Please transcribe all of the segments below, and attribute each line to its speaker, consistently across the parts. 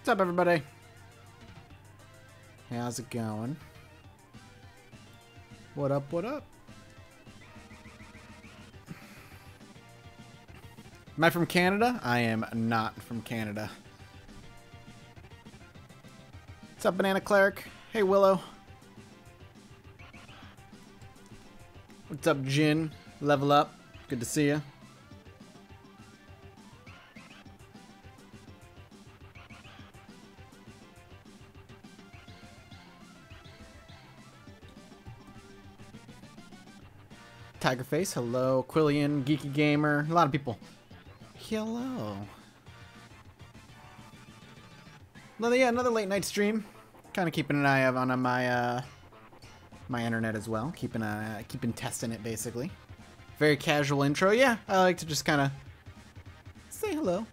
Speaker 1: What's up, everybody? Hey, how's it going? What up, what up? Am I from Canada? I am not from Canada. What's up, Banana Cleric? Hey, Willow. What's up, Jin? Level up. Good to see you. Tigerface, hello. Quillian, Geeky Gamer, a lot of people. Hello. Another late night stream. Kind of keeping an eye out on my my internet as well. Keeping testing it basically. Very casual intro. Yeah, I like to just kind of say hello.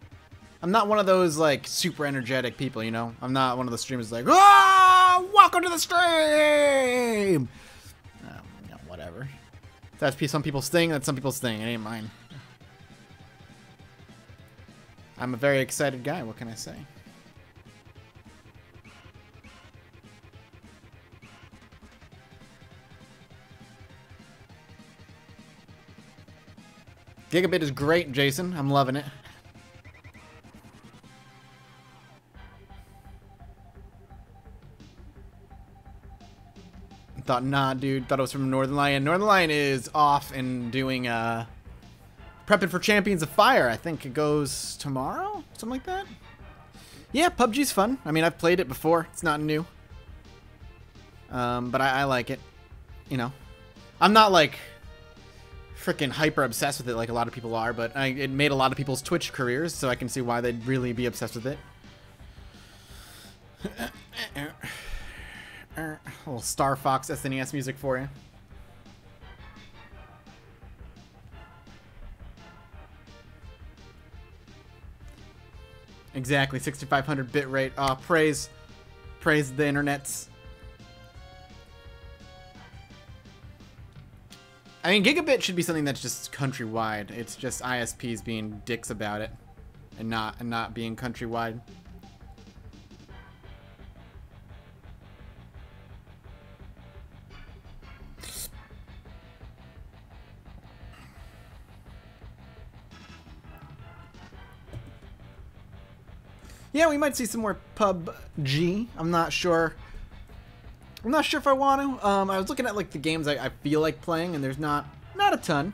Speaker 1: I'm not one of those like super energetic people, you know. I'm not one of the streamers like, ah, welcome to the stream. No, whatever. That's some people's thing. That's some people's thing. It ain't mine. I'm a very excited guy. What can I say? Gigabit is great, Jason. I'm loving it. Thought, nah, dude. Thought it was from Northern Lion. Northern Lion is off and doing, prepping for Champions of Fire. I think it goes tomorrow? Something like that? Yeah, PUBG's fun. I mean, I've played it before. It's not new. But I like it. You know. I'm not, like, freaking hyper obsessed with it like a lot of people are, but it made a lot of people's Twitch careers, so I can see why they'd really be obsessed with it. A little Star Fox SNES music for you. Exactly, 6500 bit rate. Praise the internets. I mean, Gigabit should be something that's just countrywide. It's just ISPs being dicks about it, and not being countrywide. Yeah, we might see some more PUBG. I'm not sure. I'm not sure if I want to. I was looking at like the games I feel like playing, and there's not a ton.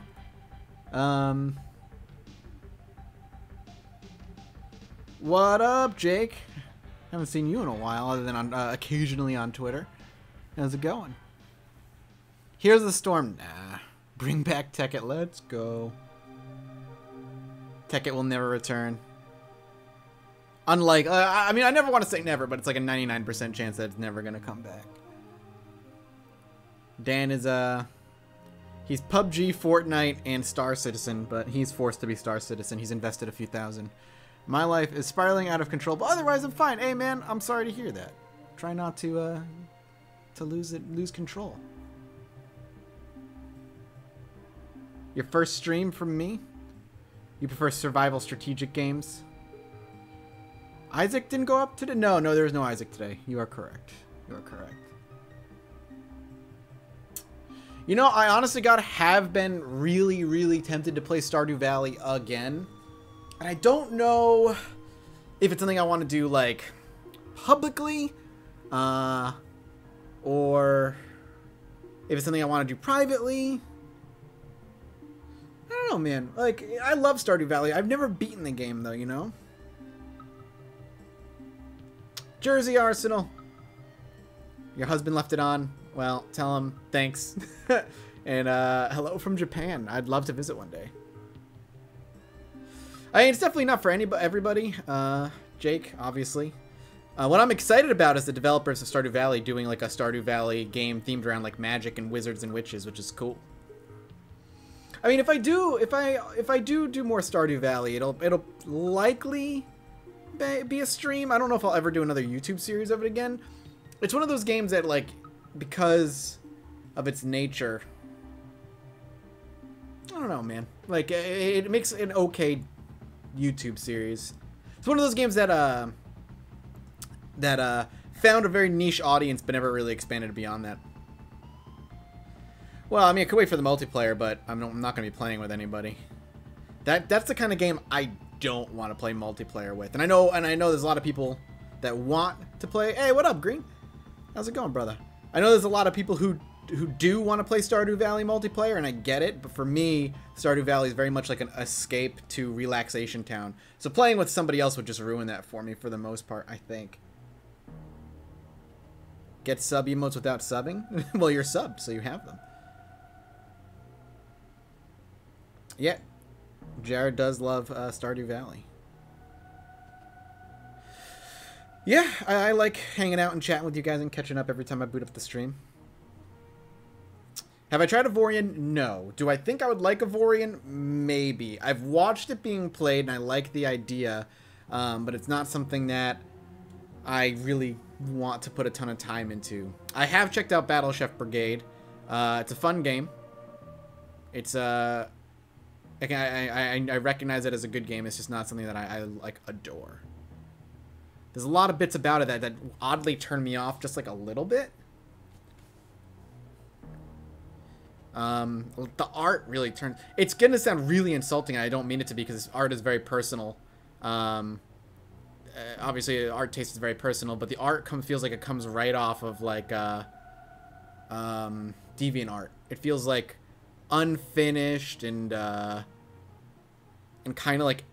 Speaker 1: What up, Jake? Haven't seen you in a while, other than on occasionally on Twitter. How's it going? Here's the Storm. Nah. Bring back Tekkit. Let's go. Tekkit will never return. Unlike, I mean, I never want to say never, but it's like a 99% chance that it's never going to come back. Dan is, he's PUBG, Fortnite, and Star Citizen, but he's forced to be Star Citizen. He's invested a few thousand. My life is spiraling out of control, but otherwise I'm fine. Hey, man, I'm sorry to hear that. Try not to lose control. Your first stream from me? You prefer survival strategic games? Isaac didn't go up today? No, there was no Isaac today. You are correct. You are correct. You know, I honestly have been really, really tempted to play Stardew Valley again. And I don't know if it's something I want to do, like, publicly, or if it's something I want to do privately. I don't know, man. Like, I love Stardew Valley. I've never beaten the game, though, you know? Jersey Arsenal. Your husband left it on. Well, tell him thanks. And hello from Japan. I'd love to visit one day. I mean, it's definitely not for everybody. Jake, obviously. What I'm excited about is the developers of Stardew Valley doing like a Stardew Valley game themed around like magic and wizards and witches, which is cool. I mean, if I do more Stardew Valley, it'll likely be a stream. I don't know if I'll ever do another YouTube series of it again. It's one of those games that, like, because of its nature, I don't know, man. Like, it makes an okay YouTube series. It's one of those games that that found a very niche audience but never really expanded beyond that. Well, I mean, I could wait for the multiplayer, but I'm not going to be playing with anybody. That's the kind of game I don't want to play multiplayer with. And I know there's a lot of people that want to play. Hey, what up, Green? How's it going, brother? I know there's a lot of people who do want to play Stardew Valley multiplayer, and I get it, but for me, Stardew Valley is very much like an escape to Relaxation Town. So playing with somebody else would just ruin that for me for the most part, I think. Get sub emotes without subbing? Well, you're subbed, so you have them. Yeah, Jared does love Stardew Valley. Yeah, I like hanging out and chatting with you guys and catching up every time I boot up the stream. Have I tried Avorion? No. Do I think I would like Avorion? Maybe. I've watched it being played and I like the idea, but it's not something that I really want to put a ton of time into. I have checked out Battle Chef Brigade. It's a fun game. It's I recognize it as a good game. It's just not something that I like adore. There's a lot of bits about it that oddly turn me off just like a little bit. The art really turns... It's gonna sound really insulting, and I don't mean it to be, because art is very personal. Obviously, art taste is very personal, but the art feels like it comes right off of, like, DeviantArt. It feels, like, unfinished and kind of, like,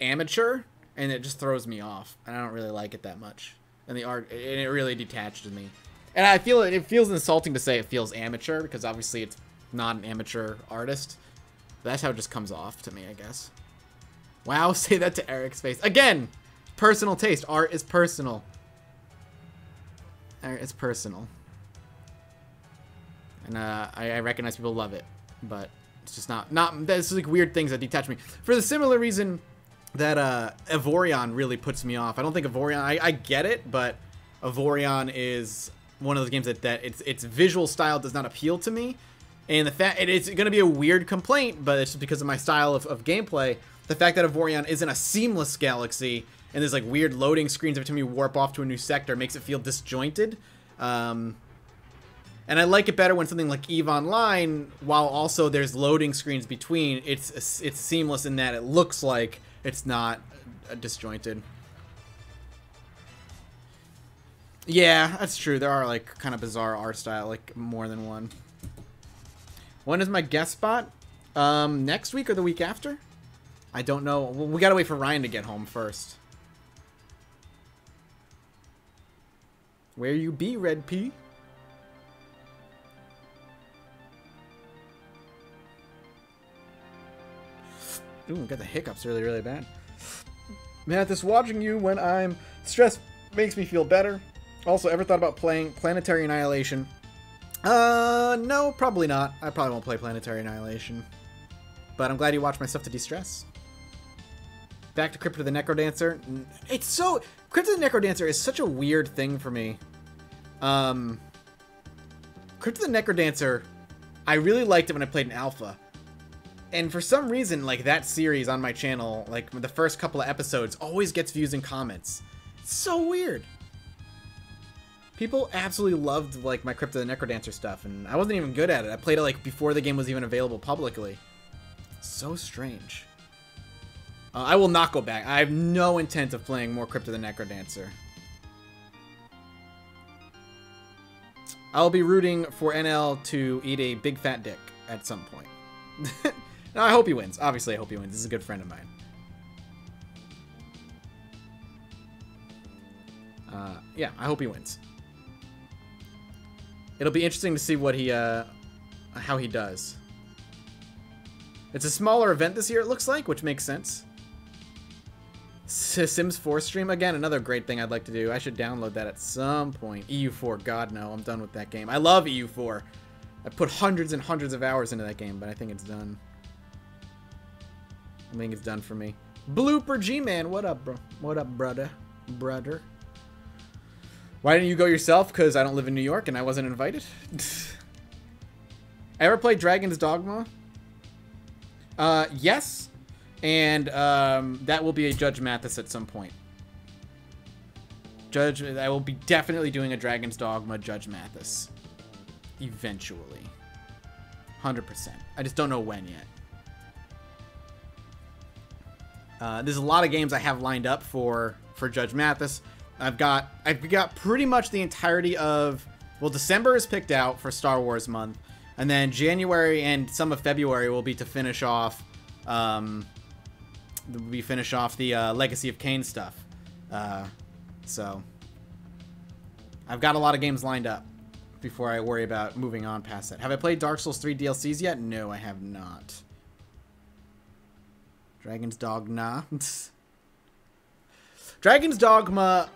Speaker 1: amateur, and it just throws me off, and I don't really like it that much. And the art, it really detaches me. And I feel it feels insulting to say it feels amateur, because obviously it's not an amateur artist. But that's how it just comes off to me, I guess. Wow, say that to Eric's face. Again, personal taste. Art is personal. Art is personal. And I recognize people love it, but it's just not that's like weird things that detach me. For the similar reason that Avorion really puts me off. I don't think Avorion, I get it, but Avorion is one of those games that its visual style does not appeal to me, and the fact it's going to be a weird complaint, but it's just because of my style of gameplay. The fact that Avorion isn't a seamless galaxy and there's like weird loading screens every time you warp off to a new sector makes it feel disjointed. And I like it better when something like EVE Online, while also there's loading screens between, it's seamless in that it looks like it's not disjointed. Yeah, that's true. There are, like, kind of bizarre art style, like, more than one. When is my guest spot? Next week or the week after? I don't know. Well, we gotta wait for Ryan to get home first. Where you be, Red P? Ooh, got the hiccups really, really bad. Mathis, watching you when I'm stressed makes me feel better. Also, ever thought about playing Planetary Annihilation? No, probably not. I probably won't play Planetary Annihilation. But I'm glad you watched my stuff to de-stress. Back to Crypt of the Necrodancer. It's so... Crypt of the Necrodancer is such a weird thing for me. Crypt of the Necrodancer, I really liked it when I played in Alpha. And for some reason, like, that series on my channel, like, the first couple of episodes, always gets views and comments. It's so weird. People absolutely loved, like, my Crypt of the Necrodancer stuff, and I wasn't even good at it. I played it, like, before the game was even available publicly. So strange. I will not go back. I have no intent of playing more Crypt of the Necrodancer. I'll be rooting for NL to eat a big fat dick at some point. No, I hope he wins. Obviously, I hope he wins. This is a good friend of mine. Yeah, I hope he wins. It'll be interesting to see what he, how he does. It's a smaller event this year, it looks like, which makes sense. Sims 4 stream, again, another great thing I'd like to do. I should download that at some point. EU4, God no, I'm done with that game. I love EU4. I put hundreds and hundreds of hours into that game, but I think it's done. I think it's done for me. Blooper G-Man, what up, bro? What up, brother? Brother. Why didn't you go yourself? Because I don't live in New York and I wasn't invited. Ever played Dragon's Dogma? Yes. And that will be a Judge Mathis at some point. I will be definitely doing a Dragon's Dogma Judge Mathis. Eventually. 100%. I just don't know when yet. There's a lot of games I have lined up for Judge Mathis. I've got pretty much the entirety of, well, December is picked out for Star Wars month, and then January and some of February will be to finish off the Legacy of Kain stuff. So I've got a lot of games lined up before I worry about moving on past that. Have I played Dark Souls 3 DLCs yet? No, I have not. Dragon's Dogma. Dragon's Dogma,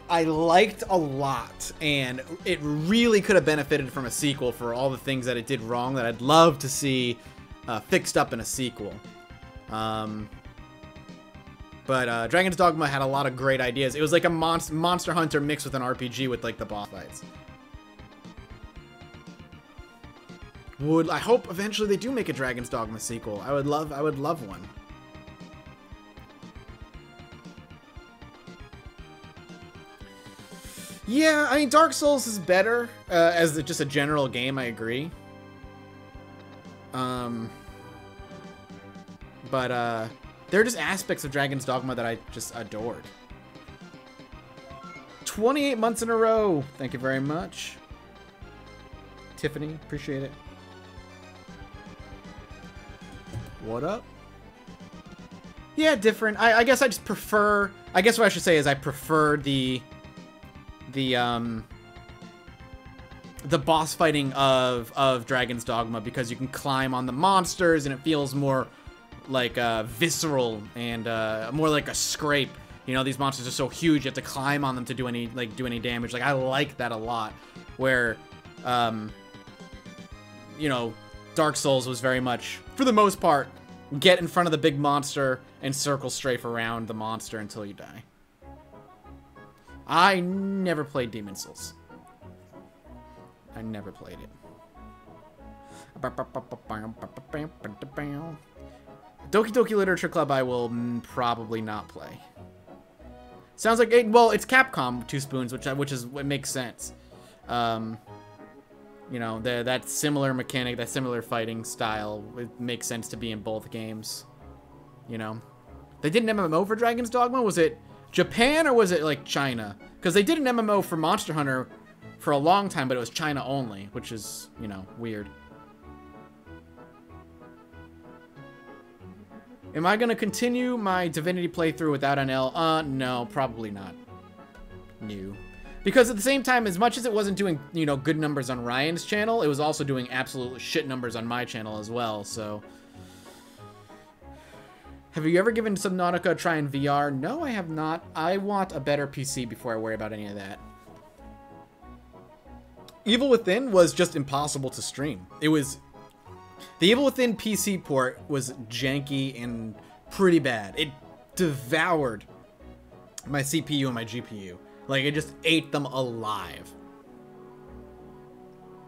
Speaker 1: I liked a lot, and it really could have benefited from a sequel for all the things that it did wrong that I'd love to see fixed up in a sequel. But Dragon's Dogma had a lot of great ideas. It was like a Monster Hunter mixed with an RPG with like the boss fights. I hope eventually they do make a Dragon's Dogma sequel. I would love one. Yeah, I mean, Dark Souls is better as just a general game, I agree. But there are just aspects of Dragon's Dogma that I just adored. 28 months in a row. Thank you very much. Tiffany, appreciate it. What up? Yeah, different. I guess I just prefer... I guess what I should say is I prefer the boss fighting of Dragon's Dogma, because you can climb on the monsters and it feels more like visceral and more like a scrape. You know, these monsters are so huge you have to climb on them to do any damage. Like, I like that a lot. Where you know, Dark Souls was very much, for the most part, get in front of the big monster and circle strafe around the monster until you die. I never played Demon Souls. I never played it. Doki Doki Literature Club I will probably not play. Sounds like, well, it's Capcom 2 Spoons, which is what makes sense. You know, that similar mechanic, that similar fighting style, it makes sense to be in both games. You know, they did an MMO for Dragon's Dogma. Was it Japan or was it like China? Because they did an MMO for Monster Hunter for a long time, but it was China only, which is, you know, weird. Am I going to continue my Divinity playthrough without an L? No, probably not. No. Because at the same time, as much as it wasn't doing, you know, good numbers on Ryan's channel, it was also doing absolute shit numbers on my channel as well, so... Have you ever given Subnautica a try in VR? No, I have not. I want a better PC before I worry about any of that. Evil Within was just impossible to stream. It was... The Evil Within PC port was janky and pretty bad. It devoured my CPU and my GPU. Like, it just ate them alive.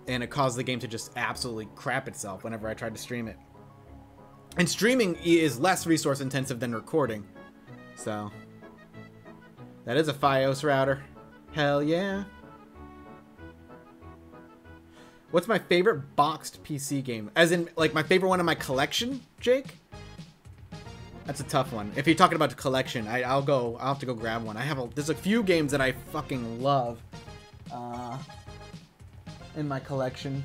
Speaker 1: And it caused the game to just absolutely crap itself whenever I tried to stream it. And streaming is less resource intensive than recording. So, that is a Fios router. Hell yeah. What's my favorite boxed PC game? As in, like, my favorite one in my collection, Jake? That's a tough one. If you're talking about the collection, I'll have to go grab one. There's a few games that I fucking love in my collection.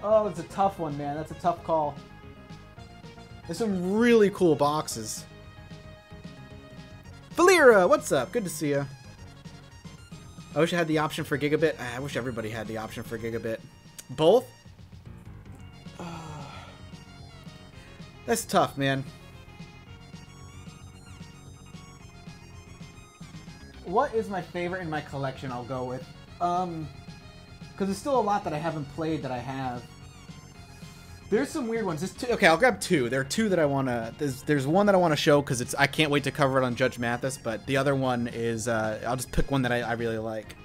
Speaker 1: Oh, it's a tough one, man. That's a tough call. There's some really cool boxes. Valera, what's up? Good to see you. I wish I had the option for Gigabit. I wish everybody had the option for Gigabit. Both? That's tough, man. What is my favorite in my collection I'll go with? Because there's still a lot that I haven't played that I have. There's some weird ones. Okay, I'll grab two. There are two that I want to... There's one that I want to show because I can't wait to cover it on Judge Mathis, but the other one is... I'll just pick one that I really like.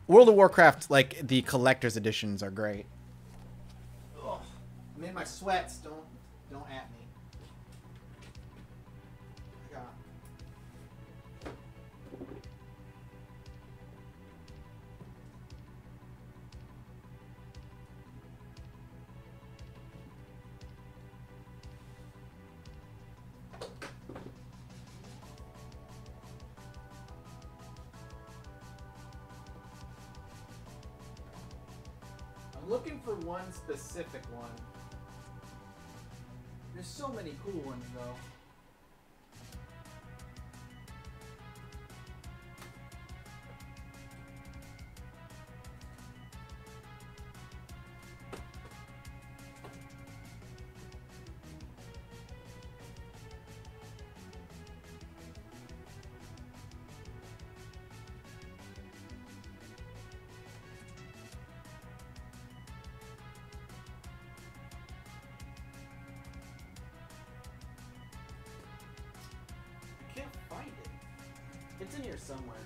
Speaker 1: World of Warcraft, like, the collector's editions are great. Ugh. I'm in my sweats. Don't at me. looking for one specific one. There's so many cool ones, though. It's in here somewhere.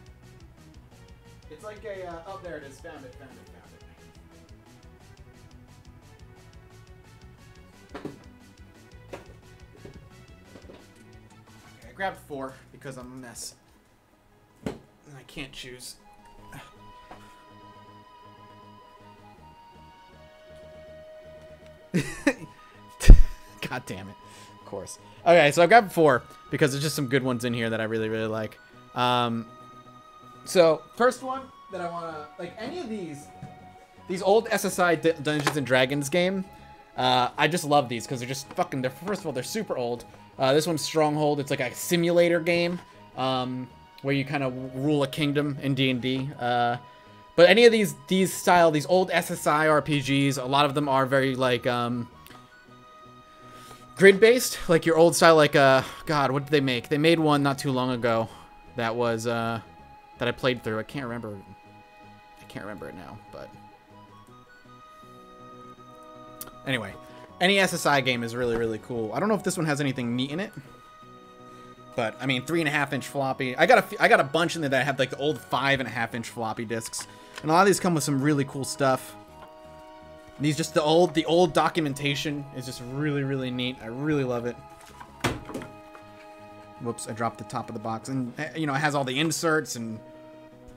Speaker 1: It's like a, oh, there it is. Found it, found it, found it. Okay, I grabbed 4 because I'm a mess. And I can't choose. God damn it. Of course. Okay, so I grabbed 4 because there's just some good ones in here that I really, really like. So first one that I want to, like, any of these old SSI Dungeons and Dragons game, I just love these because they're just fucking, first of all, they're super old. This one's Stronghold. It's like a simulator game, where you kind of rule a kingdom in D&D. But any of these old SSI RPGs, a lot of them are very, like, grid-based, like your old style, like, God, what did they make? They made one not too long ago that was, that I played through. I can't remember it now, but anyway, any SSI game is really, really cool. I don't know if this one has anything neat in it, but I mean, 3.5-inch floppy. I got a bunch in there that have like the old 5.5-inch floppy disks, and a lot of these come with some really cool stuff. These just the old documentation is just really, really neat. I really love it. Whoops, I dropped the top of the box, and you know, it has all the inserts and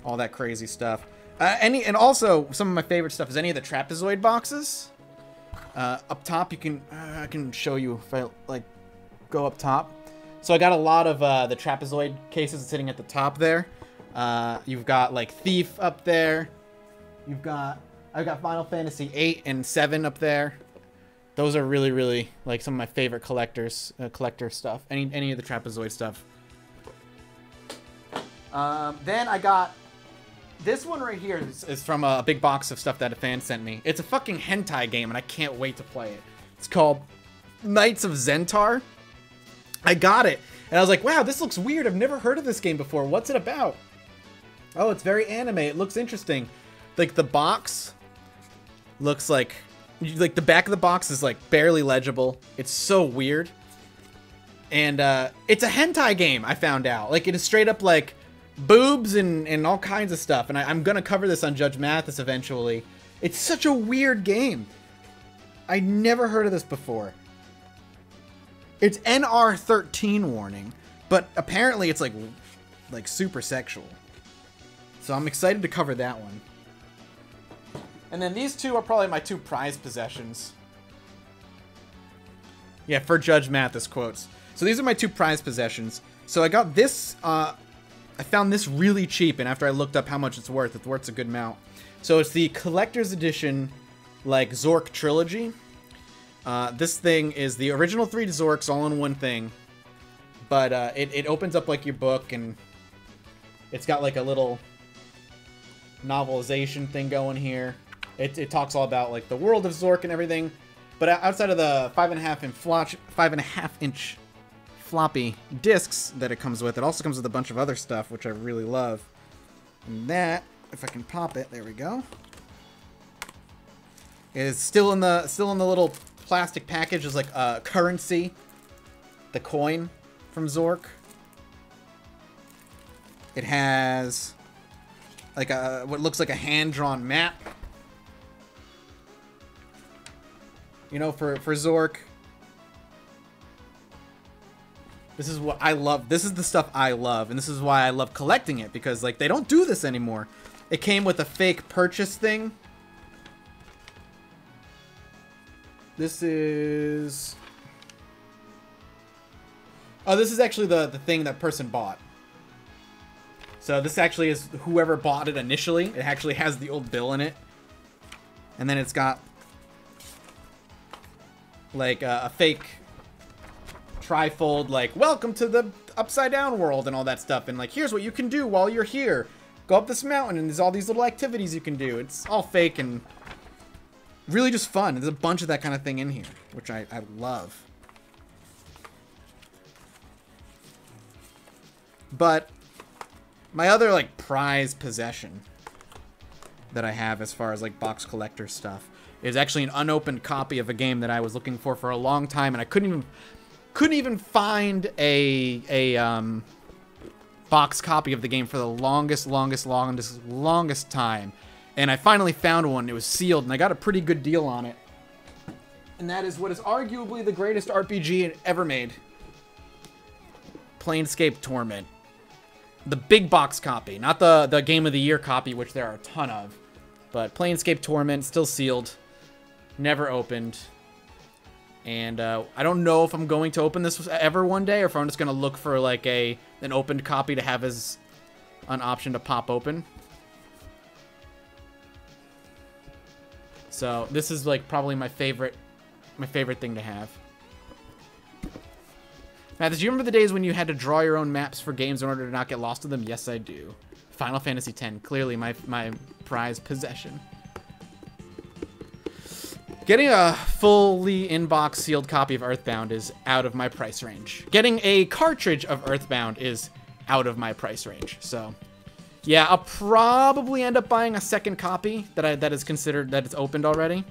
Speaker 1: all that crazy stuff. And also some of my favorite stuff is any of the trapezoid boxes. Up top, you can I can show you if I like go up top. So I got a lot of the trapezoid cases sitting at the top there. You've got like Thief up there. I've got Final Fantasy 8 and 7 up there. Those are really, really like some of my favorite collector stuff. Any of the trapezoid stuff. Then I got this one right here. Is from a big box of stuff that a fan sent me. It's a fucking hentai game, and I can't wait to play it. It's called Knights of Zentar. I got it, and I was like, wow, this looks weird. I've never heard of this game before. What's it about? Oh, it's very anime. It looks interesting. Like the box looks like the back of the box is like barely legible. It's so weird. And it's a hentai game, I found out. Like, it is straight up like boobs and all kinds of stuff. And I'm gonna cover this on Judge Mathis eventually. It's such a weird game. I never heard of this before. It's NR13 warning, but apparently it's like super sexual. So I'm excited to cover that one. And then these two are probably my 2 prized possessions. Yeah, for Judge Mathis quotes. So these are my 2 prized possessions. So I got this, I found this really cheap, and after I looked up how much it's worth a good amount. So it's the collector's edition, like, Zork trilogy. This thing is the original 3 Zorks all in one thing. But it opens up like your book, and it's got like a little novelization thing going here. It talks all about like the world of Zork and everything, but outside of the 5.5-inch floppy discs that it comes with, it also comes with a bunch of other stuff which I really love. And that, if I can pop it, there we go, is still in the little plastic package. Is like currency, the coin from Zork. It has like what looks like a hand-drawn map. You know, for Zork. This is what I love. This is the stuff I love, and this is why I love collecting it, because like they don't do this anymore. It came with a fake purchase thing. This is... Oh, this is actually the thing that person bought. So this actually is whoever bought it initially. It actually has the old bill in it. And then it's got like a fake trifold, like, welcome to the upside down world and all that stuff. And like, here's what you can do while you're here. Go up this mountain and there's all these little activities you can do. It's all fake and really just fun. There's a bunch of that kind of thing in here, which I love. But my other like prized possession that I have as far as like box collector stuff is actually an unopened copy of a game that I was looking for a long time, and I couldn't even find a box copy of the game for the longest time. And I finally found one. It was sealed, and I got a pretty good deal on it. And that is what is arguably the greatest RPG ever made. Planescape Torment. The big box copy, not the Game of the Year copy, which there are a ton of. But Planescape Torment, still sealed. Never opened. And I don't know if I'm going to open this ever one day, or if I'm just going to look for like an opened copy to have as an option to pop open. So this is like probably my favorite thing to have. Matt, do you remember the days when you had to draw your own maps for games in order to not get lost in them? Yes, I do. Final Fantasy X, clearly my prized possession. Getting a fully in-box sealed copy of Earthbound is out of my price range. Getting a cartridge of Earthbound is out of my price range. So, yeah, I'll probably end up buying a second copy that is considered that it's opened already.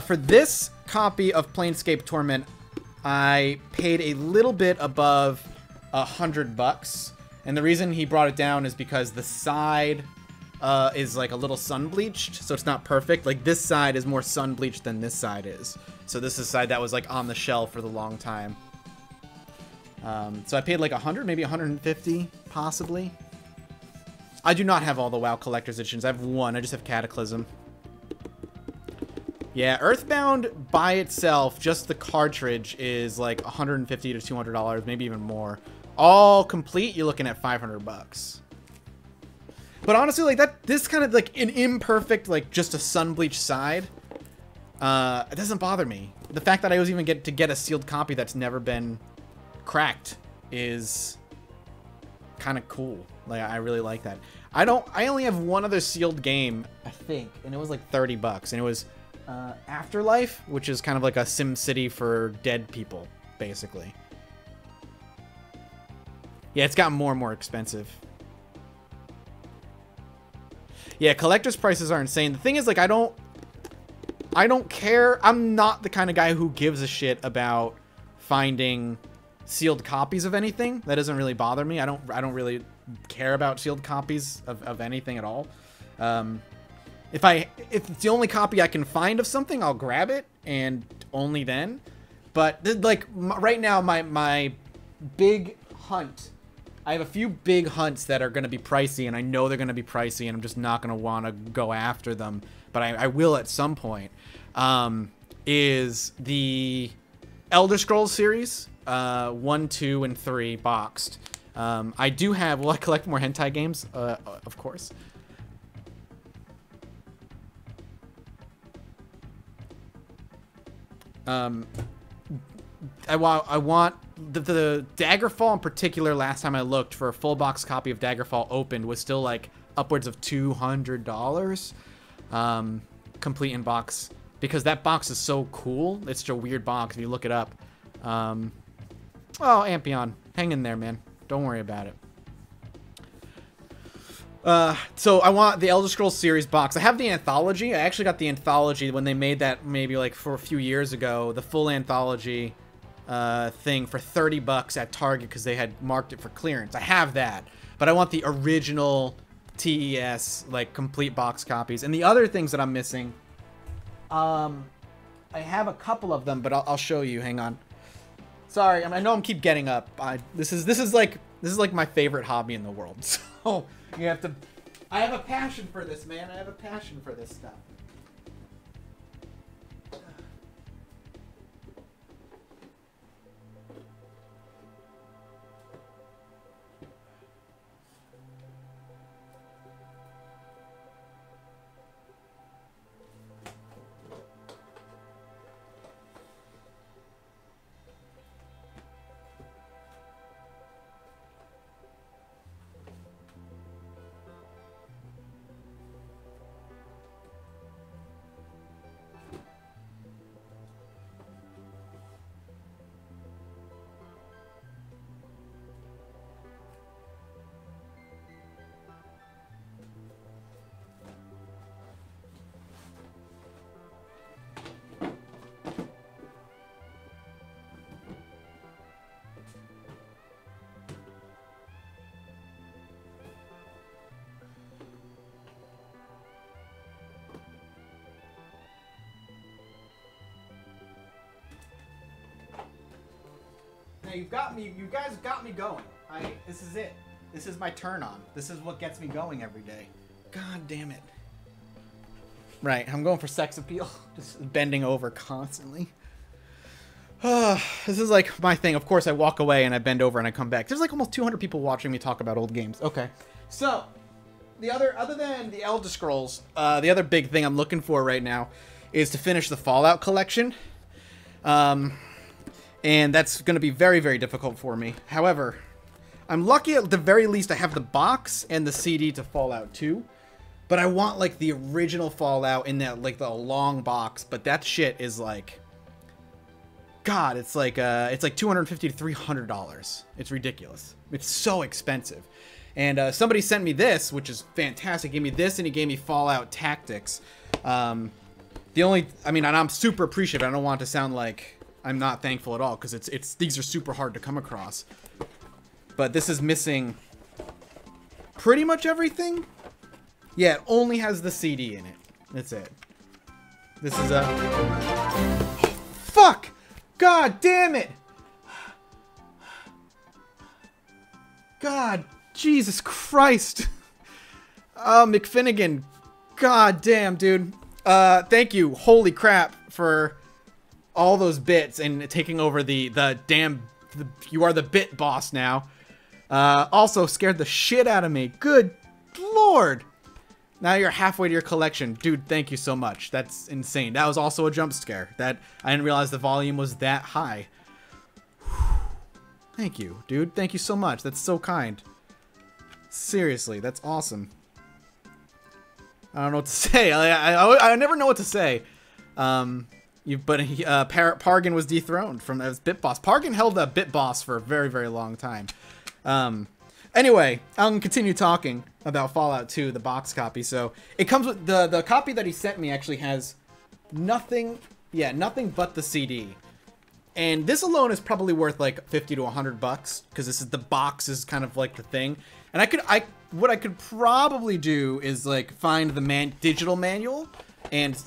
Speaker 1: For this copy of Planescape Torment, I paid a little bit above $100. And the reason he brought it down is because the side is like a little sun bleached, so it's not perfect. Like this side is more sun bleached than this side is. So this is the side that was like on the shelf for the long time. So I paid like 100, maybe 150, possibly. I do not have all the WoW Collector's Editions. I have one. I just have Cataclysm. Yeah, Earthbound by itself, just the cartridge, is like $150 to $200, maybe even more. All complete, you're looking at $500. But honestly, like this kind of like an imperfect, like just a sun bleached side, it doesn't bother me. The fact that I was even get a sealed copy that's never been cracked is kind of cool. Like I really like that. I only have one other sealed game, I think, and it was like $30, and it was Afterlife, which is kind of like a SimCity for dead people, basically. Yeah, it's gotten more and more expensive. Yeah, collector's prices are insane. The thing is, like, I don't care. I'm not the kind of guy who gives a shit about finding sealed copies of anything. That doesn't really bother me. I don't really care about sealed copies of anything at all. If it's the only copy I can find of something, I'll grab it, and only then. But like right now, my big hunt, I have a few big hunts that are going to be pricey, and I know they're going to be pricey, and I'm just not going to want to go after them, but I will at some point, is the Elder Scrolls series, 1, 2, and 3 boxed. I do have, will I collect more hentai games? Of course. I want the Daggerfall in particular. Last time I looked for a full box copy of Daggerfall opened was still like upwards of $200, complete in box, because that box is so cool. It's such a weird box if you look it up. Oh, Ampion, hang in there, man. Don't worry about it. So I want the Elder Scrolls series box. I have the anthology. I actually got the anthology when they made that maybe like for a few years ago, the full anthology thing for $30 at Target because they had marked it for clearance. I have that, but I want the original TES like complete box copies. And the other things that I'm missing, I have a couple of them, but I'll show you. Hang on. Sorry, I know I'm keep getting up. This is like my favorite hobby in the world. So you have to. I have a passion for this, man. I have a passion for this stuff. you've got me. You guys got me going. This is it. This is my turn on. This is what gets me going every day. God damn it. Right, I'm going for sex appeal. Just bending over constantly. This is like my thing. Of course, I walk away and I bend over and I come back. There's like almost 200 people watching me talk about old games. Okay, so other than the Elder Scrolls, the other big thing I'm looking for right now is to finish the Fallout collection. And that's going to be very, very difficult for me. However, I'm lucky at the very least I have the box and the CD to Fallout 2. But I want like the original Fallout in that like the long box. But that shit is like, God, it's like $250 to $300. It's ridiculous. It's so expensive. And somebody sent me this, which is fantastic. He gave me this and he gave me Fallout Tactics. And I'm super appreciative. I don't want it to sound like I'm not thankful at all, because these are super hard to come across. But this is missing pretty much everything. Yeah, it only has the CD in it. That's it. This is fuck! God damn it! God, Jesus Christ! McFinnigan. God damn, dude. Thank you, holy crap, for all those bits and taking over the damn... you are the bit boss now. Also scared the shit out of me. Good Lord! Now you're halfway to your collection. Dude, thank you so much. That's insane. That was also a jump scare. I didn't realize the volume was that high. Thank you, dude. Thank you so much. That's so kind. Seriously, that's awesome. I don't know what to say. I never know what to say. Pargan was dethroned from as Bit Boss. Pargan held a Bit Boss for a very, very long time. Anyway, I'll continue talking about Fallout 2, the box copy. So it comes with the copy that he sent me actually has nothing but the CD. And this alone is probably worth like 50 to 100 bucks, because this is the box is kind of like the thing. And what I could probably do is like find the digital manual and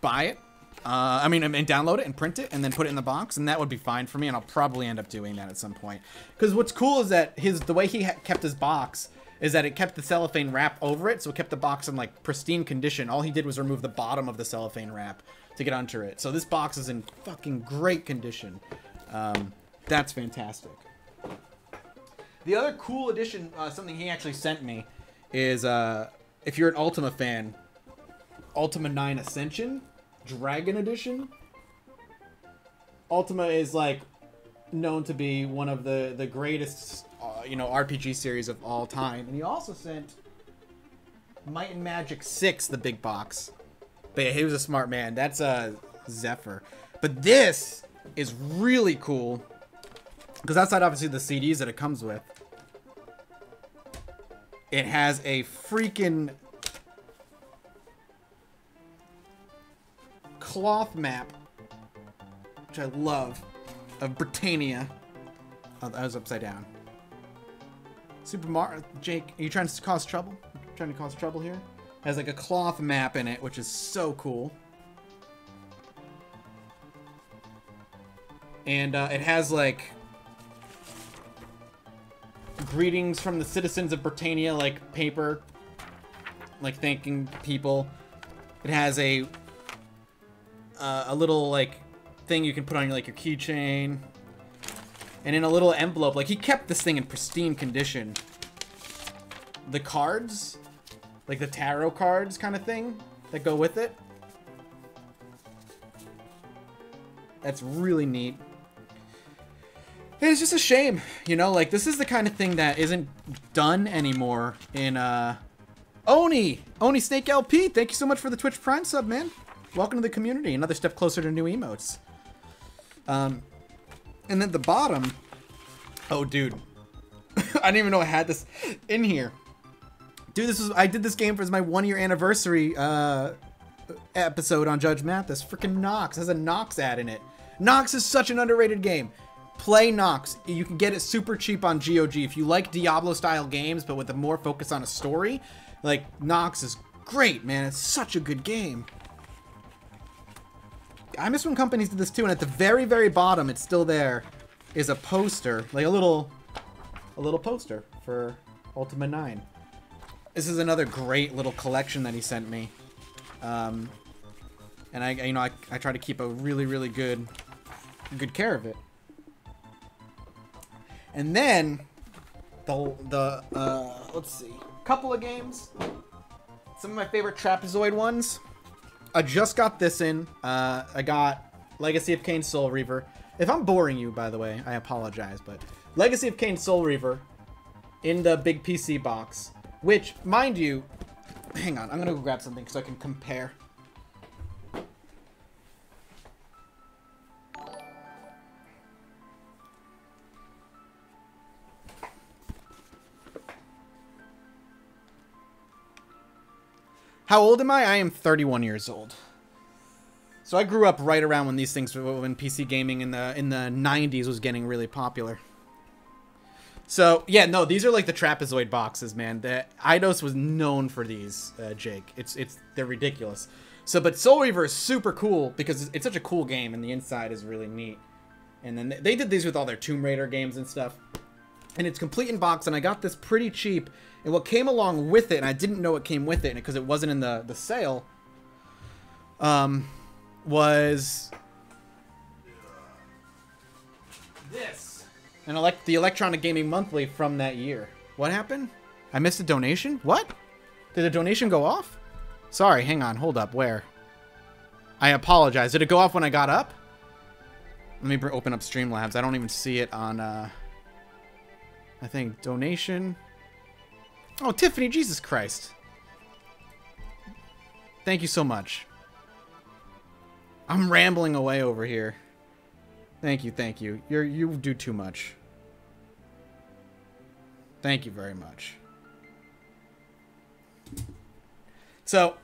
Speaker 1: buy it. And download it and print it and then put it in the box, and that would be fine for me, and I'll probably end up doing that at some point. Because what's cool is that the way he kept his box is that it kept the cellophane wrap over it, so it kept the box in like pristine condition. All he did was remove the bottom of the cellophane wrap to get onto it. So this box is in fucking great condition. That's fantastic. The other cool addition, something he actually sent me, is if you're an Ultima fan, Ultima 9 Ascension Dragon Edition. Ultima is like known to be one of the greatest RPG series of all time, and he also sent Might and Magic 6, the big box. But yeah, he was a smart man. That's Zephyr. But this is really cool, because outside obviously the CDs that it comes with, it has a freaking cloth map, which I love, of Britannia. Oh, that was upside down. Super Mario, Jake, are you trying to cause trouble? Trying to cause trouble here? Has like a cloth map in it, which is so cool. And it has like greetings from the citizens of Britannia, like paper, like thanking people. It has a little like thing you can put on like your keychain, and in a little envelope. Like he kept this thing in pristine condition. The cards, like the tarot cards kind of thing that go with it. That's really neat. It's just a shame, like this is the kind of thing that isn't done anymore in Oni Snake LP. Thank you so much for the Twitch Prime sub, man. Welcome to the community. Another step closer to new emotes. And then the bottom. Oh, dude. I didn't even know I had this in here. Dude, I did this game for my 1-year anniversary episode on Judge Mathis. Freaking Nox. It has a Nox ad in it. Nox is such an underrated game. Play Nox. You can get it super cheap on GOG. If you like Diablo-style games, but with a more focus on a story, like, Nox is great, man. It's such a good game. I miss when companies did this too, and at the very, very bottom, it's still there. is a poster, like a little poster for Ultima 9. This is another great little collection that he sent me. And I try to keep a really good care of it. And then let's see, couple of games. Some of my favorite Trapezoid ones. I just got this in. I got Legacy of Kain Soul Reaver. If I'm boring you, by the way, I apologize, but Legacy of Kain Soul Reaver in the big PC box, which, mind you, hang on, I'm gonna go grab something so I can compare. How old am I? I am 31 years old. So I grew up right around when these things, when PC gaming in the 90s was getting really popular. So yeah, no, these are like the Trapezoid boxes, man. The Eidos was known for these, Jake. They're ridiculous. So, but Soul Reaver is super cool because it's such a cool game, and the inside is really neat. And then they did these with all their Tomb Raider games and stuff. And it's complete in box, and I got this pretty cheap. And what came along with it, and I didn't know what came with it because it wasn't in the sale, was this. The Electronic Gaming Monthly from that year. What happened? I missed a donation? What? Did the donation go off? Sorry, hang on, hold up, where? I apologize. Did it go off when I got up? Let me open up Streamlabs. I don't even see it on, I think, donation. Oh, Tiffany, Jesus Christ. Thank you so much. I'm rambling away over here. Thank you, thank you. You do too much. Thank you very much. So,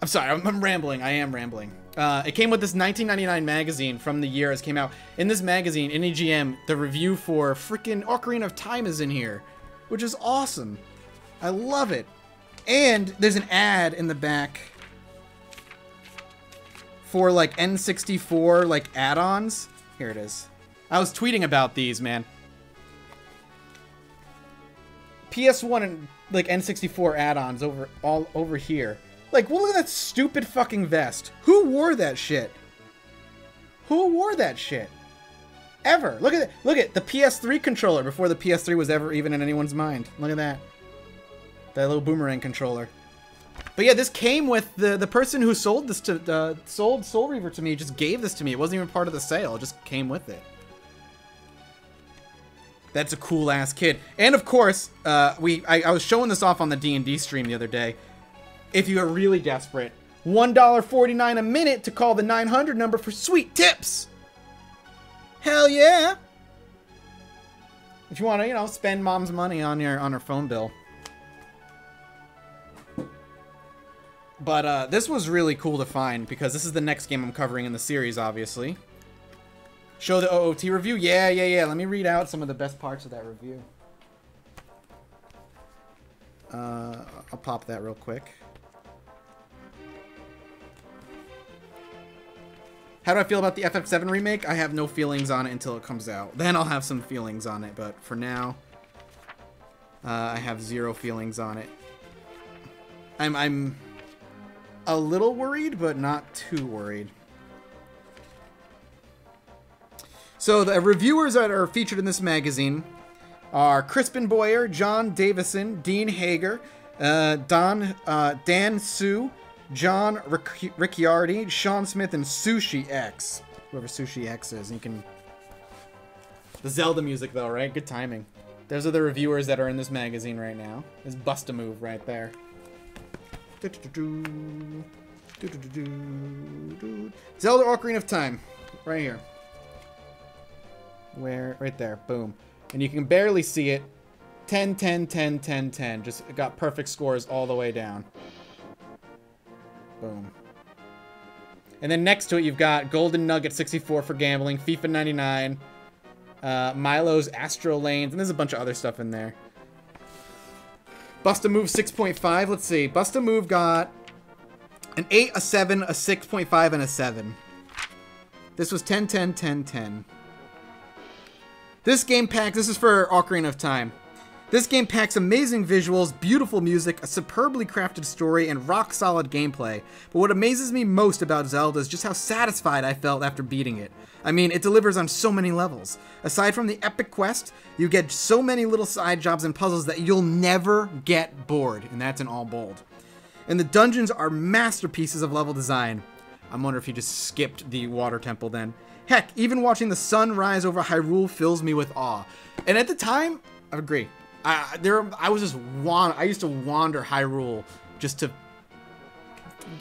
Speaker 1: I'm sorry, I'm rambling. I am rambling. It came with this 1999 magazine from the year it came out. In this magazine, in EGM, the review for freaking Ocarina of Time is in here, which is awesome. I love it. And there's an ad in the back for like N64 like add-ons. Here it is. I was tweeting about these, man. PS1 and like N64 add-ons all over here. Like, look at that stupid fucking vest. Who wore that shit? Who wore that shit? Ever. Look at the PS3 controller before the PS3 was ever even in anyone's mind. Look at that. That little boomerang controller. But yeah, this came with the person who sold this to sold Soul Reaver to me. Just gave this to me. It wasn't even part of the sale. It just came with it. That's a cool ass kid. And of course, I was showing this off on the D&D stream the other day. If you are really desperate, $1.49 a minute to call the 900 number for sweet tips. Hell yeah! If you want to, you know, spend mom's money on her phone bill. But this was really cool to find because this is the next game I'm covering in the series, obviously. Show the OOT review? Yeah. Let me read out some of the best parts of that review. I'll pop that real quick. How do I feel about the FF7 remake? I have no feelings on it until it comes out. Then I'll have some feelings on it, but for now, I have zero feelings on it. I'm a little worried, but not too worried. So the reviewers that are featured in this magazine are Crispin Boyer, John Davison, Dean Hager, Dan Su, John Ricciardi, Sean Smith, and Sushi X. Whoever Sushi X is. You can... The Zelda music, though, right? Good timing. Those are the reviewers that are in this magazine right now. There's Bust-A-Move right there. Zelda Ocarina of Time. Right here. Where? Right there. Boom. And you can barely see it. 10, 10, 10, 10, 10. Just got perfect scores all the way down. Boom. And then next to it, you've got Golden Nugget 64 for gambling, FIFA 99, Milo's Astro Lanes, and there's a bunch of other stuff in there. Bust-A-Move 6.5. Let's see. Bust-A-Move got an 8, a 7, a 6.5, and a 7. This was 10, 10, 10, 10. This game packs, this is for Ocarina of Time. This game packs amazing visuals, beautiful music, a superbly crafted story, and rock-solid gameplay. But what amazes me most about Zelda is just how satisfied I felt after beating it. I mean, it delivers on so many levels. Aside from the epic quest, you get so many little side jobs and puzzles that you'll never get bored, and that's in all bold. And the dungeons are masterpieces of level design. I'm wondering if you just skipped the water temple then. Heck, even watching the sun rise over Hyrule fills me with awe. And at the time, I agree. I used to wander Hyrule just to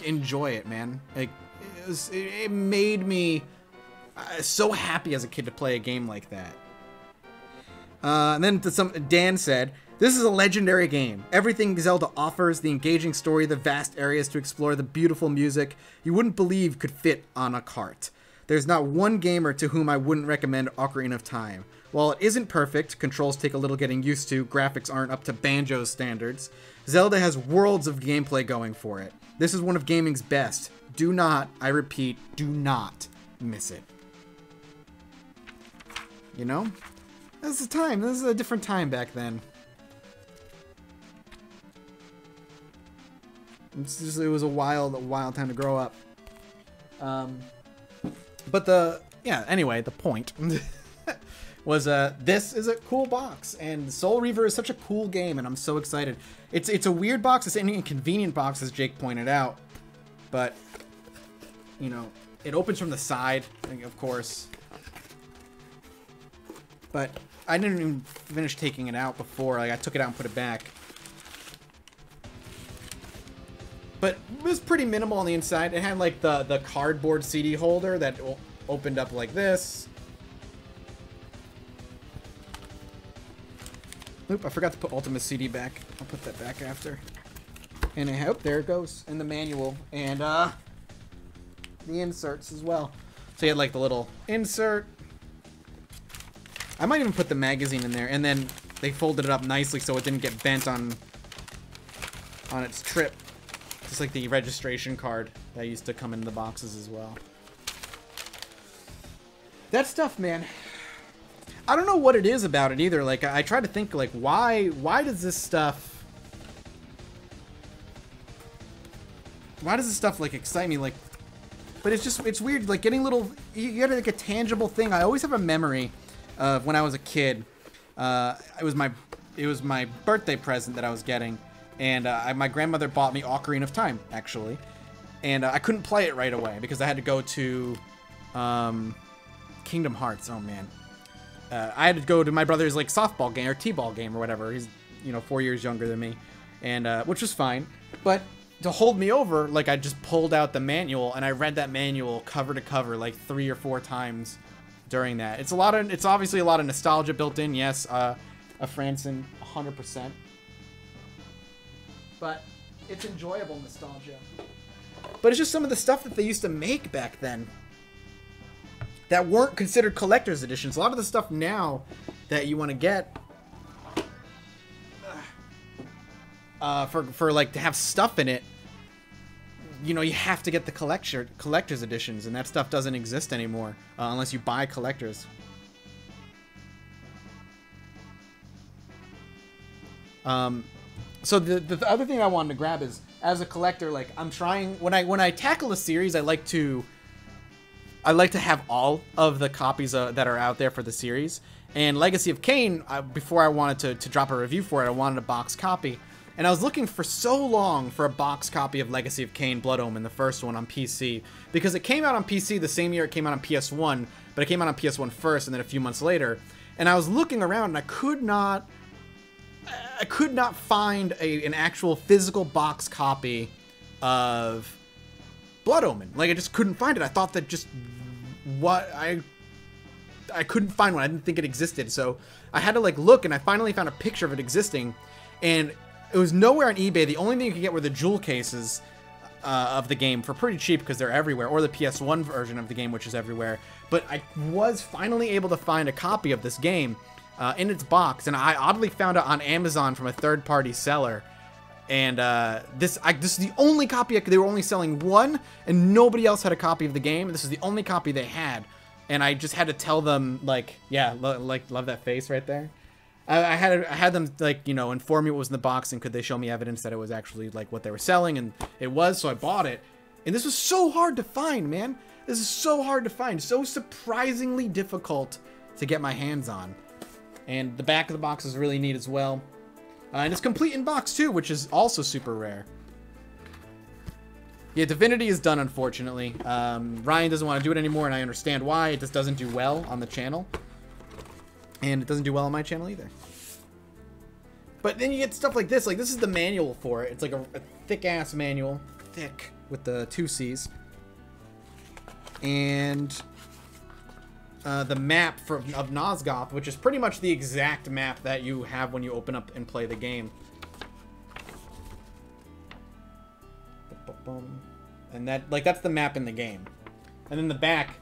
Speaker 1: enjoy it, man. Like, it made me so happy as a kid to play a game like that. And then Dan said, "This is a legendary game. Everything Zelda offers, the engaging story, the vast areas to explore, the beautiful music, you wouldn't believe could fit on a cart. There's not one gamer to whom I wouldn't recommend Ocarina of Time. While it isn't perfect, controls take a little getting used to, graphics aren't up to Banjo's standards, Zelda has worlds of gameplay going for it. This is one of gaming's best. Do not, I repeat, do not miss it." You know? This is time. This is a different time back then. It was a wild time to grow up. But anyway, the point was this is a cool box, and Soul Reaver is such a cool game, and I'm so excited. It's a weird box, it's an inconvenient box, as Jake pointed out, but you know, it opens from the side, of course. But I didn't even finish taking it out before. Like, I took it out and put it back. But it was pretty minimal on the inside. It had like the cardboard CD holder that opened up like this. Oop, I forgot to put Ultima CD back. I'll put that back after. And I hope there it goes. And the manual. And the inserts as well. So you had like the little insert. I might even put the magazine in there. And then they folded it up nicely so it didn't get bent on its trip. Just like the registration card that used to come in the boxes as well. That stuff, man. I don't know what it is about it either. Like, I try to think, like, why does this stuff... Why does this stuff, like, excite me? Like, but it's weird, like, getting little... You get, like, a tangible thing. I always have a memory of when I was a kid. It was my birthday present that I was getting. And my grandmother bought me Ocarina of Time, actually. And I couldn't play it right away because I had to go to Kingdom Hearts. Oh, man. I had to go to my brother's like softball game or t-ball game or whatever. He's, 4 years younger than me, and which was fine. But to hold me over, like, I just pulled out the manual and I read that manual cover to cover like 3 or 4 times during that. It's obviously a lot of nostalgia built in. Yes, a Franson, 100%. But it's enjoyable nostalgia. But it's just some of the stuff that they used to make back then that weren't considered collector's editions. A lot of the stuff now that you want to get for like to have stuff in it, you have to get the collector's editions, and that stuff doesn't exist anymore unless you buy collectors. So the other thing I wanted to grab is, as a collector, like, I'm trying, when I tackle a series, I like to have all of the copies that are out there for the series. And Legacy of Kain, before I wanted to drop a review for it, I wanted a box copy. And I was looking for so long for a box copy of Legacy of Kain Blood Omen, the first one on PC, because it came out on PC the same year it came out on PS1, but it came out on PS1 first and then a few months later. And I was looking around and I could not find an actual physical box copy of Blood Omen. Like, I just couldn't find it. I thought that I couldn't find one. I didn't think it existed. So I had to like look, and I finally found a picture of it existing, and it was nowhere on eBay. The only thing you could get were the jewel cases of the game for pretty cheap because they're everywhere, or the PS1 version of the game, which is everywhere. But I was finally able to find a copy of this game in its box, and I oddly found it on Amazon from a third-party seller. And this is the only copy. They were only selling one, and nobody else had a copy of the game. This is the only copy they had. and I just had to tell them, like, yeah, like, love that face right there. I had them, like, you know, inform me what was in the box, and could they show me evidence that it was actually, like, what they were selling, and it was, so I bought it. And this was so hard to find, man. This is so hard to find, so surprisingly difficult to get my hands on. And the back of the box is really neat as well. And it's complete in box too, which is also super rare. Yeah, Divinity is done, unfortunately. Ryan doesn't want to do it anymore, and I understand why. It just doesn't do well on the channel. And it doesn't do well on my channel either. But then you get stuff like this. Like, this is the manual for it. It's like a thick-ass manual. Thick, with the 2 C's. And the map of Nosgoth, which is pretty much the exact map that you have when you open up and play the game. And that's the map in the game. And then the back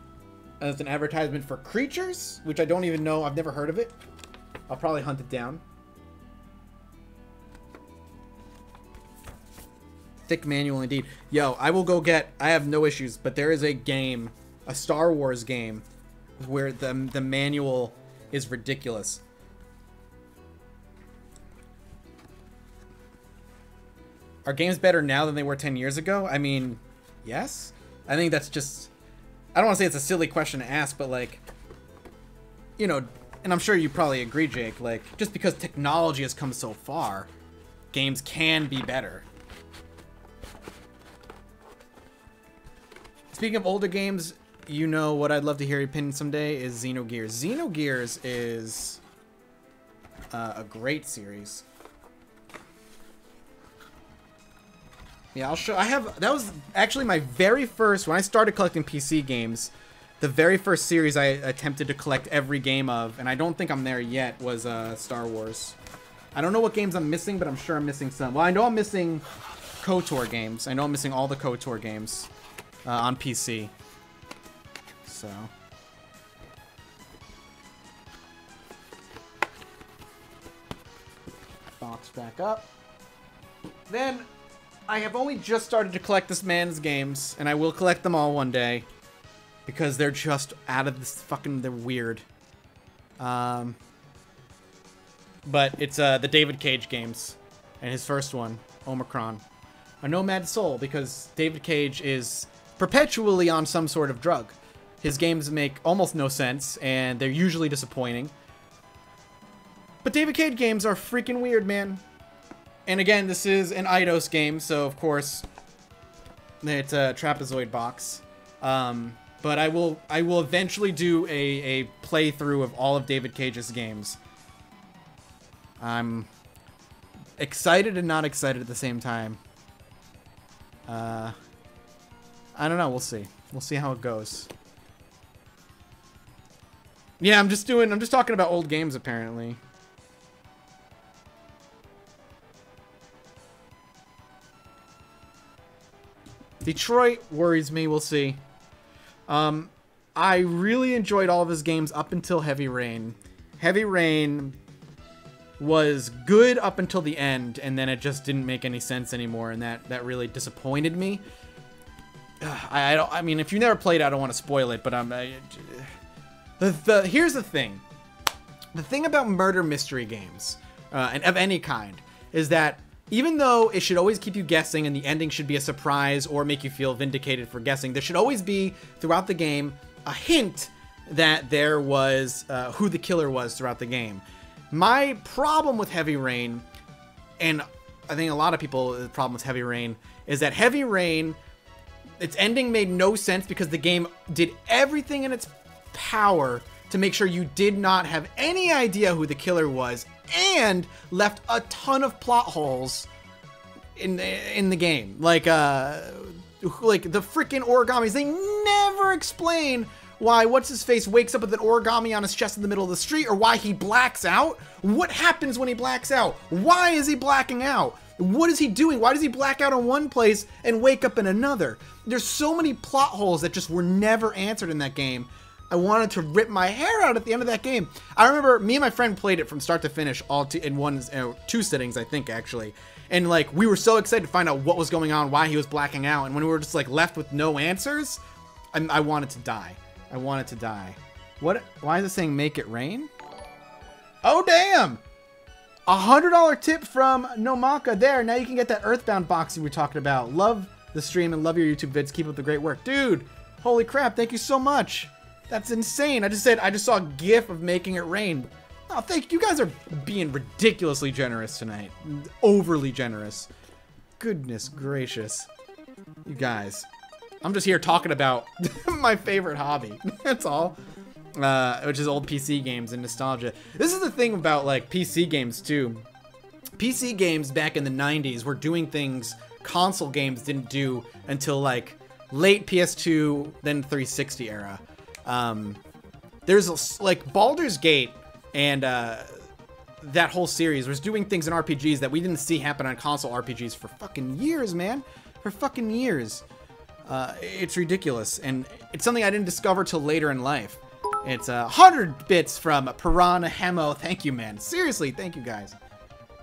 Speaker 1: is an advertisement for Creatures, which I don't even know. I've never heard of it. I'll probably hunt it down. Thick manual indeed. Yo, I will go get... I have no issues, but there is a game, a Star Wars game, where the manual is ridiculous. Are games better now than they were 10 years ago? I mean, yes. I think that's just... I don't want to say it's a silly question to ask, but, like, you know, and I'm sure you probably agree, Jake, like, just because technology has come so far, games can be better. Speaking of older games, you know what I'd love to hear your opinion someday is Xenogears. Xenogears is a great series. Yeah, I'll show. That was actually my very first, when I started collecting PC games, the very first series I attempted to collect every game of, and I don't think I'm there yet, was Star Wars. I don't know what games I'm missing, but I'm sure I'm missing some. Well, I know I'm missing KOTOR games. I know I'm missing all the KOTOR games on PC. So... box back up. Then... I have only just started to collect this man's games, and I will collect them all one day, because they're just out of this fucking, they're weird. But it's the David Cage games, and his first one, Omicron. A Nomad Soul, because David Cage is perpetually on some sort of drug. His games make almost no sense, and they're usually disappointing. But David Cage games are freaking weird, man. And again, this is an Eidos game, so of course it's a trapezoid box. But I will eventually do a playthrough of all of David Cage's games. I'm excited and not excited at the same time. I don't know, we'll see. We'll see how it goes. Yeah, I'm just talking about old games apparently. Detroit worries me, we'll see. I really enjoyed all of his games up until Heavy Rain. Heavy Rain was good up until the end, and then it just didn't make any sense anymore, and that really disappointed me. I mean, if you never played it, I don't want to spoil it, but here's the thing. The thing about murder mystery games, and of any kind, is that even though it should always keep you guessing and the ending should be a surprise or make you feel vindicated for guessing, there should always be, throughout the game, a hint that there was who the killer was throughout the game. My problem with Heavy Rain, and I think a lot of people, the problem with Heavy Rain, is that Heavy Rain, its ending made no sense because the game did everything in its power to make sure you did not have any idea who the killer was, and left a ton of plot holes in the game. Like the freaking origamis. They never explain why what's-his-face wakes up with an origami on his chest in the middle of the street, or why he blacks out. What happens when he blacks out? Why is he blacking out? What is he doing? Why does he black out in one place and wake up in another? There's so many plot holes that just were never answered in that game. I wanted to rip my hair out at the end of that game. I remember me and my friend played it from start to finish, all in two sittings, I think, actually. And, like, we were so excited to find out what was going on, why he was blacking out. And when we were just, like, left with no answers, I wanted to die. I want it to die. What? Why is it saying make it rain? Oh, damn! $100 tip from Nomaka there. Now you can get that Earthbound box you were talking about. Love the stream and love your YouTube vids. Keep up the great work. Dude, holy crap. Thank you so much. That's insane. I just saw a gif of making it rain. Oh, thank you. You guys are being ridiculously generous tonight. Overly generous. Goodness gracious. You guys. I'm just here talking about my favorite hobby. That's all. Which is old PC games and nostalgia. This is the thing about like PC games too. PC games back in the 90s were doing things console games didn't do until like late PS2, then 360 era. There's like Baldur's Gate and that whole series was doing things in RPGs that we didn't see happen on console RPGs for fucking years, man. For fucking years. It's ridiculous, and it's something I didn't discover till later in life. It's 100 bits from Piranha Hemo. Thank you, man. Seriously, thank you, guys.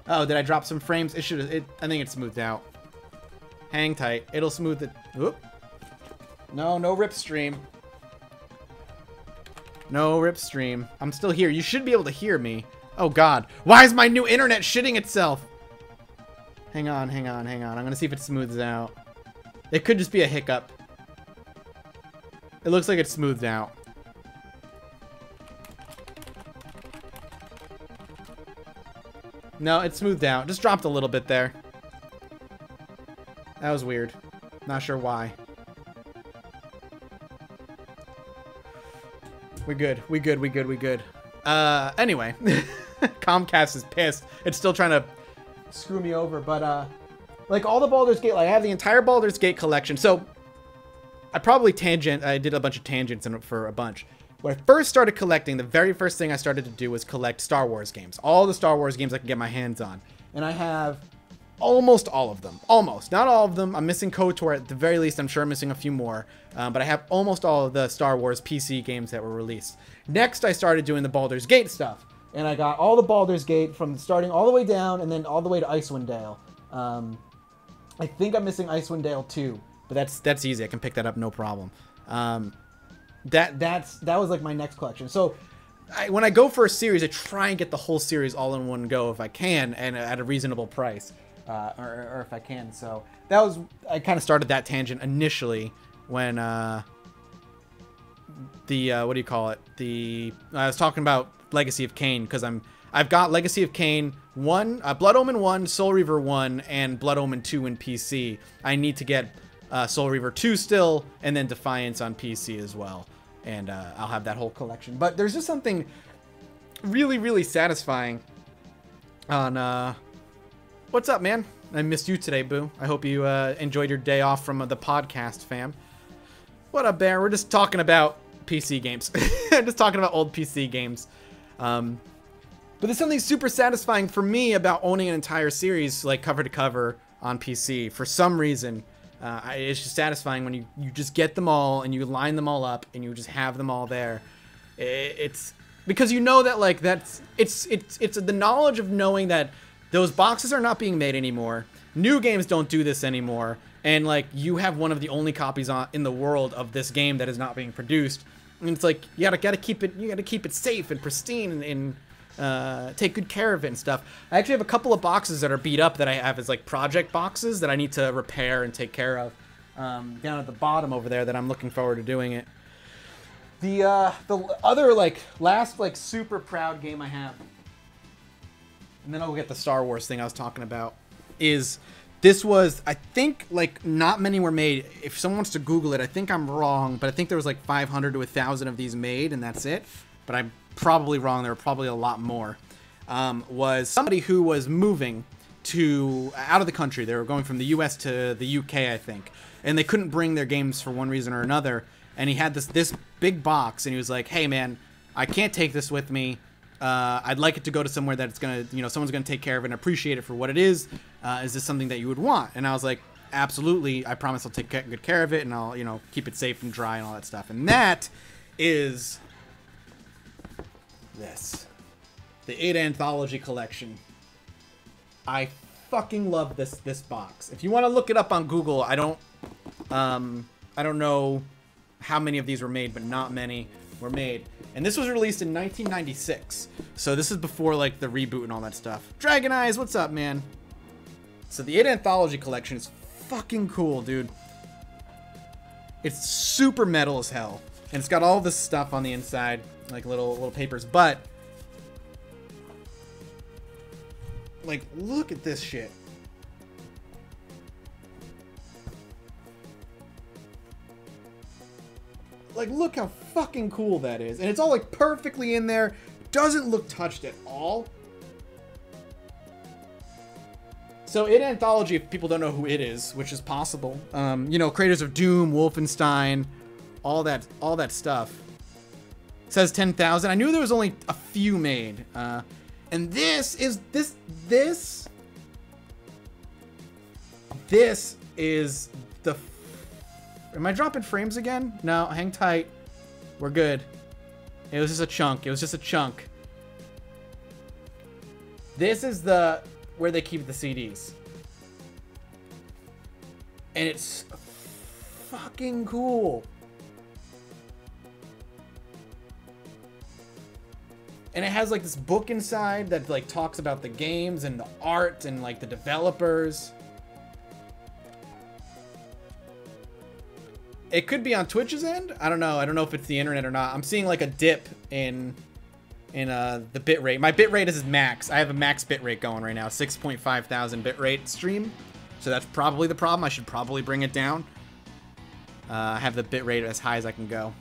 Speaker 1: Oh, did I drop some frames? It should. I think it smoothed out. Hang tight. It'll smooth it. Whoop. No rip stream. No rip stream. I'm still here. You should be able to hear me. Oh God, why is my new internet shitting itself? Hang on. I'm gonna see if it smooths out. It could just be a hiccup. It looks like it's smoothed out. No, it smoothed out. Just dropped a little bit there. That was weird. Not sure why. We good. Anyway. Comcast is pissed. It's still trying to screw me over, but, like, all the Baldur's Gate, like, I have the entire Baldur's Gate collection, so I did a bunch of tangents for a bunch. When I first started collecting, the very first thing I started to do was collect Star Wars games. All the Star Wars games I can get my hands on. And I have almost all of them. Almost. Not all of them. I'm missing KOTOR at the very least. I'm sure I'm missing a few more. But I have almost all of the Star Wars PC games that were released. Next, I started doing the Baldur's Gate stuff. And I got all the Baldur's Gate from starting all the way down and then all the way to Icewind Dale. I think I'm missing Icewind Dale 2. But that's easy. I can pick that up no problem. That was like my next collection. So when I go for a series, I try and get the whole series all in one go if I can, and at a reasonable price, or if I can. So that was, I kind of started that tangent initially when what do you call it? I was talking about Legacy of Kain because I've got Legacy of Kain 1, Blood Omen 1, Soul Reaver 1, and Blood Omen 2 in PC. I need to get Soul Reaver 2 still, and then Defiance on PC as well. And I'll have that whole collection. But there's just something really, really satisfying on... What's up, man? I missed you today, Boo. I hope you enjoyed your day off from the podcast, fam. What up, Bear? We're just talking about PC games. Just talking about old PC games. But there's something super satisfying for me about owning an entire series, like cover to cover on PC. For some reason... it's just satisfying when you just get them all and you line them all up and you just have them all there. It's because you know that like it's the knowledge of knowing that those boxes are not being made anymore. New games don't do this anymore, and like you have one of the only copies in the world of this game that is not being produced. And it's like you gotta keep it safe and pristine and take good care of it and stuff. I actually have a couple of boxes that are beat up that I have as like project boxes that I need to repair and take care of down at the bottom over there that I'm looking forward to doing it. The other like last like super proud game I have, and then I'll get the Star Wars thing I was talking about, is this was, I think, like not many were made. If someone wants to Google it, I think I'm wrong, but I think there was like 500 to 1,000 of these made and that's it. But I'm probably wrong. There were probably a lot more. Was somebody who was moving out of the country. They were going from the US to the UK, I think, and they couldn't bring their games for one reason or another. And he had this big box, and he was like, "Hey, man, I can't take this with me. I'd like it to go to somewhere that's gonna, someone's gonna take care of it and appreciate it for what it is. Is this something that you would want?" And I was like, "Absolutely. I promise I'll take good care of it, and I'll, keep it safe and dry and all that stuff." And that is the Ada Anthology Collection. I fucking love this box. If you want to look it up on Google, I don't know how many of these were made, but not many were made. And this was released in 1996. So this is before like the reboot and all that stuff. Dragon Eyes, what's up, man? So the 8 Anthology collection is fucking cool, dude. It's super metal as hell. And it's got all this stuff on the inside, like little papers, but like look at this shit. Like, look how fucking cool that is. And it's all, like, perfectly in there. Doesn't look touched at all. So, It Anthology, if people don't know who it is, which is possible. You know, creators of Doom, Wolfenstein, all that stuff. It says 10,000. I knew there was only a few made. And this is the... Am I dropping frames again? No, hang tight. We're good. It was just a chunk. It was just a chunk. This is where they keep the CDs. And it's fucking cool. And it has like this book inside that like talks about the games and the art and like the developers. It could be on Twitch's end. I don't know. I don't know if it's the internet or not. I'm seeing like a dip in the bitrate. My bitrate is max. I have a max bitrate going right now. 6.5 thousand bitrate stream. So that's probably the problem. I should probably bring it down. I have the bitrate as high as I can go.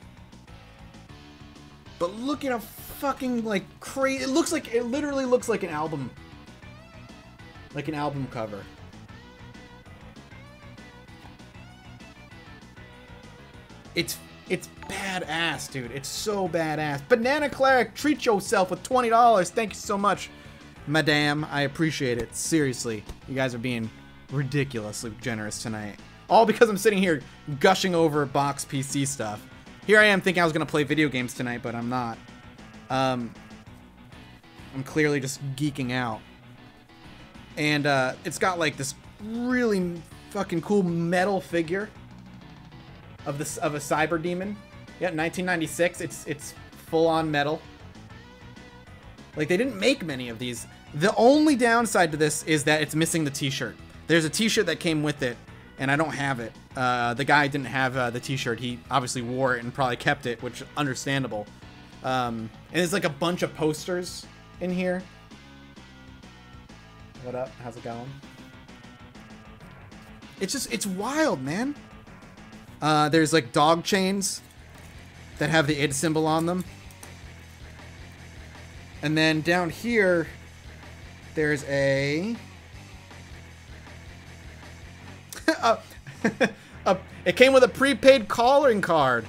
Speaker 1: But look at how fucking like crazy. It literally looks like an album. Like an album cover. It's badass, dude. It's so badass. Banana Cleric, treat yourself with $20. Thank you so much, madame. I appreciate it. Seriously, you guys are being ridiculously generous tonight. All because I'm sitting here gushing over box PC stuff. Here I am thinking I was gonna play video games tonight, but I'm not. I'm clearly just geeking out. And it's got like this really fucking cool metal figure of a cyber demon. Yeah, 1996. It's full on metal. Like they didn't make many of these. The only downside to this is that it's missing the t-shirt. There's a t-shirt that came with it, and I don't have it. The guy didn't have the t-shirt. He obviously wore it and probably kept it, which is understandable. And there's like a bunch of posters in here. What up? How's it going? It's wild, man. There's like dog chains that have the id symbol on them. And then down here, there's a... it came with a prepaid calling card.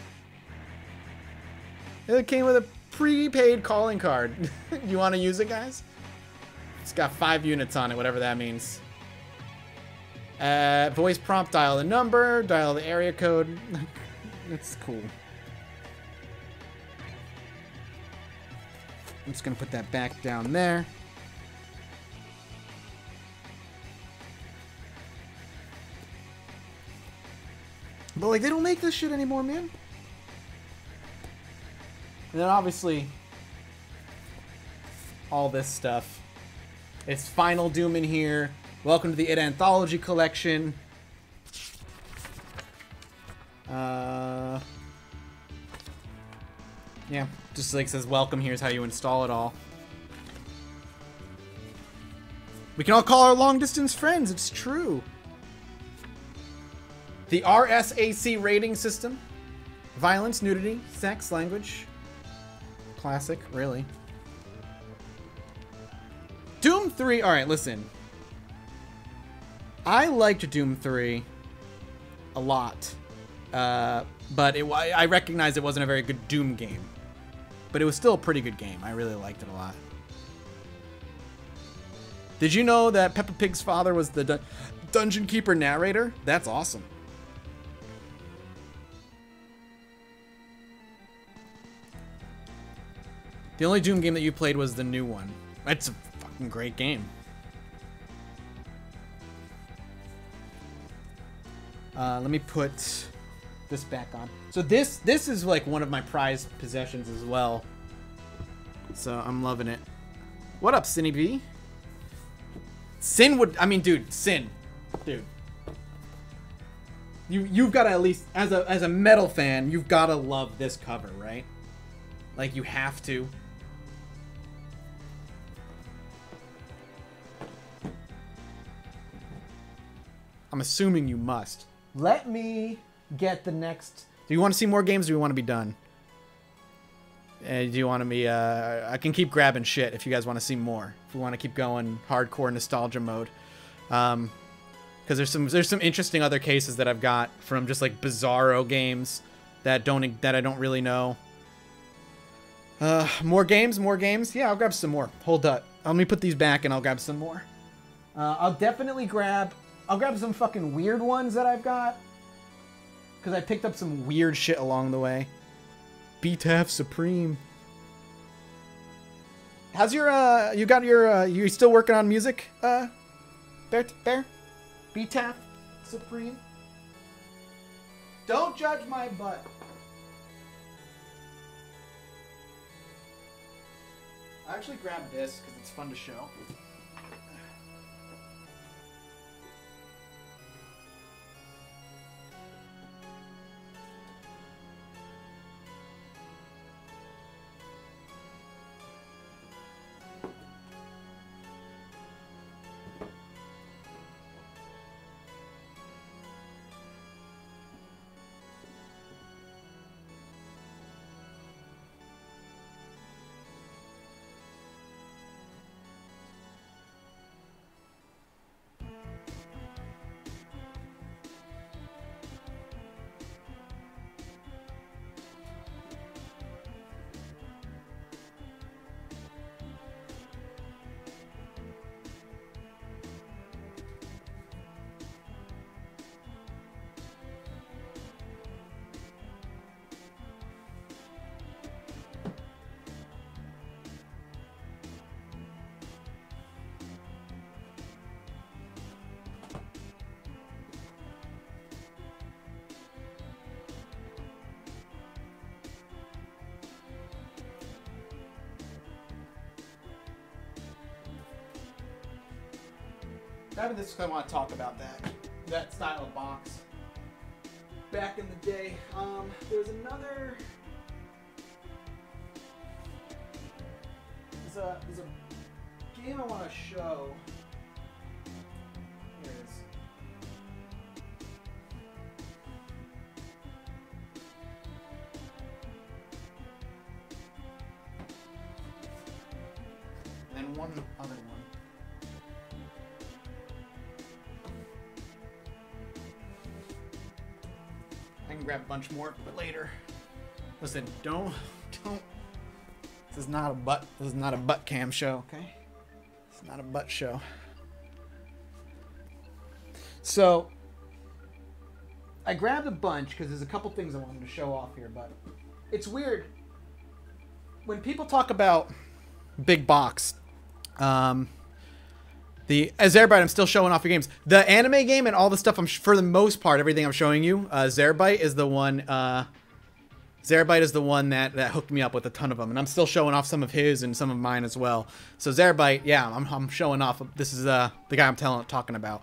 Speaker 1: It came with a prepaid calling card. You want to use it, guys? It's got 5 units on it, whatever that means. Voice prompt, dial the number, dial the area code. That's cool. I'm just gonna put that back down there. But like, they don't make this shit anymore, man. And then obviously, all this stuff. It's Final Doom in here. Welcome to the It Anthology collection. Yeah, just like says welcome, here's how you install it all. We can all call our long distance friends, it's true. The RSAC rating system. Violence, nudity, sex, language. Classic, really. Doom 3, alright, listen. I liked Doom 3 a lot, but I recognize it wasn't a very good Doom game. But it was still a pretty good game. I really liked it a lot. Did you know that Peppa Pig's father was the Dungeon Keeper narrator? That's awesome. The only Doom game that you played was the new one. It's a fucking great game. Let me put this back on. So this is like one of my prized possessions as well. So I'm loving it. What up, Cinny B? Sin would, I mean, dude, Sin, dude. You've got to at least, as a metal fan, you've got to love this cover, right? Like, you have to. I'm assuming you must. Let me get the next... Do you want to see more games, or do you want to be done? Do you want to be... I can keep grabbing shit if you guys want to see more. If we want to keep going hardcore nostalgia mode. Because there's some interesting other cases that I've got from just like bizarro games that I don't really know. More games. Yeah, I'll grab some more. Hold up. Let me put these back and I'll grab some more. I'll definitely grab some fucking weird ones that I've got. Because I picked up some weird shit along the way. BTAF Supreme. How's your, you still working on music, Bear? BTAF Supreme? Don't judge my butt. I actually grabbed this because it's fun to show. Grabbing this because I want to talk about that style of box. Back in the day, there's another. There's a game I want to show. Here it is. And one other one. I can grab a bunch more, but later. Listen, don't. This is not a butt cam show, okay? It's not a butt show. So, I grabbed a bunch because there's a couple things I wanted to show off here, but it's weird. When people talk about big box, as Zerebyte, I'm still showing off your games. The anime game and all the stuff, for the most part, everything I'm showing you, Zerebyte is the one. Zerebyte is the one that hooked me up with a ton of them, and I'm still showing off some of his and some of mine as well. So Zerebyte, yeah, I'm showing off. This is the guy I'm talking about.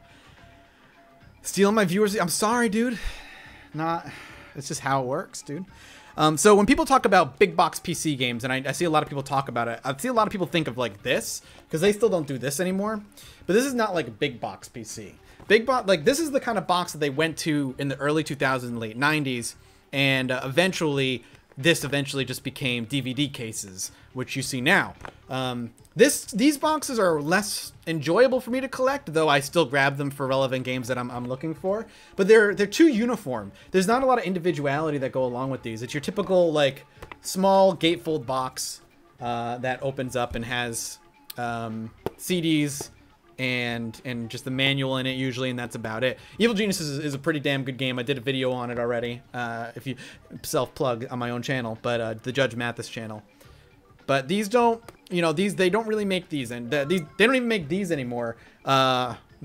Speaker 1: Stealing my viewers. I'm sorry, dude. It's just how it works, dude. So when people talk about big box PC games, and I see a lot of people talk about it, I see a lot of people think of like this, because they still don't do this anymore. But this is not like a big box PC. Big box, like this is the kind of box that they went to in the early 2000s, late 90s, and eventually just became DVD cases, which you see now. These boxes are less enjoyable for me to collect, though I still grab them for relevant games that I'm looking for. But they're too uniform. There's not a lot of individuality that go along with these. It's your typical like small gatefold box that opens up and has CDs and just the manual in it usually, and that's about it. Evil Genius is a pretty damn good game. I did a video on it already. If you self-plug on my own channel, but the Judge Mathis channel. But these don't, they don't really make these, and they don't even make these anymore.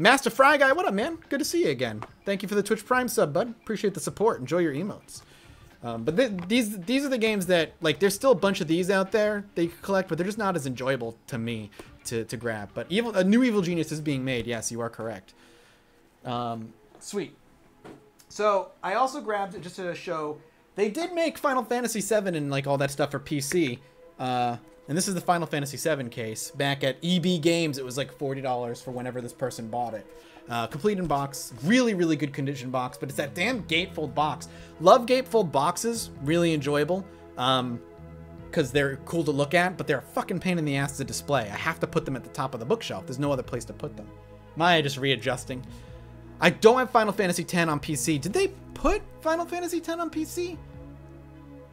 Speaker 1: Master Fry Guy, what up, man? Good to see you again. Thank you for the Twitch Prime sub, bud. Appreciate the support. Enjoy your emotes. But these are the games that, like, there's still a bunch of these out there that you can collect, but they're just not as enjoyable to me to grab. But a new Evil Genius is being made. Yes, you are correct. Sweet. So I also grabbed, just to show, they did make Final Fantasy VII and like all that stuff for PC. And this is the Final Fantasy VII case. Back at EB Games, it was like $40 for whenever this person bought it. Complete in box, really, really good condition box, but it's that damn gatefold box. Love gatefold boxes, really enjoyable, because they're cool to look at, but they're a fucking pain in the ass to display. I have to put them at the top of the bookshelf. There's no other place to put them. Maya just readjusting. I don't have Final Fantasy X on PC. Did they put Final Fantasy X on PC?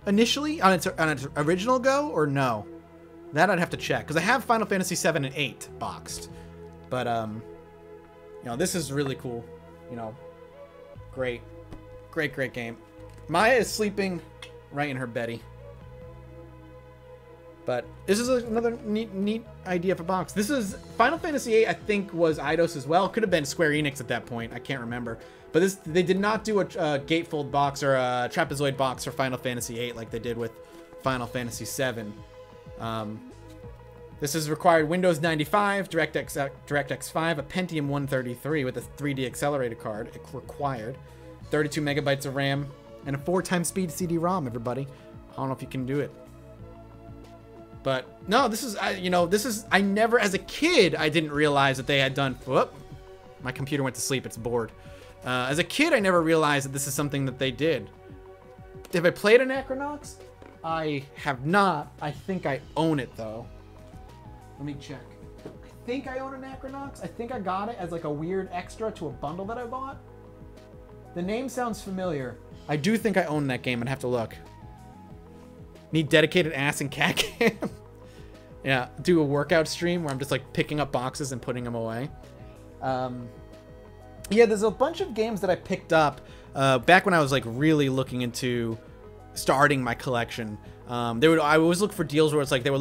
Speaker 1: Initially? On its original go, or no? That I'd have to check, because I have Final Fantasy VII and 8 boxed. But, you know, this is really cool. You know, great game. Maya is sleeping right in her beddy. But this is another neat idea for box. This is Final Fantasy VIII, I think, was Eidos as well. Could have been Square Enix at that point. I can't remember. But they did not do a gatefold box or a trapezoid box for Final Fantasy VIII like they did with Final Fantasy VII. This is required Windows 95, DirectX 5, a Pentium 133 with a 3D accelerated card. It required 32 megabytes of RAM and a 4x speed CD-ROM. Everybody, I don't know if you can do it. But no, this is, I never, as a kid, I didn't realize that they had done, whoop, my computer went to sleep, it's bored. As a kid, I never realized that this is something that they did. Have I played Anachronox? I have not. I think I own it, though. Let me check. I think I own Anachronox. I think I got it as like a weird extra to a bundle that I bought. The name sounds familiar. I do think I own that game. I'd have to look. Need dedicated ass and cat cam. Yeah, do a workout stream where I'm just like picking up boxes and putting them away. Yeah, there's a bunch of games that I picked up back when I was like really looking into starting my collection. I always look for deals where it's like they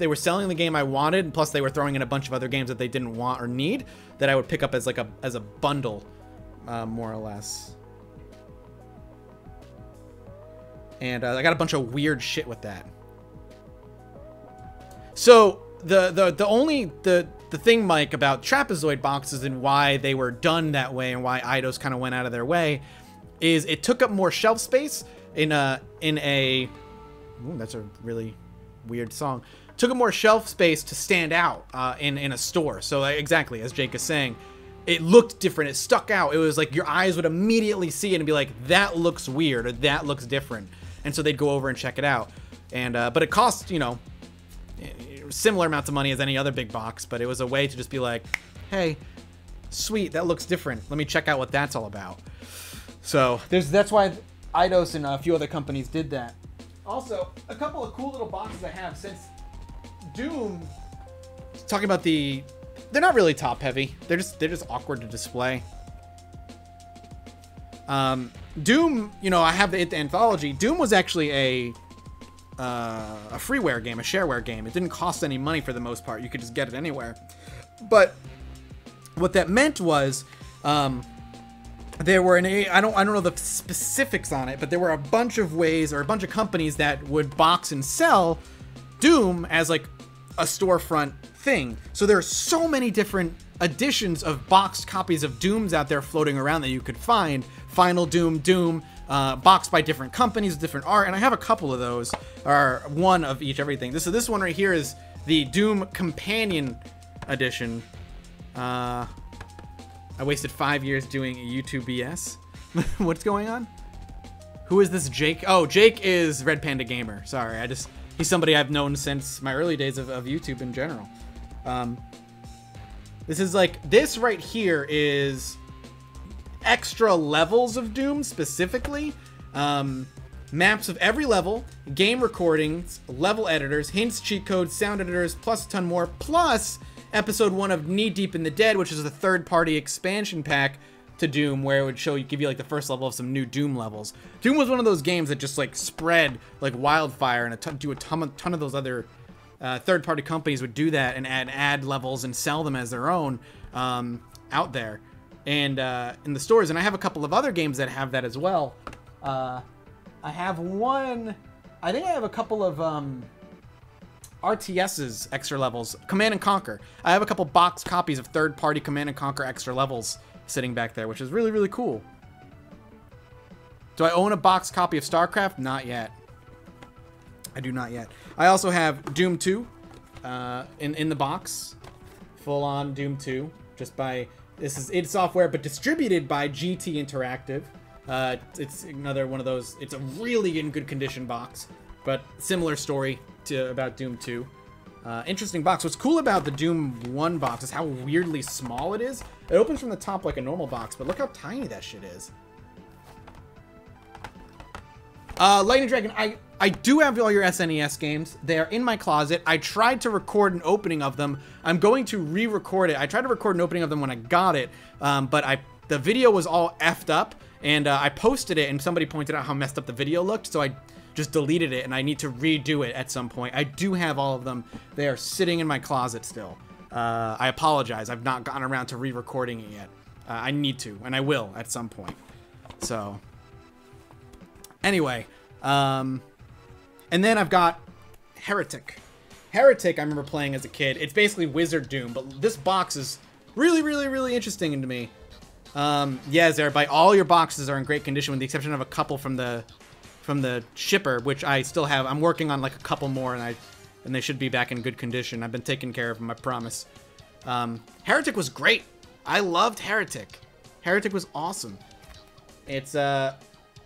Speaker 1: were selling the game I wanted, and plus they were throwing in a bunch of other games that they didn't want or need that I would pick up as like a bundle, more or less. And I got a bunch of weird shit with that. So the thing, Mike, about trapezoid boxes and why they were done that way and why Eidos kind of went out of their way is it took up more shelf space in a ooh, that's a really weird song. Took up more shelf space to stand out in a store. So exactly as Jake is saying, it looked different. It stuck out. It was like your eyes would immediately see it and be like, that looks weird or that looks different. And so they'd go over and check it out. And but it cost, you know, similar amounts of money as any other big box, but it was a way to just be like, hey, sweet, that looks different. Let me check out what that's all about. So that's why Eidos and a few other companies did that. Also, a couple of cool little boxes I have since Doom. Talking about they're not really top heavy. They're just awkward to display. Doom, you know, I have the anthology. Doom was actually a freeware game, a shareware game. It didn't cost any money for the most part. You could just get it anywhere. But what that meant was, there were I don't know the specifics on it, but there were a bunch of ways or a bunch of companies that would box and sell Doom as like a storefront thing. So there are so many different editions of boxed copies of Dooms out there floating around that you could find. Final Doom, boxed by different companies, different art, and I have a couple of those, or one of each everything. This one right here is the Doom Companion Edition. I wasted 5 years doing YouTube BS. What's going on? Who is this Jake? Oh, Jake is Red Panda Gamer. Sorry, he's somebody I've known since my early days of YouTube in general. This right here is extra levels of Doom specifically. Maps of every level, game recordings, level editors, hints, cheat codes, sound editors, plus a ton more, plus episode 1 of Knee Deep in the Dead, which is a third-party expansion pack to Doom, where it would give you like the first level of some new Doom levels. Doom was one of those games that just like spread like wildfire, and a ton of those other third-party companies would do that and add levels and sell them as their own. out there and in the stores, and I have a couple of other games that have that as well. I have one. I think I have a couple of RTS's extra levels. Command and Conquer. I have a couple box copies of third-party Command and Conquer extra levels sitting back there, which is really, really cool. Do I own a box copy of StarCraft? Not yet. I do not yet. I also have Doom 2 in the box. Full-on Doom 2. Just by... This is id Software, but distributed by GT Interactive. It's another one of those... It's a really in good condition box. But similar story to about Doom 2. Interesting box. What's cool about the Doom 1 box is how weirdly small it is. It opens from the top like a normal box, but look how tiny that shit is. Lightning Dragon, I do have all your SNES games. They are in my closet. I tried to record an opening of them. I'm going to re-record it. I tried to record an opening of them when I got it, but the video was all effed up, and I posted it, and somebody pointed out how messed up the video looked, so I just deleted it, and I need to redo it at some point. I do have all of them. They are sitting in my closet still. I apologize. I've not gotten around to re-recording it yet. I need to, and I will at some point. So... Anyway, and then I've got Heretic. Heretic I remember playing as a kid. It's basically Wizard Doom, but this box is really, really, really interesting to me. Yes, everybody, all your boxes are in great condition with the exception of a couple from the shipper, which I still have. I'm working on like a couple more, and they should be back in good condition. I've been taking care of them, I promise. Heretic was great. I loved Heretic. Heretic was awesome. It's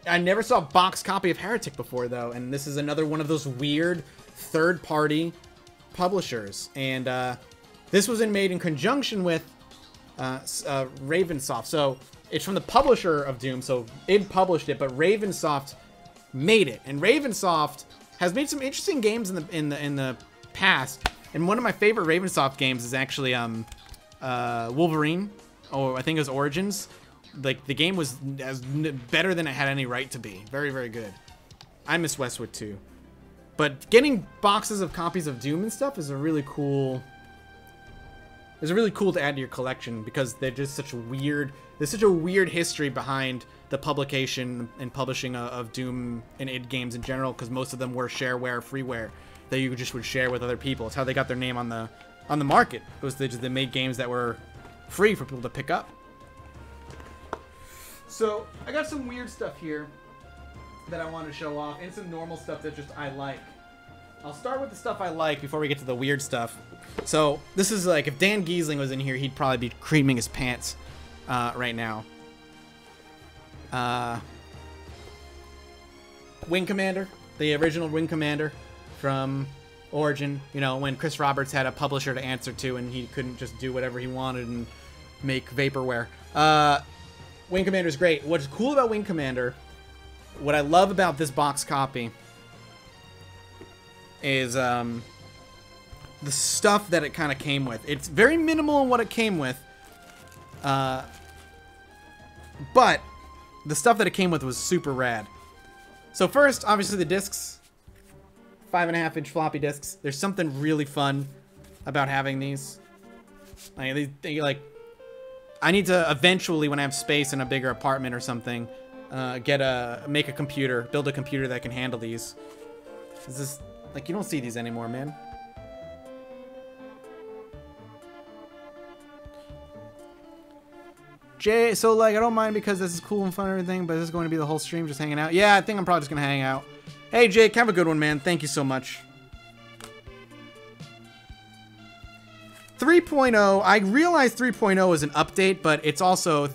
Speaker 1: I never saw a box copy of Heretic before, though, and this is another one of those weird third-party publishers. And this was made in conjunction with Ravensoft. So it's from the publisher of Doom, so id published it, but Ravensoft made it. And Ravensoft has made some interesting games in the past. And one of my favorite Ravensoft games is actually Wolverine, or I think it was Origins. Like, the game was better than it had any right to be. Very, very good. I miss Westwood too. But getting boxes of copies of Doom and stuff is a really cool... It's really cool to add to your collection because they're just such a weird... There's such a weird history behind the publication and publishing of Doom and id games in general, because most of them were shareware, freeware that you just would share with other people. It's how they got their name on the market. It was they made games that were free for people to pick up. So, I got some weird stuff here that I want to show off, and some normal stuff that just I like. I'll start with the stuff I like before we get to the weird stuff. So, this is like, if Dan Giesling was in here, he'd probably be creaming his pants right now. Wing Commander, the original Wing Commander from Origin. You know, when Chris Roberts had a publisher to answer to, and he couldn't just do whatever he wanted and make vaporware. Wing Commander is great. What's cool about Wing Commander, what I love about this box copy, is the stuff that it kind of came with. It's very minimal in what it came with, but the stuff that it came with was super rad. So first, obviously the discs, 5.5-inch floppy disks. There's something really fun about having these. I need to eventually, when I have space in a bigger apartment or something, make a computer, build a computer that can handle these. This is like, you don't see these anymore, man. Jay, so like, I don't mind because this is cool and fun and everything, but this is going to be the whole stream just hanging out. Yeah, I think I'm probably just gonna hang out. Hey, Jake, have a good one, man. Thank you so much. 3.0, I realize 3.0 is an update, but it's also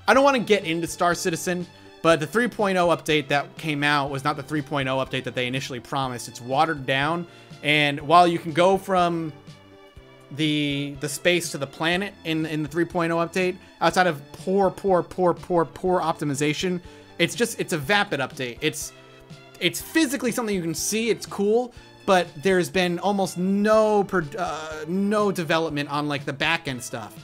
Speaker 1: I don't want to get into Star Citizen, but the 3.0 update that came out was not the 3.0 update that they initially promised. It's watered down, and while you can go from the space to the planet in the 3.0 update, outside of poor optimization, it's a vapid update. It's physically something you can see, it's cool, but there's been almost no development on like the back end stuff.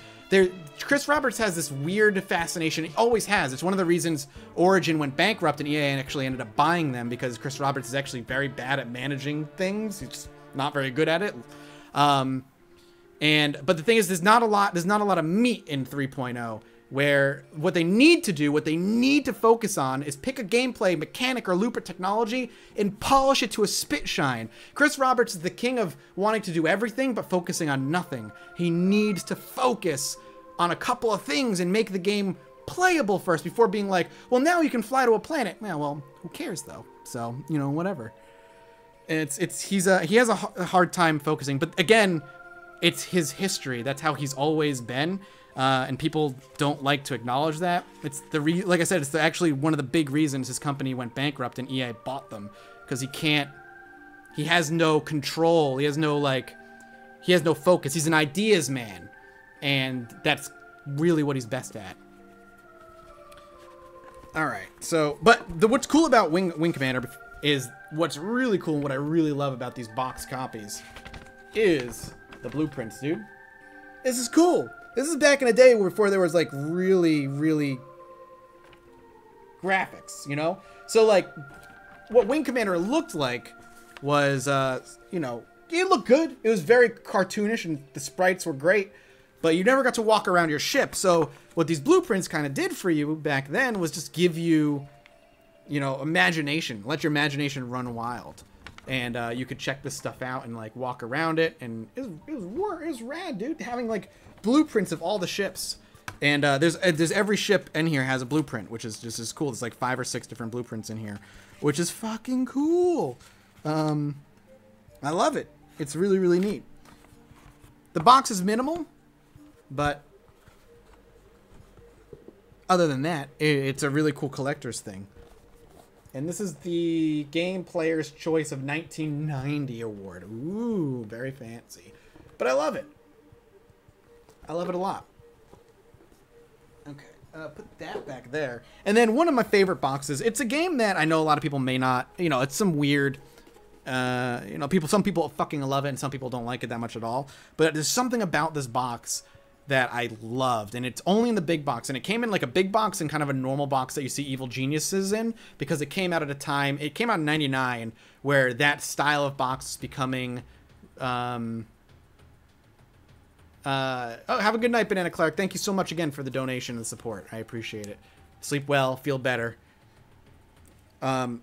Speaker 1: Chris Roberts has this weird fascination. He always has. It's one of the reasons Origin went bankrupt and EA actually ended up buying them, because Chris Roberts is actually very bad at managing things. He's just not very good at it. But the thing is, there's not a lot of meat in 3.0, where what they need to focus on is pick a gameplay mechanic or loop or technology and polish it to a spit shine. Chris Roberts is the king of wanting to do everything but focusing on nothing. He needs to focus on a couple of things and make the game playable first before being like, well, now you can fly to a planet. Yeah, well, who cares though? So, you know, whatever. He has a hard time focusing, but again, it's his history. That's how he's always been. And people don't like to acknowledge that. It's like I said, it's actually one of the big reasons his company went bankrupt and EA bought them, because he has no control. He has no focus. He's an ideas man, and that's really what he's best at. All right. So, but what's cool about Wing Commander is what's really cool and what I really love about these box copies is the blueprints, dude. This is cool. This is back in the day before there was like really, really graphics, you know? So like what Wing Commander looked like was, you know, it looked good. It was very cartoonish and the sprites were great, but you never got to walk around your ship. So what these blueprints kind of did for you back then was just give you, you know, imagination. Let your imagination run wild. And you could check this stuff out and like walk around it, and it was rad, dude. Having like blueprints of all the ships, and there's every ship in here has a blueprint, which is just as cool. There's like 5 or 6 different blueprints in here, which is fucking cool. I love it. It's really, really neat. The box is minimal, but other than that, it's a really cool collector's thing. And this is the Game Player's Choice of 1990 award. Ooh, very fancy. But I love it. I love it a lot. Okay, put that back there. And then one of my favorite boxes. It's a game that I know a lot of people may not, you know, it's some weird, you know, some people fucking love it and some people don't like it that much at all. But there's something about this box that I loved, and it's only in the big box, and it came in like a big box and kind of a normal box that you see Evil Geniuses in, because it came out at a time, it came out in 99, where that style of box is becoming, oh, have a good night, Banana Clark. Thank you so much again for the donation and support. I appreciate it. Sleep well, feel better. But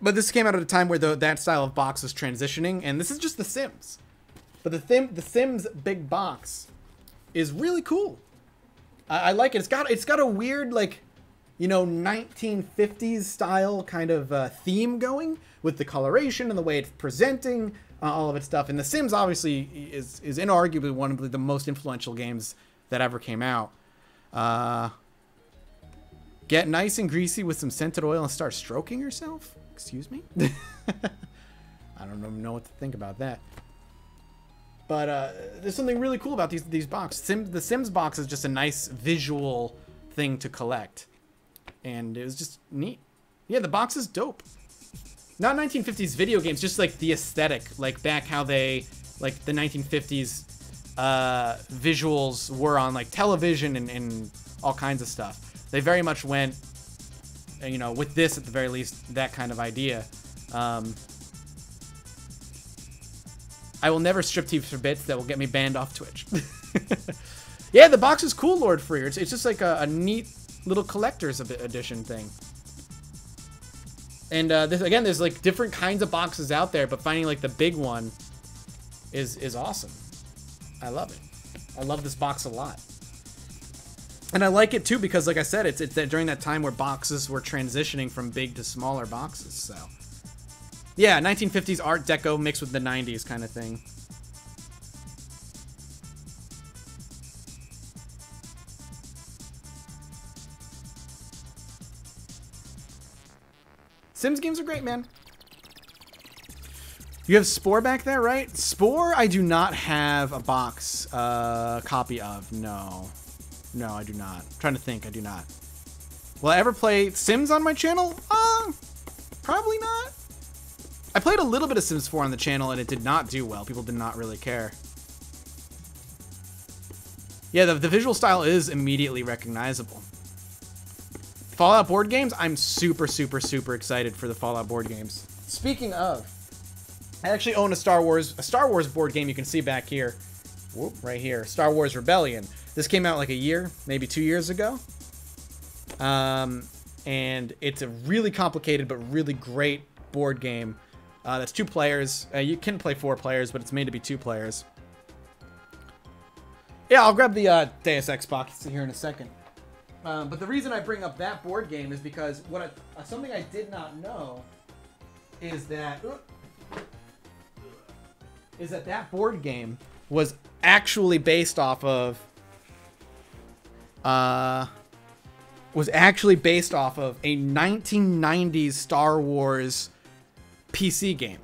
Speaker 1: this came out at a time where that style of box was transitioning, and this is just The Sims. But the Sims big box is really cool. I like it. It's got a weird, like, you know, 1950s style kind of theme going with the coloration and the way it's presenting all of its stuff. And The Sims obviously is inarguably one of the most influential games that ever came out. Get nice and greasy with some scented oil and start stroking yourself? Excuse me? I don't know what to think about that. But there's something really cool about these boxes. The Sims box is just a nice visual thing to collect. And it was just neat. Yeah, the box is dope. Not 1950s video games, just like the aesthetic. Like back how they, like the 1950s visuals were on like television and all kinds of stuff. They very much went, you know, with this at the very least, that kind of idea. I will never strip teeth for bits that will get me banned off Twitch. Yeah, the box is cool, Lord Freer. It's just like a neat little collector's edition thing. And again, there's like different kinds of boxes out there, but finding like the big one is awesome. I love it. I love this box a lot. And I like it too because, like I said, it's during that time where boxes were transitioning from big to smaller boxes, so... Yeah, 1950s Art Deco mixed with the 90s kind of thing. Sims games are great, man. You have Spore back there, right? Spore, I do not have a box copy of. No. No, I do not. I'm trying to think. I do not. Will I ever play Sims on my channel? Probably not. I played a little bit of Sims 4 on the channel, and it did not do well. People did not really care. Yeah, the visual style is immediately recognizable. Fallout board games? I'm super, super, super excited for the Fallout board games. Speaking of, I actually own a Star Wars board game you can see back here. Whoop, right here. Star Wars Rebellion. This came out like a year, maybe 2 years ago. And it's a really complicated but really great board game. That's 2 players. You can play 4 players, but it's made to be 2 players. Yeah, I'll grab the Deus Ex box here in a second. But the reason I bring up that board game is because something I did not know is that that board game was actually based off of a 1990s Star Wars PC game.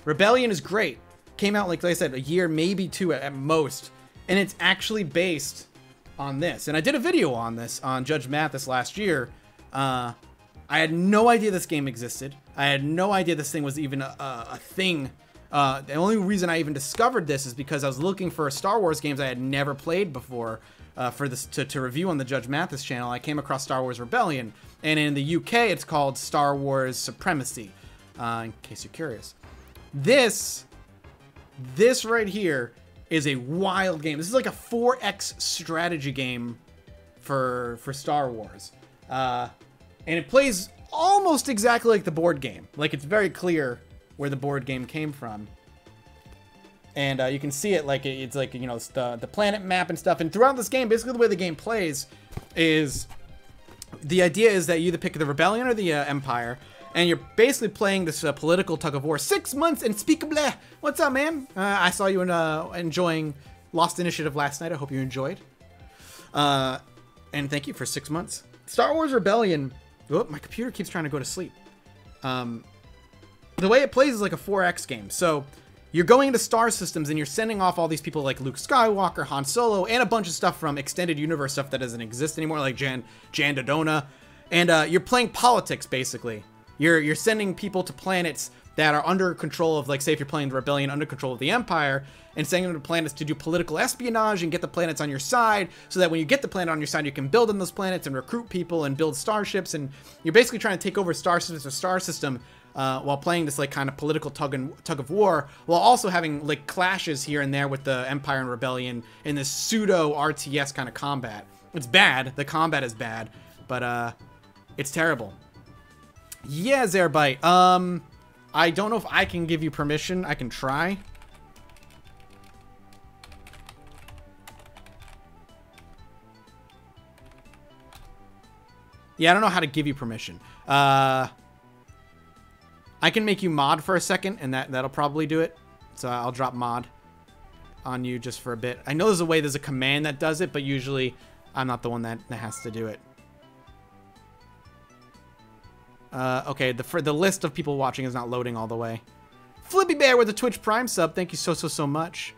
Speaker 1: Rebellion is great. Came out, like I said, a year, maybe 2 at most. And it's actually based on this. And I did a video on this on Judge Mathis last year. I had no idea this game existed. I had no idea this thing was even a thing. The only reason I even discovered this is because I was looking for Star Wars games I had never played before for this to review on the Judge Mathis channel. I came across Star Wars Rebellion. And in the UK, it's called Star Wars Supremacy, in case you're curious. This right here is a wild game. This is like a 4X strategy game for Star Wars. And it plays almost exactly like the board game. Like, it's very clear where the board game came from. And you can see it like it's like, you know, the planet map and stuff. And throughout this game, basically the way the game plays is the idea is that you either pick the Rebellion or the Empire. And you're basically playing this political tug of war. 6 months unspeakably. What's up, man? I saw you enjoying Lost Initiative last night. I hope you enjoyed. And thank you for 6 months. Star Wars Rebellion. Oh, my computer keeps trying to go to sleep. The way it plays is like a 4X game. So you're going into star systems and you're sending off all these people like Luke Skywalker, Han Solo, and a bunch of stuff from extended universe stuff that doesn't exist anymore, like Jan Dodonna. And you're playing politics, basically. You're sending people to planets that are under control of, like, say if you're playing the Rebellion, under control of the Empire, and sending them to planets to do political espionage and get the planets on your side, so that when you get the planet on your side, you can build on those planets and recruit people and build starships, and you're basically trying to take over star system while playing this, like, kind of political tug of war, while also having, like, clashes here and there with the Empire and Rebellion in this pseudo RTS kind of combat. It's bad. The combat is bad, but it's terrible. Yeah, Zerbite. I don't know if I can give you permission. I can try. Yeah, I don't know how to give you permission. I can make you mod for a second, and that'll probably do it. So I'll drop mod on you just for a bit. I know there's a command that does it, but usually I'm not the one that has to do it. Okay, the list of people watching is not loading all the way. Flippy Bear with a Twitch Prime sub. Thank you so much.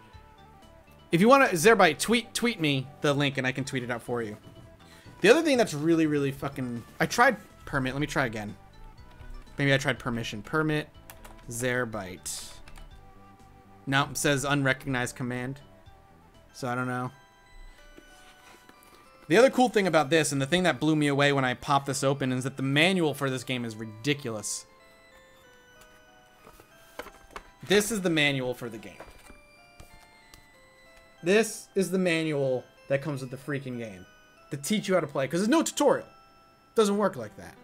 Speaker 1: If you want to, Zerbite, tweet me the link and I can tweet it out for you. The other thing that's really fucking... I tried permit. Let me try again. Maybe I tried permission. Permit, Zerbite. No, it says unrecognized command. So I don't know. The other cool thing about this, and the thing that blew me away when I popped this open, is that the manual for this game is ridiculous. This is the manual for the game. This is the manual that comes with the freaking game. To teach you how to play, because there's no tutorial. It doesn't work like that.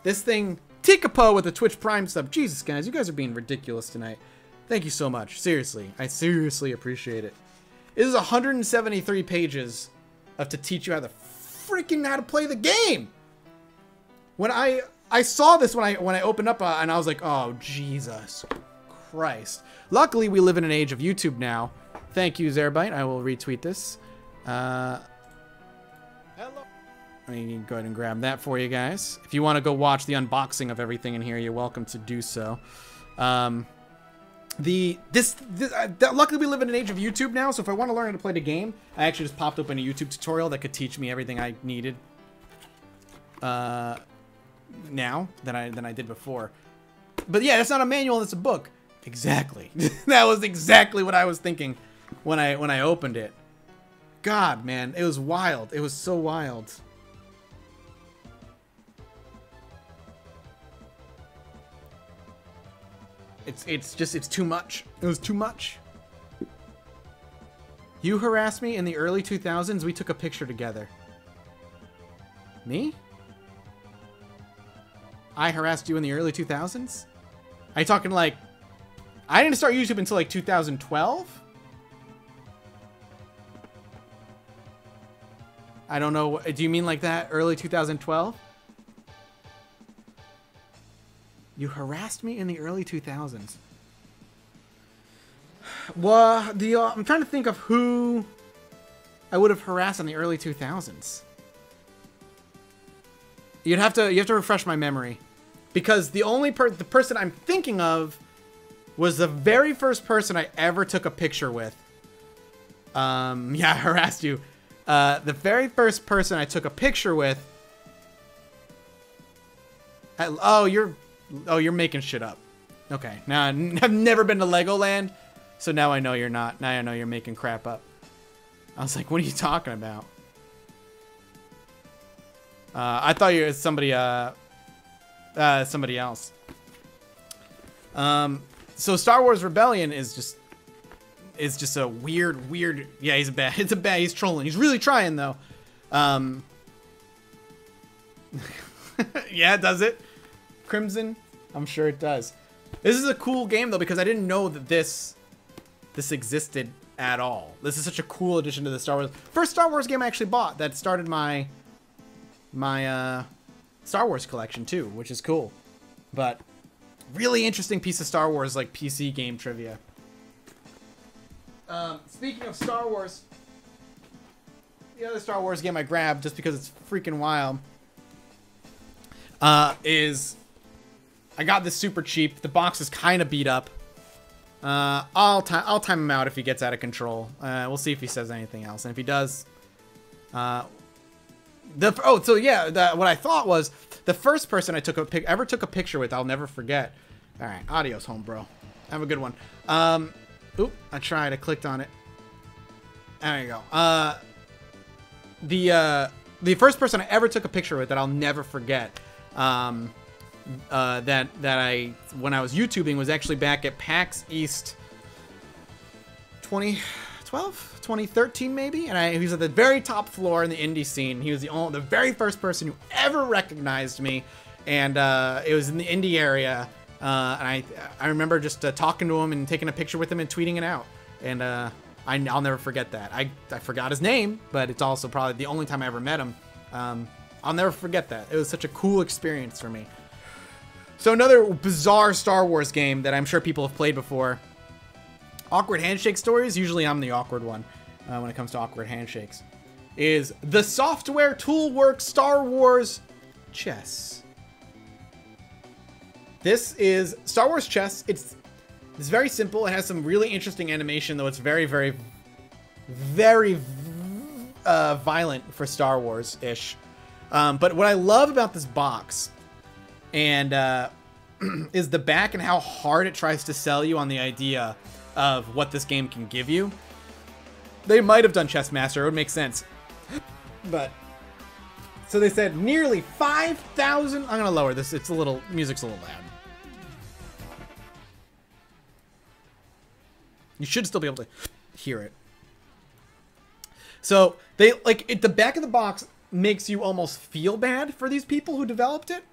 Speaker 1: This thing, Tikapo with a Twitch Prime sub. Jesus, guys, you guys are being ridiculous tonight. Thank you so much. Seriously. I seriously appreciate it. This is 173 pages to teach you how to play the game. When I saw this when I opened up and I was like, oh Jesus Christ. Luckily, we live in an age of YouTube now. Thank you, Zerbite. I will retweet this. Hello. Let me go ahead and grab that for you guys. If you want to go watch the unboxing of everything in here, you're welcome to do so. Luckily we live in an age of YouTube now, so if I want to learn how to play the game, I actually just popped open a YouTube tutorial that could teach me everything I needed now than I did before. But yeah, that's not a manual, that's a book. Exactly. That was exactly what I was thinking when I opened it. God, man, it was wild. It was so wild. It's too much. It was too much. You harassed me in the early 2000s. We took a picture together. Me? I harassed you in the early 2000s? Are you talking like... I didn't start YouTube until like 2012? I don't know. Do you mean like that? Early 2012? You harassed me in the early 2000s. Well, I'm trying to think of who I would have harassed in the early 2000s. You have to refresh my memory, because the only the person I'm thinking of was the very first person I ever took a picture with. Yeah, I harassed you. The very first person I took a picture with. Oh, you're making shit up. Okay, now I've never been to Legoland. So now I know you're not. Now I know you're making crap up. I was like, what are you talking about? I thought you were somebody else. So Star Wars Rebellion is just a weird, yeah, he's trolling. He's really trying though. Yeah, does it? Crimson? I'm sure it does. This is a cool game though, because I didn't know that this existed at all. This is such a cool addition to the Star Wars. First Star Wars game I actually bought that started my Star Wars collection too, which is cool. But really interesting piece of Star Wars like PC game trivia. Speaking of Star Wars, the other Star Wars game I grabbed just because it's freaking wild is I got this super cheap. The box is kind of beat up. I'll time him out if he gets out of control. We'll see if he says anything else, and if he does, what I thought was the first person I ever took a picture with, I'll never forget. All right, adios, home bro. Have a good one. Oop, I tried. I clicked on it. There you go. The first person I ever took a picture with that I'll never forget. When I was YouTubing was actually back at PAX East 2012, 2013 maybe, and he was at the very top floor in the indie scene. He was the very first person who ever recognized me, and it was in the indie area. And I remember just talking to him and taking a picture with him and tweeting it out, and I'll never forget that. I forgot his name, but it's also probably the only time I ever met him. I'll never forget that. It was such a cool experience for me. So another bizarre Star Wars game that I'm sure people have played before. Awkward handshake stories. Usually I'm the awkward one when it comes to awkward handshakes. Is the Software Toolworks Star Wars Chess. This is Star Wars Chess. It's very simple. It has some really interesting animation, though it's very, very, very violent for Star Wars-ish. But what I love about this box and is the back and how hard it tries to sell you on the idea of what this game can give you. They might have done Chess Master. It would make sense. But so they said nearly 5,000. I'm gonna lower this. It's music's a little loud. You should still be able to hear it. So they the back of the box makes you almost feel bad for these people who developed it.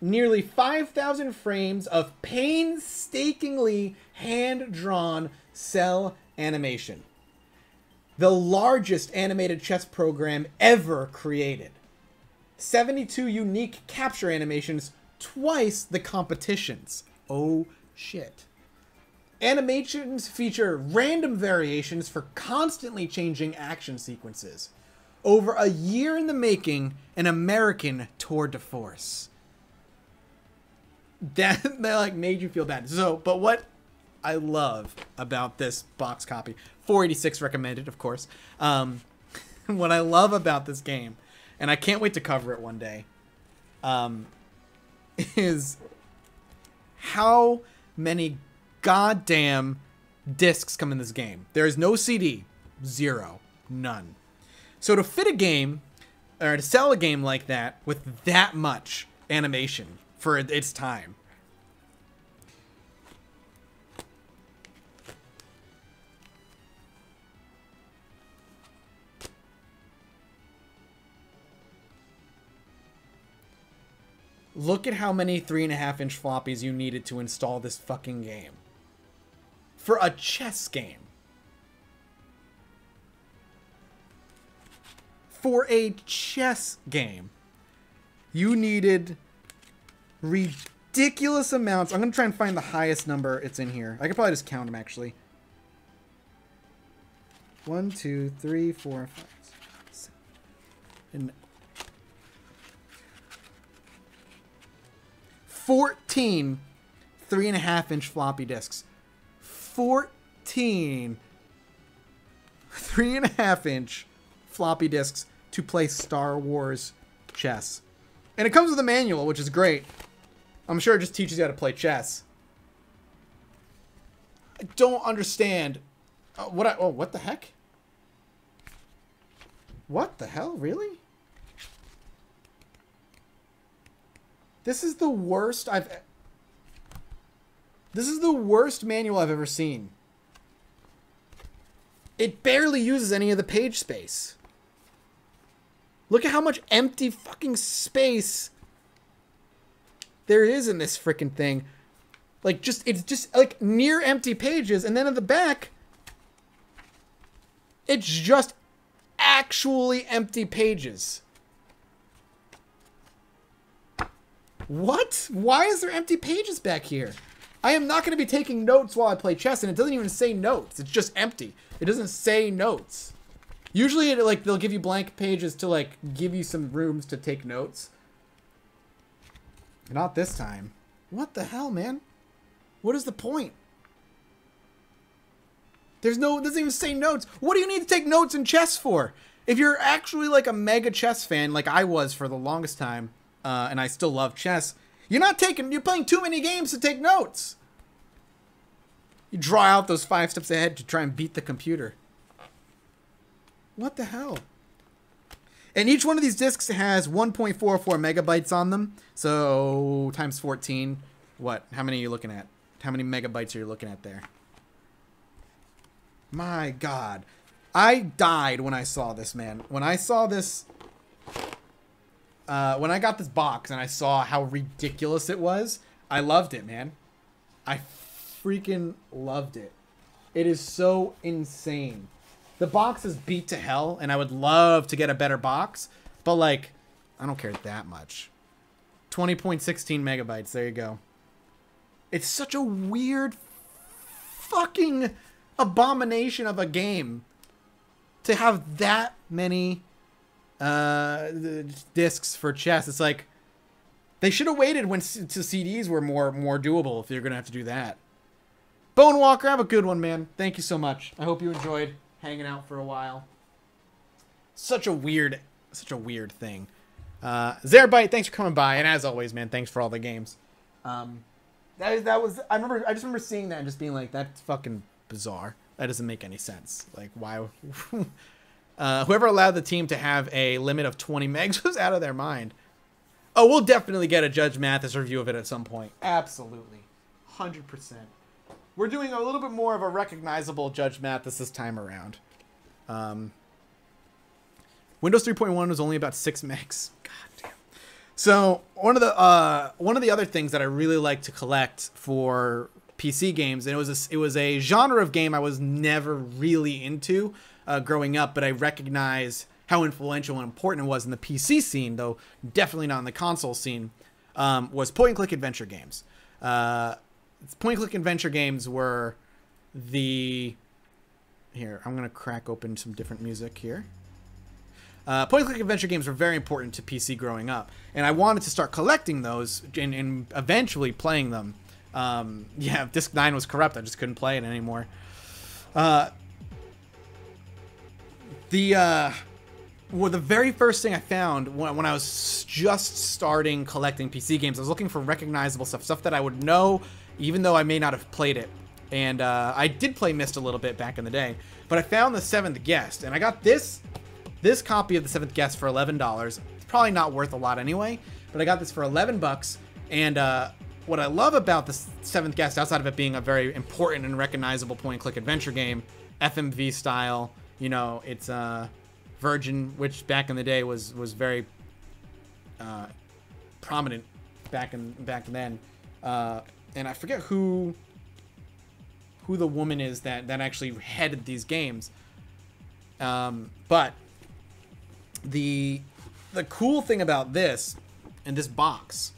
Speaker 1: Nearly 5,000 frames of painstakingly hand-drawn cell animation. The largest animated chess program ever created. 72 unique capture animations, twice the competition's. Oh shit. Animations feature random variations for constantly changing action sequences. Over a year in the making, an American tour de force. That made you feel bad. So, but what I love about this box copy, 486 recommended, of course. What I love about this game, and I can't wait to cover it one day, is how many goddamn discs come in this game. There is no CD. Zero. None. So to fit a game, or to sell a game like that with that much animation for its time, Look at how many 3.5-inch floppies you needed to install this fucking game. For a chess game. For a chess game. You needed ridiculous amounts. I'm going to try and find the highest number it's in here. I could probably just count them, actually. 1, 2, 3, 4, 5, 6, 7, 14 3.5-inch floppy disks. 14 3.5-inch floppy disks to play Star Wars chess. And it comes with a manual, which is great. I'm sure it just teaches you how to play chess. I don't understand. What the heck? What the hell? Really? This is the worst This is the worst manual I've ever seen. It barely uses any of the page space. Look at how much empty fucking space there is in this freaking thing. Like, it's just like near empty pages, and then at the back, it's just actually empty pages. What? Why is there empty pages back here? I am not going to be taking notes while I play chess, and it doesn't even say notes. It's just empty. It doesn't say notes. Usually, they'll give you blank pages to, like, give you some rooms to take notes. Not this time. What the hell, man? What is the point? It doesn't even say notes. What do you need to take notes in chess for? If you're actually, like, a mega chess fan, like I was for the longest time, and I still love chess, you're playing too many games to take notes. You draw out those 5 steps ahead to try and beat the computer. What the hell? And each one of these discs has 1.44 megabytes on them. So times 14. What? How many are you looking at? How many megabytes are you looking at there? My God. I died when I saw this, man. When I saw this... when I got this box and I saw how ridiculous it was, I loved it, man. I freaking loved it. It is so insane. The box is beat to hell, and I would love to get a better box, but, like, I don't care that much. 20.16 megabytes. There you go. It's such a weird fucking abomination of a game to have that many discs for chess. It's like they should have waited when CDs were more doable if you're gonna have to do that. Bone Walker, have a good one, man. Thank you so much. I hope you enjoyed hanging out for a while. Such a weird thing. Zerbite, thanks for coming by, and as always, man, thanks for all the games. I just remember seeing that and just being like, that's fucking bizarre. That doesn't make any sense. Like, why? Whoever allowed the team to have a limit of 20 megs was out of their mind. Oh, we'll definitely get a Judge Mathis review of it at some point. Absolutely. 100%. We're doing a little bit more of a recognizable Judge Mathis this time around. Windows 3.1 was only about 6 megs. God damn. So one of the other things that I really like to collect for PC games, and it was a genre of game I was never really into growing up, but I recognize how influential and important it was in the PC scene, though definitely not in the console scene, was point-and-click adventure games. Point-and-click adventure games were the... Here, I'm going to crack open some different music here. Point-and-click adventure games were very important to PC growing up, and I wanted to start collecting those and eventually playing them. Yeah, Disc 9 was corrupt. I just couldn't play it anymore. The very first thing I found when I was just starting collecting PC games, I was looking for recognizable stuff that I would know, even though I may not have played it. And I did play Myst a little bit back in the day, but I found The Seventh Guest, and I got this copy of The Seventh Guest for $11. It's probably not worth a lot anyway, but I got this for $11, and what I love about The Seventh Guest, outside of it being a very important and recognizable point-and-click adventure game, FMV style, you know, it's Virgin, which back in the day was very prominent back then. And I forget who the woman is that actually headed these games. But the cool thing about this and this box,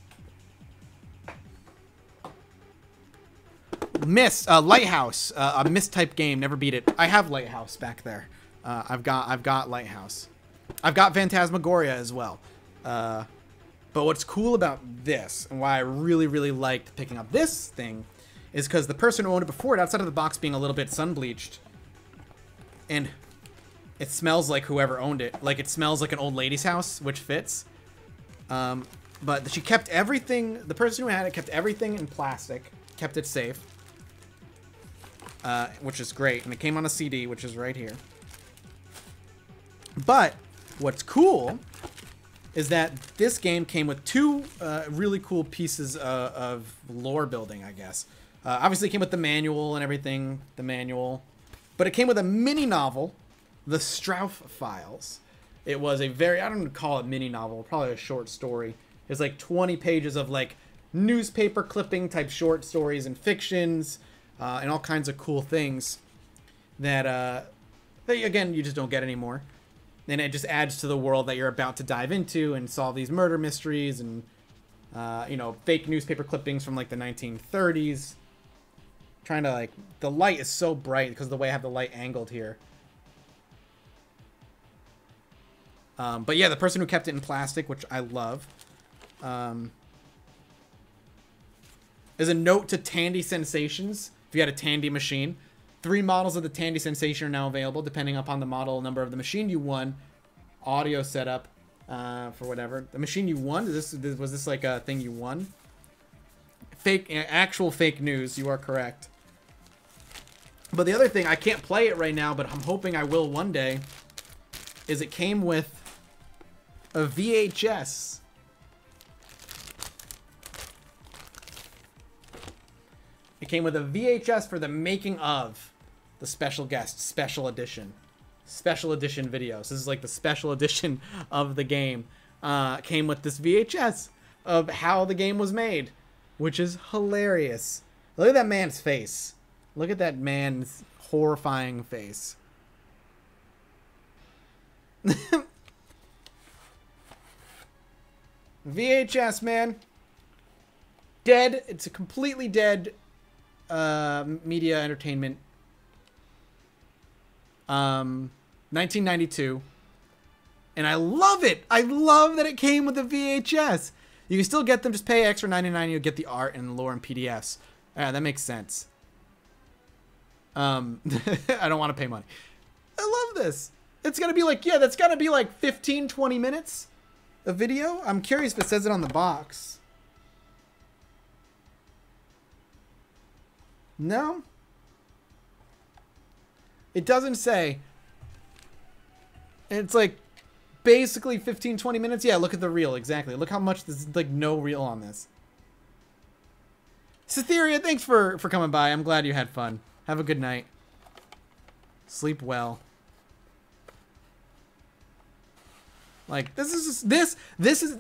Speaker 1: Lighthouse, a Myst type game, never beat it. I have Lighthouse back there. I've got Lighthouse. I've got Phantasmagoria as well. But what's cool about this and why I really, really liked picking up this thing is because the person who owned it before it, outside of the box being a little bit sun bleached, and it smells like whoever owned it. Like, it smells like an old lady's house, which fits. But she kept everything, the person who had it kept everything in plastic, kept it safe, which is great. And it came on a CD, which is right here. But what's cool is that this game came with two really cool pieces of lore building, I guess. Obviously, it came with the manual and everything, but it came with a mini novel, The Strouff Files. It was a very, I don't call it mini novel, probably a short story. It's like 20 pages of like newspaper clipping type short stories and fictions and all kinds of cool things that again, you just don't get anymore. And it just adds to the world that you're about to dive into and solve these murder mysteries and, you know, fake newspaper clippings from like the 1930s. Trying to, like, the light is so bright because of the way I have the light angled here. But yeah, the person who kept it in plastic, which I love, is a note to Tandy Sensations. If you had a Tandy machine, 3 models of the Tandy Sensation are now available, depending upon the model number of the machine you won. Audio setup for whatever. The machine you won, was this like a thing you won? Actual fake news, you are correct. But the other thing, I can't play it right now, but I'm hoping I will one day, is it came with a VHS. It came with a VHS for the making of the special guest, special edition videos. This is like the special edition of the game. Came with this VHS of how the game was made, which is hilarious. Look at that man's face. Look at that man's horrifying face. VHS, man. Dead. It's a completely dead media entertainment. 1992. And I love it. I love that it came with a VHS. You can still get them. Just pay extra $99. You'll get the art and lore and PDFs. Yeah, that makes sense. I don't want to pay money. I love this. It's going to be like, yeah, that's got to be like 15, 20 minutes of video. I'm curious if it says it on the box. No. It doesn't say. It's like basically 15, 20 minutes. Yeah, look at the reel. Exactly. Look how much there's like no reel on this. Cytheria, thanks for coming by. I'm glad you had fun. Have a good night. Sleep well. Like, this is,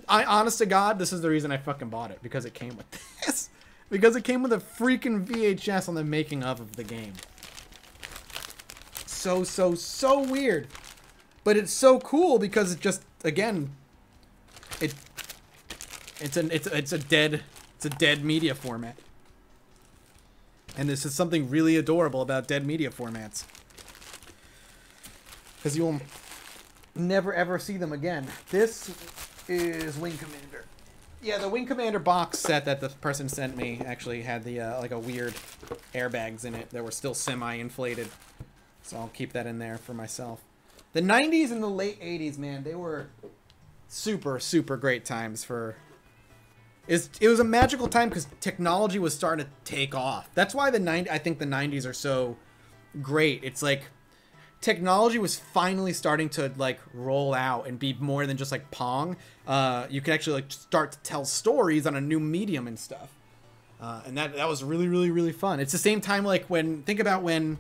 Speaker 1: honest to God, this is the reason I fucking bought it. Because it came with this. Because it came with a freaking VHS on the making of the game. So weird. But it's so cool because it just, again, it's a dead media format. And this is something really adorable about dead media formats. Because you'll never ever see them again. This is Wing Commander. Yeah, the Wing Commander box set that the person sent me actually had the like a weird airbags in it that were still semi-inflated. So I'll keep that in there for myself. The 90s and the late 80s, man, they were super great times for... It was a magical time because technology was starting to take off. That's why I think the 90s are so great. It's like technology was finally starting to like roll out and be more than just like Pong. You could actually like start to tell stories on a new medium and stuff. And that was really fun. It's the same time like think about when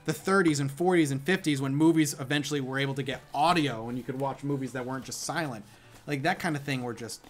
Speaker 1: the 30s and 40s and 50s when movies eventually were able to get audio and you could watch movies that weren't just silent. Like that kind of thing were just...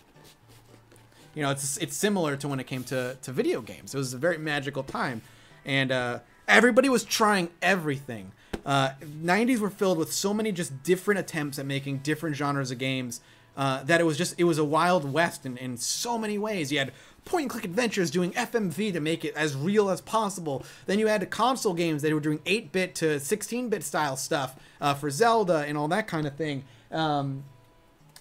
Speaker 1: you know, it's similar to when it came to video games. It was a very magical time, and everybody was trying everything. 90s were filled with so many just different attempts at making different genres of games that it was a wild west in so many ways. You had point and click adventures doing FMV to make it as real as possible. Then you had console games that were doing 8-bit to 16-bit style stuff for Zelda and all that kind of thing. And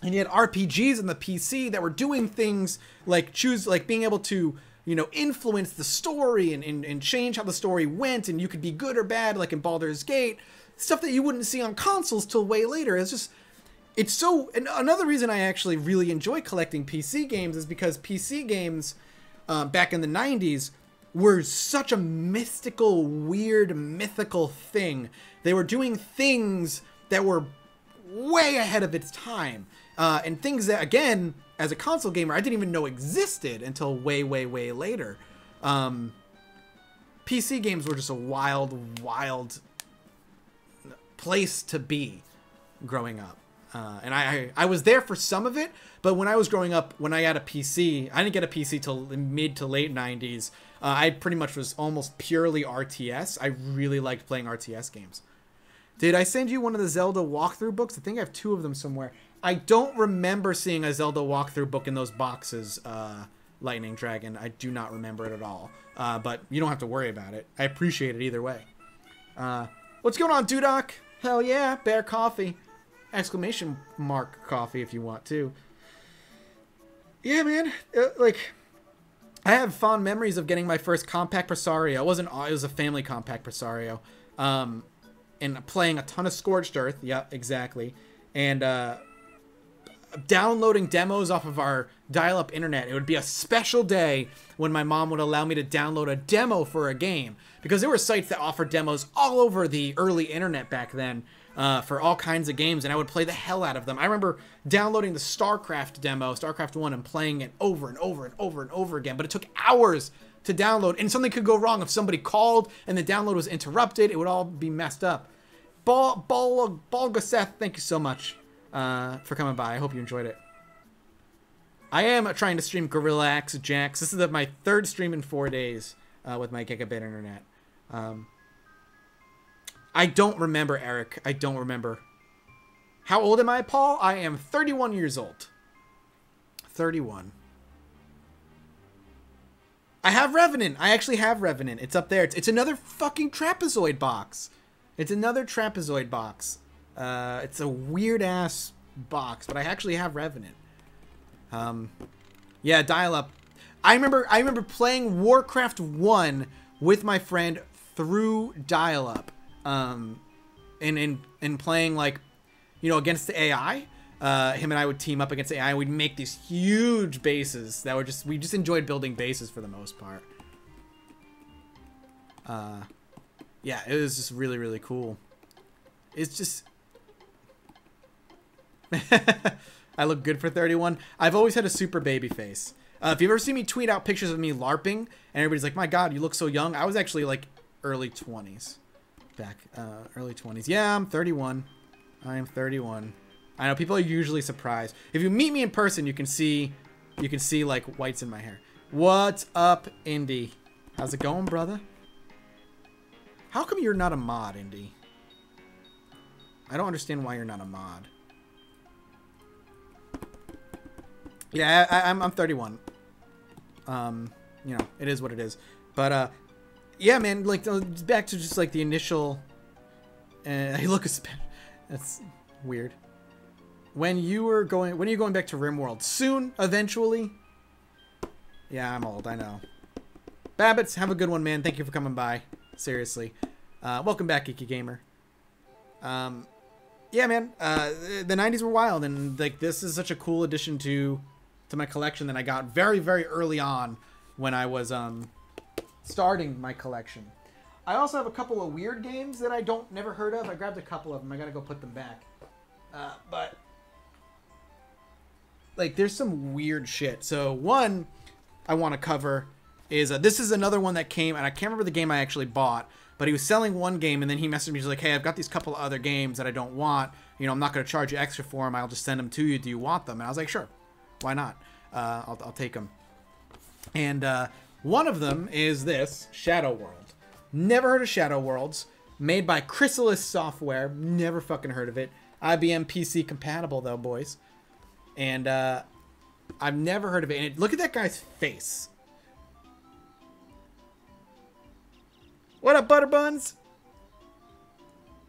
Speaker 1: you had RPGs on the PC that were doing things like being able to, you know, influence the story and change how the story went, and you could be good or bad, like in Baldur's Gate. Stuff that you wouldn't see on consoles till way later. It's so... And another reason I actually really enjoy collecting PC games is because PC games back in the 90s were such a mystical, weird, mythical thing. They were doing things that were way ahead of its time. And things that, again, as a console gamer, I didn't even know existed until way, way, way later. PC games were just a wild, wild place to be growing up. And I was there for some of it, but when I was growing up, when I had a PC, I didn't get a PC till mid to late 90s. I pretty much was almost purely RTS. I really liked playing RTS games. Did I send you one of the Zelda walkthrough books? I think I have 2 of them somewhere. I don't remember seeing a Zelda walkthrough book in those boxes, Lightning Dragon. I do not remember it at all. But you don't have to worry about it. I appreciate it either way. What's going on, Dudoc? Hell yeah, Bear Coffee. Exclamation mark coffee if you want to. Yeah, man. I have fond memories of getting my first compact Presario. It was a family compact Presario. And playing a ton of Scorched Earth. Yeah, exactly. And downloading demos off of our dial-up internet. It would be a special day when my mom would allow me to download a demo for a game. Because there were sites that offered demos all over the early internet back then. For all kinds of games, and I would play the hell out of them. I remember downloading the StarCraft demo, StarCraft 1, and playing it over and over and over and over again, but it took hours to download, and something could go wrong. If somebody called and the download was interrupted, it would all be messed up. Balgaseth, thank you so much for coming by. I hope you enjoyed it. I am trying to stream Gorilla Axe Jax. This is my 3rd stream in 4 days with my gigabit internet. I don't remember, Eric. I don't remember. How old am I, Paul? I am 31 years old. 31. I have Revenant. I actually have Revenant. It's up there. It's another fucking trapezoid box. It's another trapezoid box. It's a weird-ass box, but I actually have Revenant. Yeah, dial-up. I remember playing Warcraft 1 with my friend through dial-up. And playing, like, you know, against the AI. Him and I would team up against the AI, and we'd make these huge bases that were we just enjoyed building bases for the most part. Yeah, it was just really, really cool. It's just... I look good for 31. I've always had a super baby face. If you've ever seen me tweet out pictures of me LARPing, and everybody's like, my God, you look so young. I was actually, like, early 20s. Early 20s. Yeah, I'm 31. I am 31. I know people are usually surprised. If you meet me in person, you can see like whites in my hair. What's up, Indy? How's it going, brother? How come you're not a mod, Indy? I don't understand why you're not a mod. Yeah, I'm 31. You know, it is what it is. But yeah, man, like, back to just, like, the initial... I look a... That's weird. When are you going back to RimWorld? Soon? Eventually? Yeah, I'm old, I know. Babbitts, have a good one, man. Thank you for coming by. Seriously. Welcome back, Geeky Gamer. Yeah, man. The 90s were wild, and, like, this is such a cool addition to my collection that I got very, very early on when I was, starting my collection. I also have a couple of weird games that I never heard of. I grabbed a couple of them. I gotta go put them back. But like, there's some weird shit. So one I want to cover is this is another one that came, and I can't remember the game I actually bought, but he was selling one game, and then he messaged me. He's like, hey, I've got these couple of other games that I don't want. You know, I'm not gonna charge you extra for them. I'll just send them to you. Do you want them? And I was like, sure, why not? I'll take them. And one of them is this, Shadow World. Never heard of Shadow Worlds. Made by Chrysalis Software. Never fucking heard of it. IBM PC compatible, though, boys. And I've never heard of it. And look at that guy's face. What up, Butterbuns?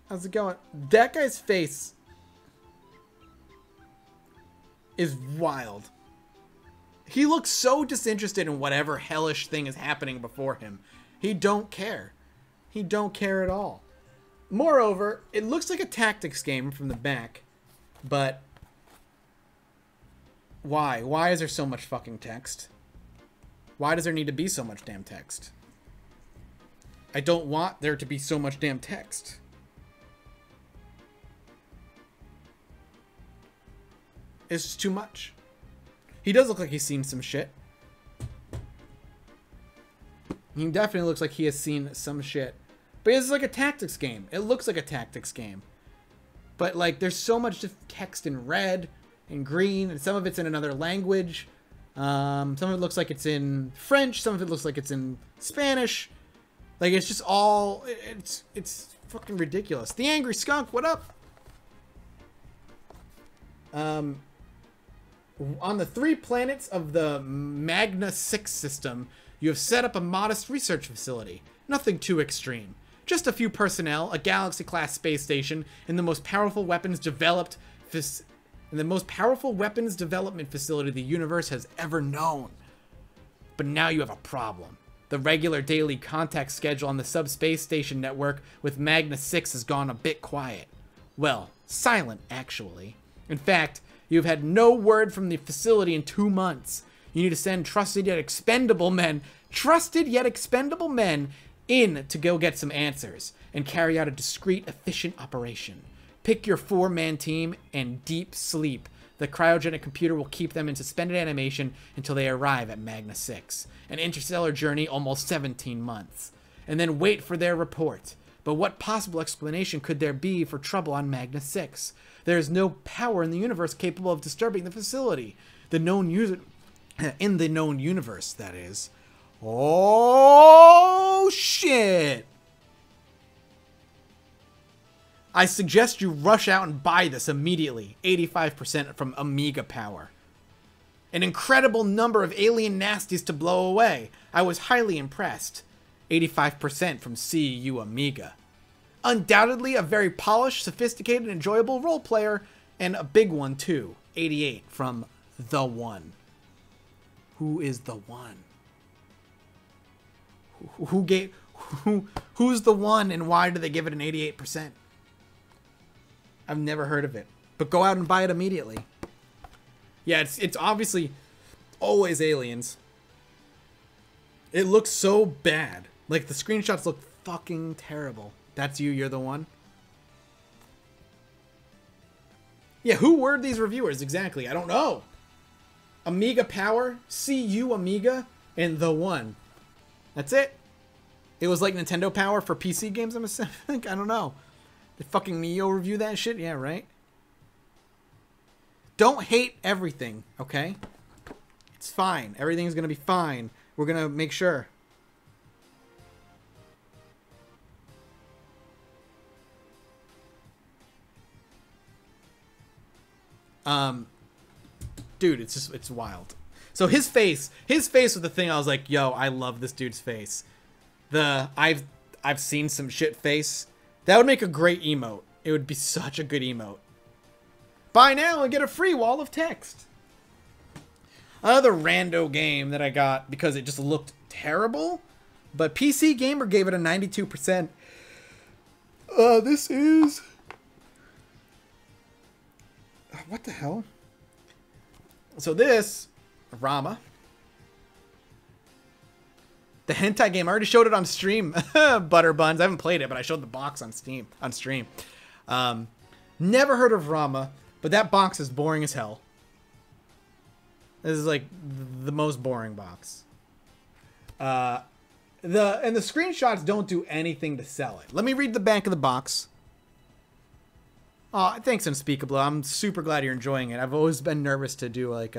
Speaker 1: How's it going? That guy's face is wild. He looks so disinterested in whatever hellish thing is happening before him. He don't care. He don't care at all. Moreover, it looks like a tactics game from the back, but why? Why is there so much fucking text? Why does there need to be so much damn text? I don't want there to be so much damn text. It's just too much. He does look like he's seen some shit. He definitely looks like he has seen some shit. But it's like a tactics game. It looks like a tactics game. But like there's so much text in red and green, and some of it's in another language. Some of it looks like it's in French, some of it looks like it's in Spanish. Like it's just all it's fucking ridiculous. The Angry Skunk, what up? On the 3 planets of the Magna 6 system, you have set up a modest research facility. Nothing too extreme. Just a few personnel, a Galaxy-class space station, and the most powerful weapons development facility the universe has ever known. But now you have a problem. The regular daily contact schedule on the subspace station network with Magna 6 has gone a bit quiet. Well, silent, actually. In fact, you've had no word from the facility in 2 months. You need to send trusted yet expendable men in to go get some answers and carry out a discreet, efficient operation. Pick your 4-man team and deep sleep. The cryogenic computer will keep them in suspended animation until they arrive at Magna 6. An interstellar journey, almost 17 months. And then wait for their report. But what possible explanation could there be for trouble on Magna 6? There is no power in the universe capable of disturbing the facility. In the known universe, that is. Oh, shit! I suggest you rush out and buy this immediately. 85% from Amiga Power. An incredible number of alien nasties to blow away. I was highly impressed. 85% from CU Amiga. Undoubtedly a very polished, sophisticated, enjoyable role player, and a big one too. 88 from The One. Who is The One? Who's The One, and why do they give it an 88%? I've never heard of it, but go out and buy it immediately. Yeah, it's obviously always aliens. It looks so bad. Like the screenshots look fucking terrible. That's you, you're the one. Yeah, who were these reviewers exactly? I don't know. Amiga Power, CU Amiga, and The One. That's it. It was like Nintendo Power for PC games, I'm assuming. I don't know. Did fucking Neo review that shit? Yeah, right? Don't hate everything, okay? It's fine. Everything's gonna be fine. We're gonna make sure. Dude, it's wild. So his face was the thing I was like, yo, I love this dude's face. I've seen some shit face. That would make a great emote. It would be such a good emote. Buy now and get a free wall of text. Another rando game that I got because it just looked terrible, but PC Gamer gave it a 92%. This is... What the hell? So this, Rama. The hentai game. I already showed it on stream. Butterbuns. I haven't played it, but I showed the box on stream. Never heard of Rama, but that box is boring as hell. This is like the most boring box. And the screenshots don't do anything to sell it. Let me read the back of the box. Oh, thanks, Unspeakable. I'm super glad you're enjoying it. I've always been nervous to do like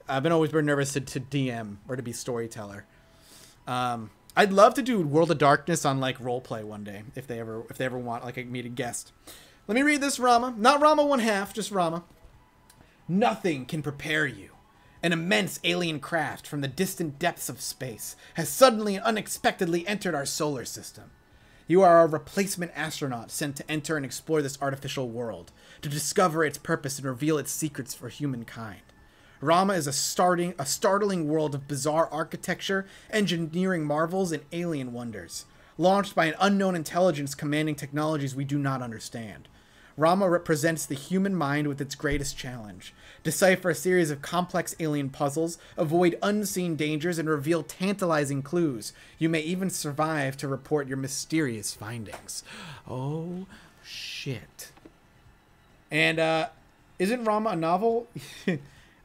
Speaker 1: I've always been nervous to DM or to be storyteller. I'd love to do World of Darkness on like roleplay one day if they ever want like me to guest. Let me read this Rama. Not Rama 1/2, just Rama. Nothing can prepare you. An immense alien craft from the distant depths of space has suddenly and unexpectedly entered our solar system. You are a replacement astronaut sent to enter and explore this artificial world, to discover its purpose and reveal its secrets for humankind. Rama is a startling world of bizarre architecture, engineering marvels, and alien wonders, launched by an unknown intelligence commanding technologies we do not understand. Rama represents the human mind with its greatest challenge. Decipher a series of complex alien puzzles, avoid unseen dangers, and reveal tantalizing clues. You may even survive to report your mysterious findings. Oh, shit. And, isn't Rama a novel?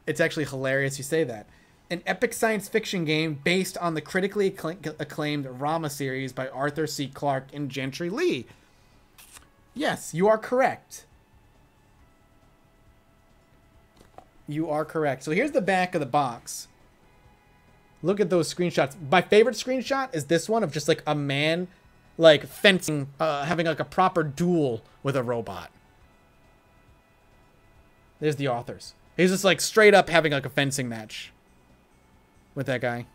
Speaker 1: It's actually hilarious you say that. An epic science fiction game based on the critically acclaimed Rama series by Arthur C. Clarke and Gentry Lee. Yes, you are correct. You are correct. So here's the back of the box. Look at those screenshots. My favorite screenshot is this one of just like a man like fencing, having like a proper duel with a robot. There's the authors. He's just like straight up having like a fencing match with that guy.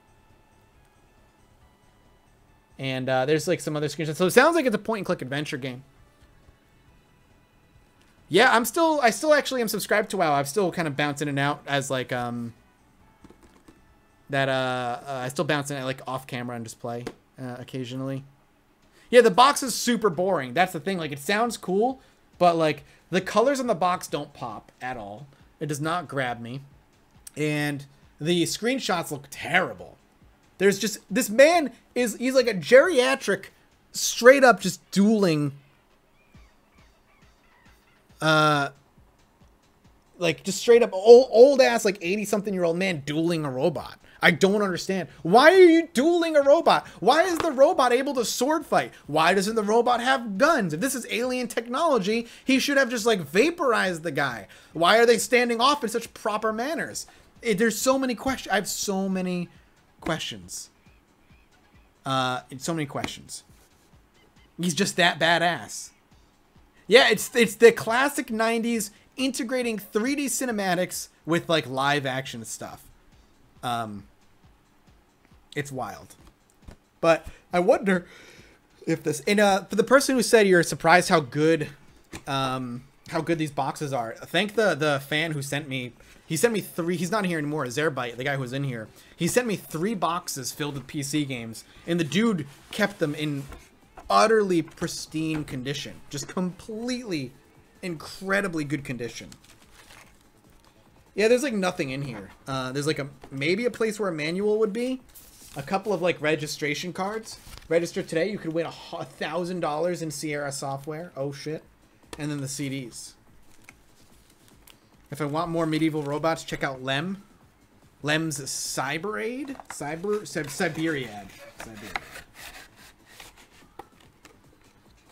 Speaker 1: And there's like some other screenshots. So it sounds like it's a point and click adventure game. Yeah, I still actually am subscribed to WoW. I'm still kind of bouncing in and out as like, I still bounce in like off camera and just play, occasionally. Yeah, the box is super boring. That's the thing. Like, it sounds cool, but like the colors on the box don't pop at all. It does not grab me. And the screenshots look terrible. There's just, this man he's like a geriatric, straight up just dueling, like just straight up old ass, like 80-something-year-old man dueling a robot. I don't understand. Why are you dueling a robot? Why is the robot able to sword fight? Why doesn't the robot have guns? If this is alien technology, he should have just like vaporized the guy. Why are they standing off in such proper manners? There's so many questions. I have so many questions. So many questions. He's just that badass. Yeah, it's the classic 90s integrating 3D cinematics with like live action stuff. It's wild. But I wonder if this, and for the person who said you're surprised how good these boxes are, thank the fan who sent me. He sent me 3. He's not here anymore. Zerbite, the guy who was in here. He sent me 3 boxes filled with PC games, and the dude kept them in utterly pristine condition, just completely, incredibly good condition. Yeah, there's like nothing in here. There's like maybe a place where a manual would be. A couple of like registration cards. Register today, you could win $1,000 in Sierra software. Oh shit. And then the CDs. If I want more medieval robots, check out Lem. Lem's Cyberiad? Cyberiad.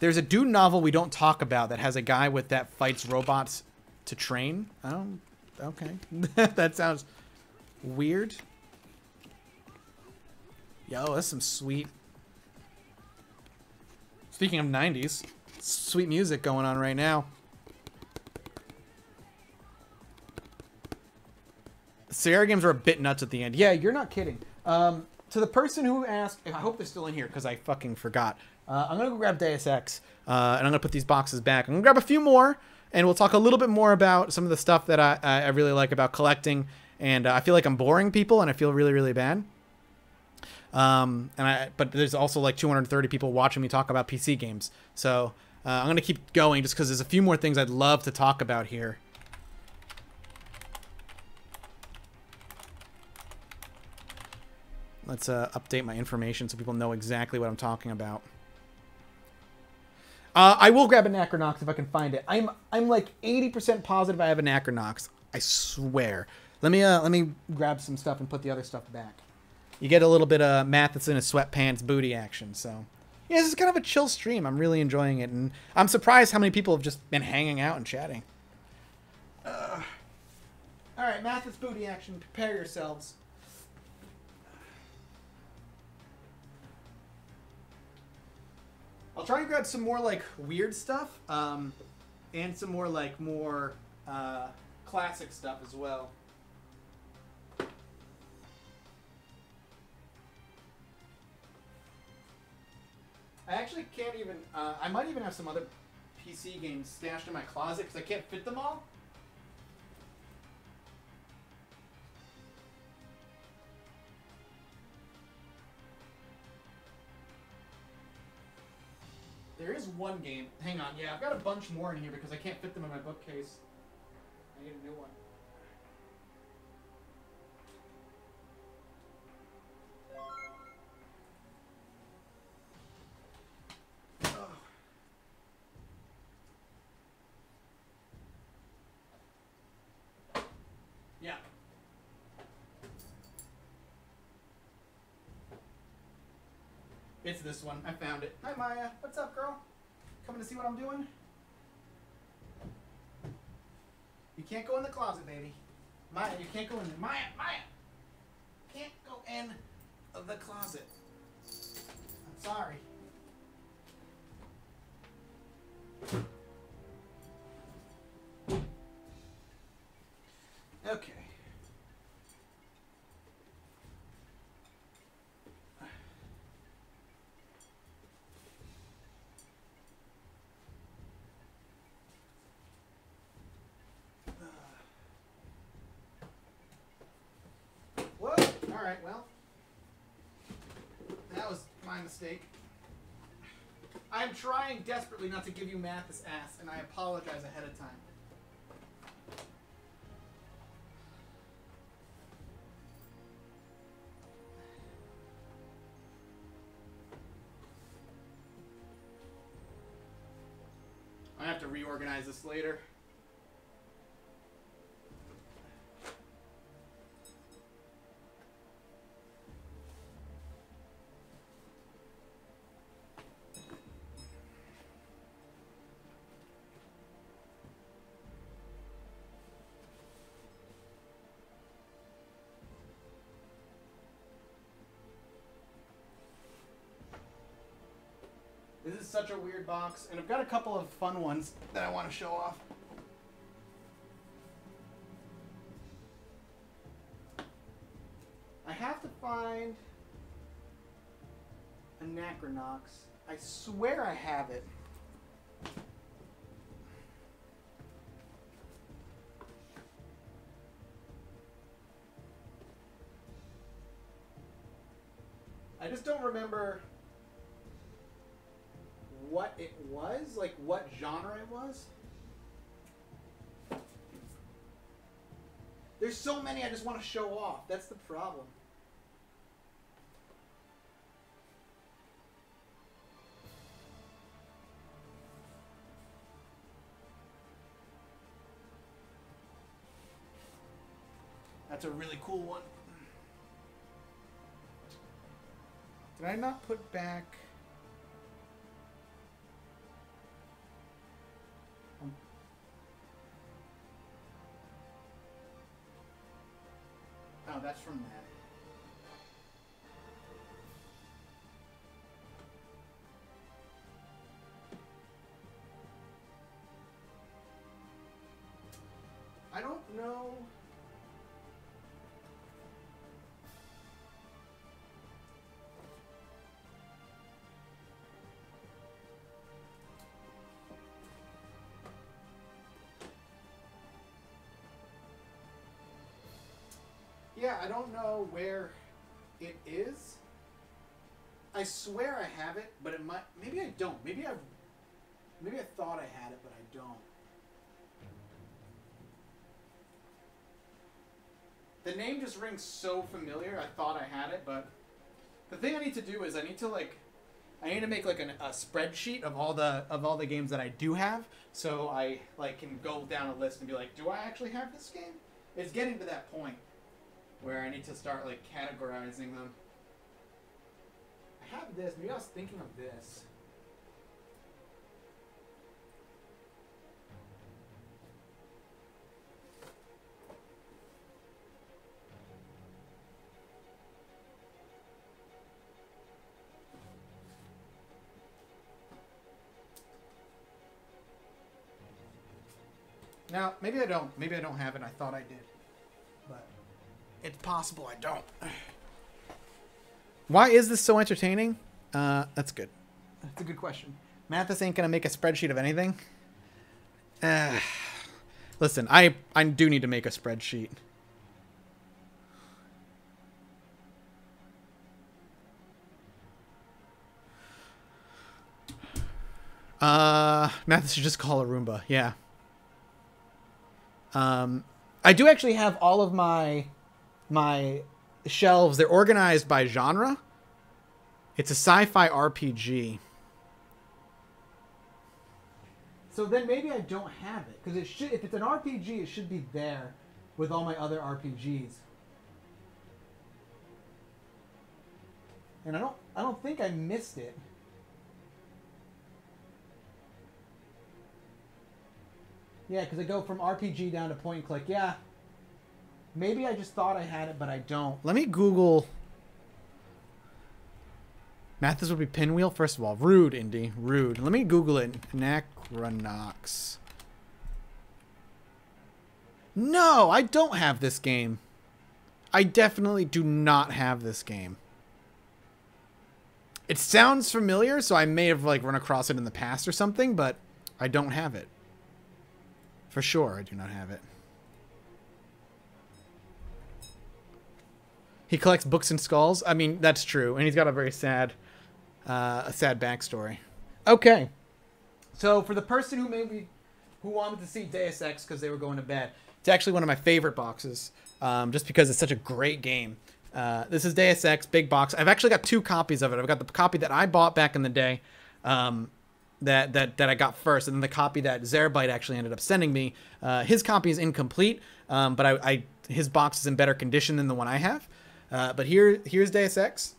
Speaker 1: There's a Dune novel we don't talk about that has a guy that fights robots to train. Oh, okay. That sounds weird. Yo, that's some sweet... Speaking of 90s, sweet music going on right now. Sierra games were a bit nuts at the end. Yeah, you're not kidding. To the person who asked, I hope they're still in here because I fucking forgot. I'm going to go grab Deus Ex, and I'm going to put these boxes back. I'm going to grab a few more, and we'll talk a little bit more about some of the stuff that I really like about collecting. And I feel like I'm boring people, and I feel really, really bad. But there's also like 230 people watching me talk about PC games. So I'm going to keep going just because there's a few more things I'd love to talk about here. Let's update my information so people know exactly what I'm talking about. I will grab a Necronox if I can find it. I'm like 80% positive I have a Necronox. I swear. Let me grab some stuff and put the other stuff back. You get a little bit of Matheson in his sweatpants booty action. So yeah, this is kind of a chill stream. I'm really enjoying it, and I'm surprised how many people have just been hanging out and chatting. All right, Mathis booty action. Prepare yourselves. I'll try and grab some more like weird stuff, and some more like classic stuff as well. I actually can't even. I might even have some other PC games stashed in my closet because I can't fit them all. There is one game. Hang on, yeah, I've got a bunch more in here because I can't fit them in my bookcase. I need a new one. Oh. Yeah. It's this one. I found it. Hi, Maya. What's up, girl? Coming to see what I'm doing? You can't go in the closet, baby. Maya, you can't go in there. Maya! Can't go in the closet. I'm sorry. Okay. Whoa! Alright, well. That was my mistake. I'm trying desperately not to give you Mathis ass, and I apologize ahead of time. I have to reorganize this later. This is such a weird box, and I've got a couple of fun ones that I want to show off. I have to find Anachronox. I swear I have it. I just don't remember what it was, like what genre it was. There's so many I just want to show off. That's the problem. That's a really cool one. Did I not put back... Oh, that's from that. I don't know. Yeah, I don't know where it is. I swear I have it, but it might. Maybe I don't. Maybe I thought I had it, but I don't. The name just rings so familiar. I thought I had it, but the thing I need to do is I need to make like a spreadsheet of all the games that I do have, so I like can go down a list and be like, do I actually have this game? It's getting to that point where I need to start like categorizing them. I have this. Maybe I was thinking of this. Now, maybe I don't. Maybe I don't have it. I thought I did. But it's possible I don't. Why is this so entertaining? That's good. That's a good question. Mathis ain't going to make a spreadsheet of anything. Listen, I do need to make a spreadsheet. Mathis should just call a Roomba. Yeah. I do actually have all of my shelves. They're organized by genre. It's a sci-fi RPG. So then maybe I don't have it, because it should. If it's an RPG, it should be there with all my other RPGs. And I don't think I missed it. Yeah, because I go from RPG down to point and click. Yeah. Maybe I just thought I had it, but I don't. Let me Google. Mathis would be Pinwheel, first of all. Rude, Indy. Rude. Let me Google it. Necronox. No, I don't have this game. I definitely do not have this game. It sounds familiar, so I may have like run across it in the past or something, but I don't have it. For sure, I do not have it. He collects books and skulls. I mean, that's true, and he's got a very sad backstory. Okay, so for the person who wanted to see Deus Ex because they were going to bed, it's actually one of my favorite boxes, just because it's such a great game. This is Deus Ex, big box. I've actually got 2 copies of it. I've got the copy that I bought back in the day, that I got first, and then the copy that Zerabyte actually ended up sending me. His copy is incomplete, but his box is in better condition than the one I have. But here's Deus Ex.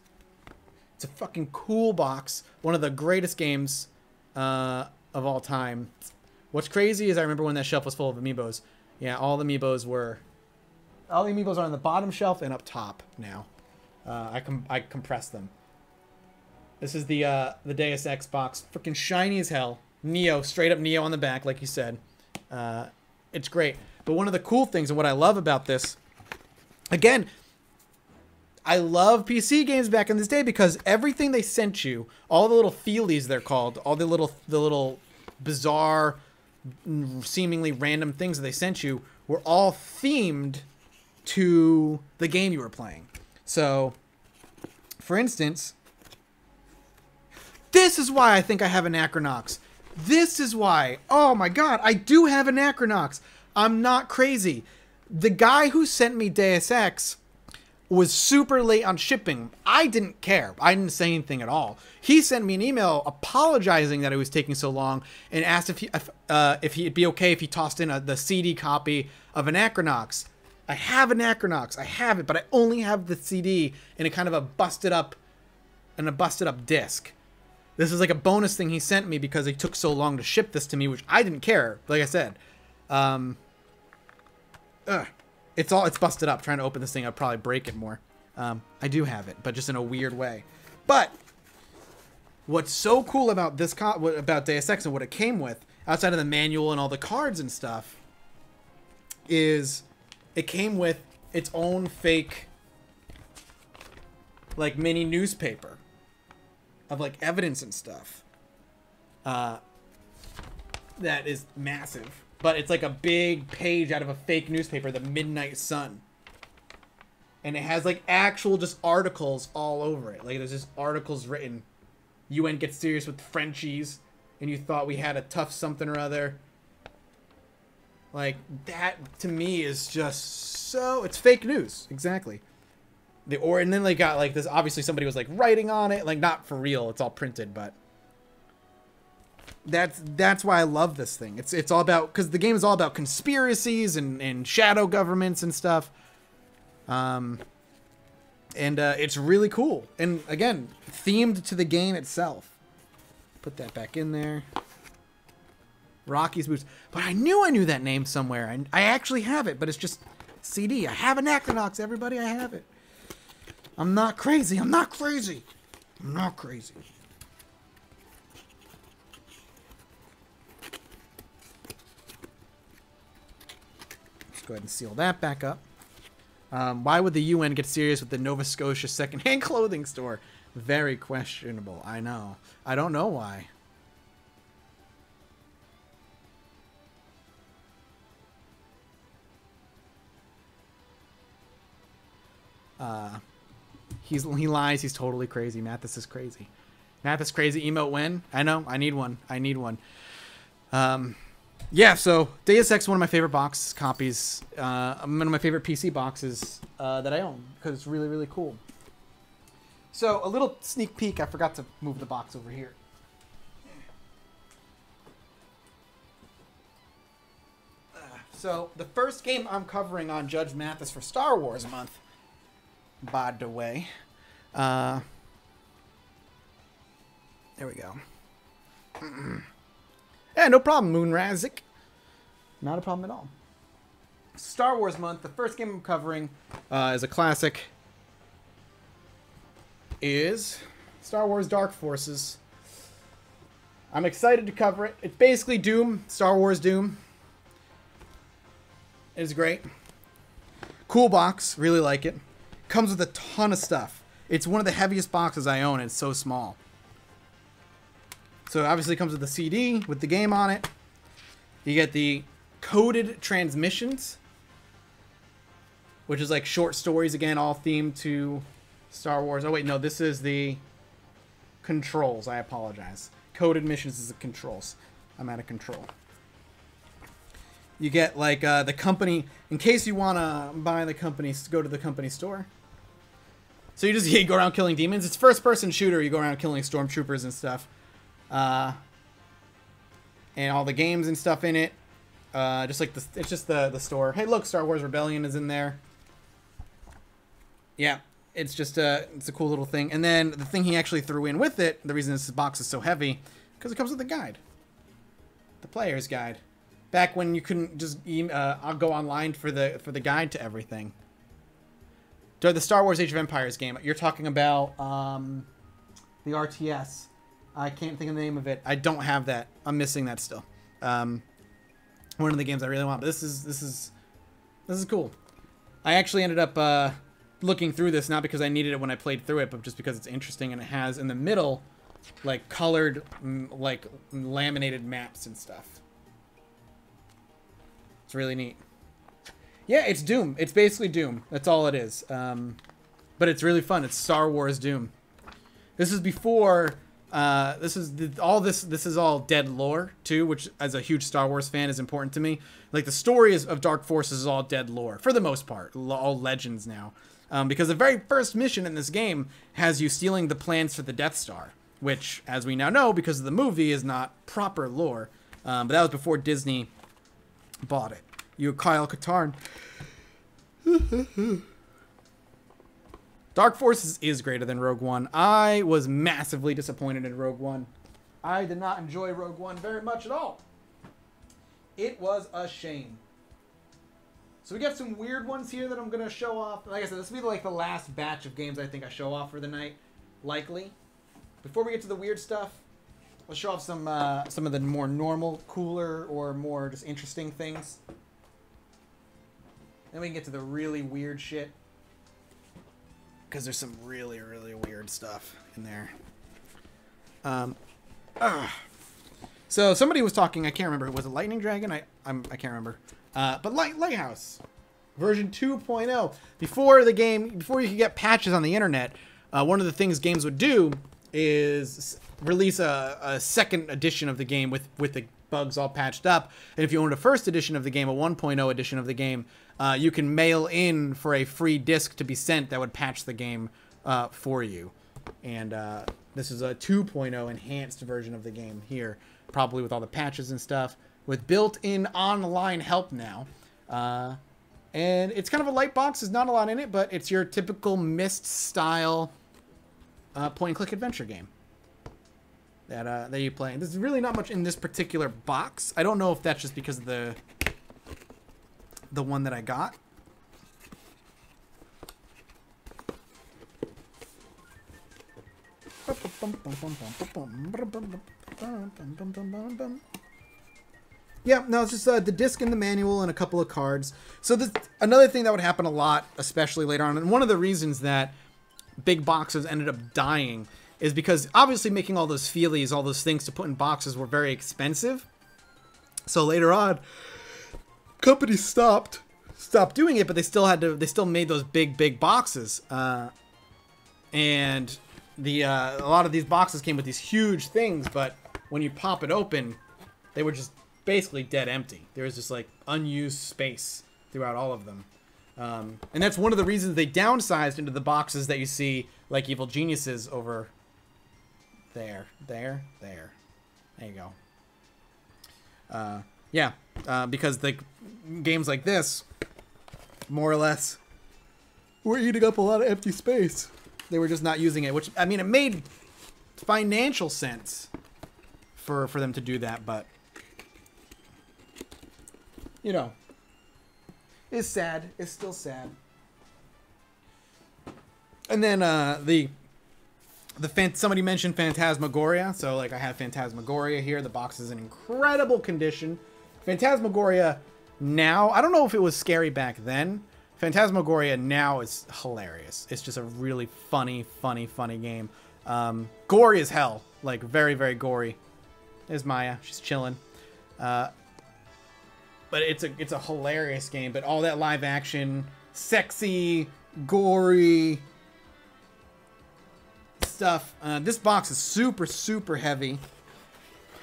Speaker 1: It's a fucking cool box. One of the greatest games of all time. What's crazy is I remember when that shelf was full of amiibos. Yeah, all the amiibos are on the bottom shelf and up top now. I compressed them. This is the Deus Ex box. Freaking shiny as hell. Neo, straight up Neo on the back, like you said. It's great. But one of the cool things and what I love about this, again, I love PC games back in this day because everything they sent you, all the little feelies they're called, all the little bizarre, seemingly random things that they sent you were all themed to the game you were playing. So, for instance, this is why I think I have Anachronox. This is why. Oh my god, I do have Anachronox. I'm not crazy. The guy who sent me Deus Ex was super late on shipping. I didn't care. I didn't say anything at all. He sent me an email apologizing that it was taking so long and asked if he'd be okay if he tossed in the CD copy of Anachronox. I have Anachronox. I have it, but I only have the CD in a kind of a busted up disc. This is like a bonus thing he sent me because it took so long to ship this to me, which I didn't care. Like I said, it's busted up. Trying to open this thing, I'd probably break it more. I do have it, but just in a weird way. But what's so cool about this about Deus Ex and what it came with, outside of the manual and all the cards and stuff, is it came with its own fake, like, mini newspaper of like evidence and stuff. That is massive. But it's like a big page out of a fake newspaper, the Midnight Sun. And it has like actual just articles all over it. Like there's just articles written. UN gets serious with Frenchies, and you thought we had a tough something or other. Like that to me is just so, it's fake news. Exactly. And then they got like this, obviously somebody was like writing on it, like not for real, it's all printed, but that's why I love this thing. It's all about, because the game is all about conspiracies and shadow governments and stuff. It's really cool. And again, themed to the game itself. Put that back in there. Rocky's Boots. But I knew that name somewhere. I actually have it, but it's just CD. I have Anachronox, everybody. I have it. I'm not crazy. I'm not crazy. I'm not crazy. Go ahead and seal that back up. Why would the UN get serious with the Nova Scotia secondhand clothing store? Very questionable. I know. I don't know why. He lies. He's totally crazy. Mathis is crazy. Mathis crazy. Emote when? I know. I need one. I need one. Yeah, so Deus Ex, one of my favorite box copies. One of my favorite PC boxes that I own because it's really, really cool. So a little sneak peek. I forgot to move the box over here. So the first game I'm covering on Judge Mathis for Star Wars month, by the way. There we go. Yeah, no problem, Moonrazik. Not a problem at all. Star Wars month. The first game I'm covering is a classic. Is Star Wars Dark Forces. I'm excited to cover it. It's basically Doom. Star Wars Doom. It's great. Cool box. Really like it. Comes with a ton of stuff. It's one of the heaviest boxes I own. It's so small. So obviously it comes with a CD with the game on it. You get the coded transmissions, which is like short stories, again, all themed to Star Wars. Oh, wait, no, this is the controls. I apologize. Coded missions is the controls. I'm out of control. You get like the company, in case you want to buy the company, go to the company store. So you just go around killing demons. It's first-person shooter. You go around killing stormtroopers and stuff. And all the games and stuff in it. Just like it's just the store. Hey, look, Star Wars Rebellion is in there. Yeah, it's just it's a cool little thing. And then the thing he actually threw in with it, the reason this box is so heavy, because it comes with a guide, the player's guide. Back when you couldn't just I'll go online for the guide to everything. The Star Wars Age of Empires game. You're talking about the RTS. I can't think of the name of it. I don't have that. I'm missing that still. One of the games I really want. But this is cool. I actually ended up looking through this not because I needed it when I played through it, but just because it's interesting and it has in the middle like colored like laminated maps and stuff. It's really neat. Yeah, it's Doom. It's basically Doom. That's all it is. But it's really fun. It's Star Wars Doom. This is before. This is all dead lore too, which as a huge Star Wars fan is important to me. Like the story of Dark Forces is all dead lore for the most part, all legends now. Because the very first mission in this game has you stealing the plans for the Death Star, which, as we now know, because of the movie, is not proper lore. But that was before Disney bought it. You, Kyle Katarn. Dark Forces is greater than Rogue One. I was massively disappointed in Rogue One. I did not enjoy Rogue One very much at all. It was a shame. So we got some weird ones here that I'm going to show off. Like I said, this will be like the last batch of games I think I show off for the night. Likely. Before we get to the weird stuff, let's show off some of the more normal, cooler, or more just interesting things. Then we can get to the really weird shit. Because there's some really, really weird stuff in there. So somebody was talking, I can't remember, was it Lightning Dragon? I can't remember. But Lighthouse version 2.0. Before you could get patches on the internet, one of the things games would do is release a second edition of the game with the bugs all patched up. And if you owned a first edition of the game, a 1.0 edition of the game, you can mail in for a free disc to be sent that would patch the game for you. And this is a 2.0 enhanced version of the game here, probably with all the patches and stuff, with built-in online help now. And it's kind of a light box. There's not a lot in it, but it's your typical Myst-style point-and-click adventure game that you play. There's really not much in this particular box. I don't know if that's just because of the one that I got. Yeah, no, it's just the disc and the manual and a couple of cards. So this, another thing that would happen a lot, especially later on, and one of the reasons that big boxes ended up dying is because obviously making all those feelies, all those things to put in boxes were very expensive. So later on, companies stopped doing it, but they still made those big boxes. And a lot of these boxes came with these huge things, but when you pop it open, they were just basically dead empty. There was just like unused space throughout all of them. And that's one of the reasons they downsized into the boxes that you see like Evil Geniuses over there. There you go. Yeah, because the games like this, more or less, were eating up a lot of empty space. They were just not using it, which, I mean, it made financial sense for them to do that, but, you know, it's sad. It's still sad. And then somebody mentioned Phantasmagoria, so like I have Phantasmagoria here. The box is in incredible condition. Phantasmagoria now, I don't know if it was scary back then. Phantasmagoria now is hilarious. It's just a really funny game. Gory as hell, like very, very gory. There's Maya, she's chilling. But it's a hilarious game. But all that live action, sexy, gory stuff. This box is super heavy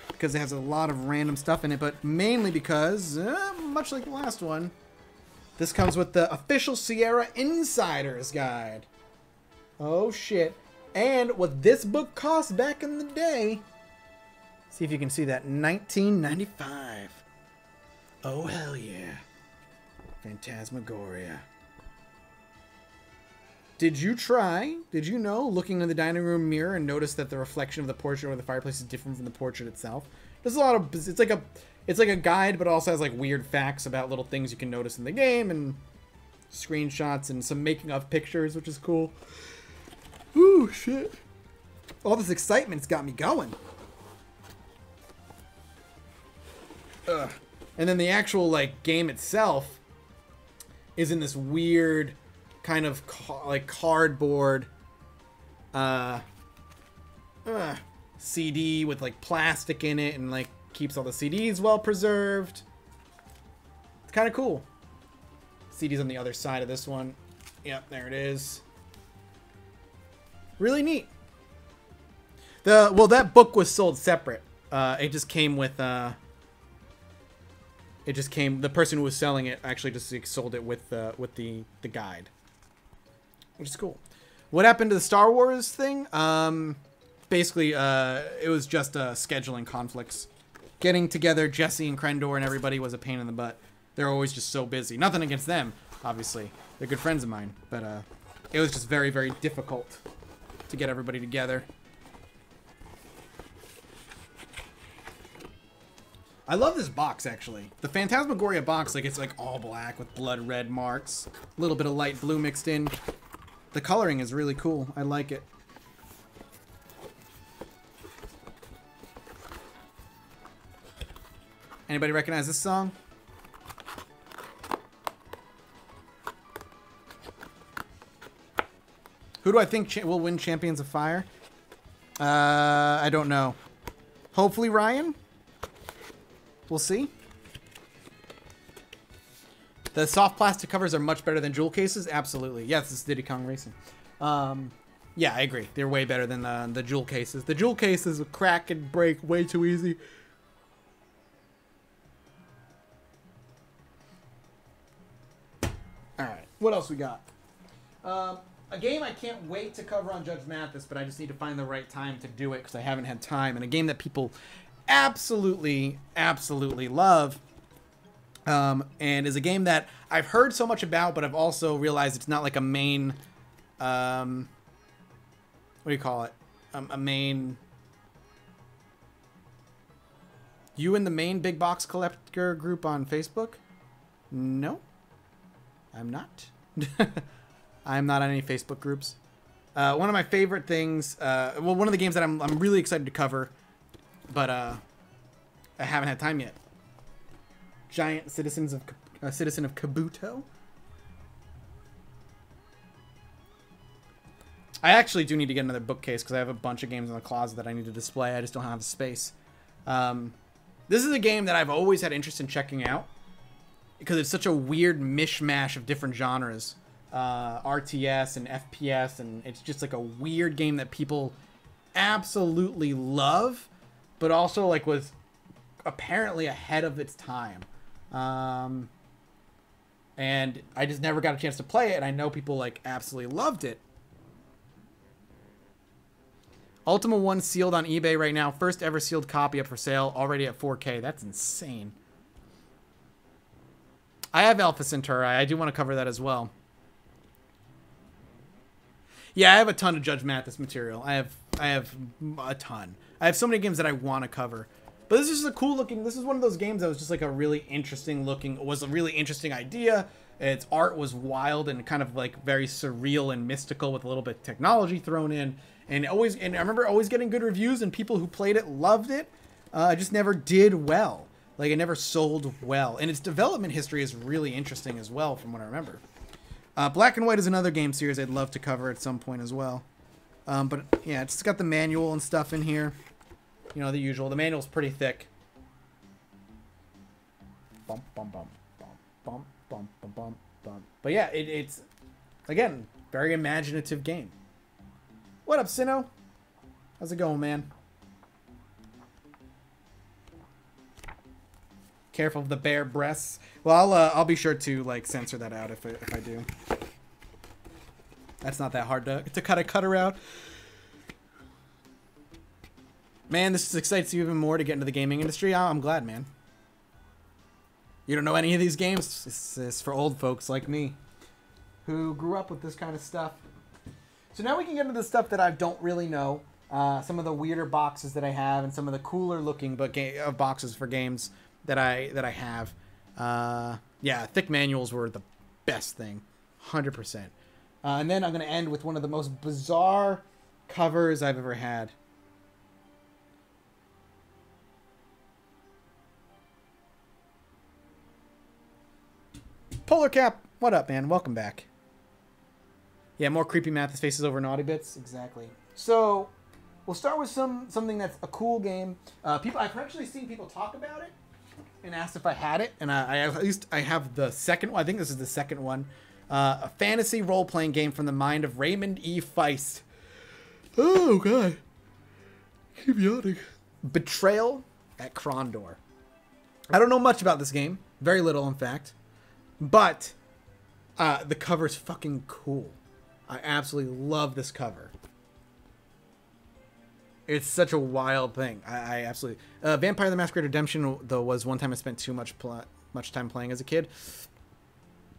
Speaker 1: because it has a lot of random stuff in it, but mainly because, much like the last one, this comes with the official Sierra Insider's Guide. Oh shit. And what this book cost back in the day, see if you can see that, $19.95. Oh hell yeah. Phantasmagoria. Did you know, looking in the dining room mirror and notice that the reflection of the portrait over the fireplace is different from the portrait itself? There's a lot of, it's like a guide, but it also has like weird facts about little things you can notice in the game and screenshots and some making of pictures, which is cool. Ooh, shit. All this excitement's got me going. Ugh. And then the actual like game itself is in this weird kind of like cardboard CD with like plastic in it and like keeps all the CDs well preserved. It's kind of cool. CD's on the other side of this one. Yep, there it is. Really neat. Well, that book was sold separate. It just came with the person who was selling it actually just sold it with the guide, which is cool. What happened to the Star Wars thing? Basically, it was just scheduling conflicts. Getting together, Jesse and Krendor and everybody was a pain in the butt. They're always just so busy. Nothing against them, obviously. They're good friends of mine. But it was just very, very difficult to get everybody together. I love this box, actually. The Phantasmagoria box, like, it's like all black with blood red marks. A little bit of light blue mixed in. The coloring is really cool. I like it. Anybody recognize this song? Who do I think will win Champions of Fire? I don't know. Hopefully Ryan? We'll see. The soft plastic covers are much better than jewel cases. Absolutely. Yes, this is Diddy Kong Racing. Yeah, I agree. They're way better than the jewel cases. The jewel cases crack and break way too easy. Alright, what else we got? A game I can't wait to cover on Judge Mathis, but I just need to find the right time to do it because I haven't had time. And a game that people absolutely love, and is a game that I've heard so much about, but I've also realized it's not like a main, what do you call it? A main... You in the main big box collector group on Facebook? No, I'm not. I'm not on any Facebook groups. One of my favorite things, well, one of the games that I'm really excited to cover, but I haven't had time yet, giant citizen of Kabuto. I actually do need to get another bookcase because I have a bunch of games in the closet that I need to display. I just don't have the space. This is a game that I've always had interest in checking out because it's such a weird mishmash of different genres. RTS and FPS, and it's just like a weird game that people absolutely love, but also like was apparently ahead of its time. And I just never got a chance to play it, and I know people like absolutely loved it. Ultima 1 sealed on eBay right now. First ever sealed copy up for sale, already at 4K. That's insane. I have Alpha Centauri. I do want to cover that as well. Yeah, I have a ton of Judge Mathis material. I have a ton. I have so many games that I want to cover. But this is just a cool looking, this is one of those games that was just like a really interesting looking, was a really interesting idea. Its art was wild and kind of like very surreal and mystical with a little bit of technology thrown in. And I remember always getting good reviews and people who played it loved it. I just never did well. Like it never sold well. And its development history is really interesting as well from what I remember. Black and White is another game series I'd love to cover at some point as well. But yeah, it's got the manual and stuff in here. You know, the usual. The manual's pretty thick. Bump, bump, bump, bump, bump, bump, bump, bump, bump. But yeah, it's, again, very imaginative game. What up, Sinnoh? How's it going, man? Careful of the bare breasts. Well, I'll be sure to like censor that out if I do. That's not that hard to cut around. Man, this excites you even more to get into the gaming industry. I'm glad, man. You don't know any of these games? This is for old folks like me who grew up with this kind of stuff. So now we can get into the stuff that I don't really know. Some of the weirder boxes that I have and some of the cooler looking boxes for games that I have. Yeah, thick manuals were the best thing. 100%. And then I'm going to end with one of the most bizarre covers I've ever had. Polar Cap, what up, man? Welcome back. Yeah, more creepy Mathis faces over naughty bits. Exactly. So, we'll start with something that's a cool game. I've actually seen people talk about it and asked if I had it, and at least I have the second one. I think this is the second one. A fantasy role-playing game from the mind of Raymond E. Feist. Oh, God. Keep yawning. Betrayal at Krondor. I don't know much about this game. Very little, in fact. But the cover's fucking cool. I absolutely love this cover. It's such a wild thing. I absolutely... Vampire the Masquerade Redemption, though, was one time I spent too much time playing as a kid.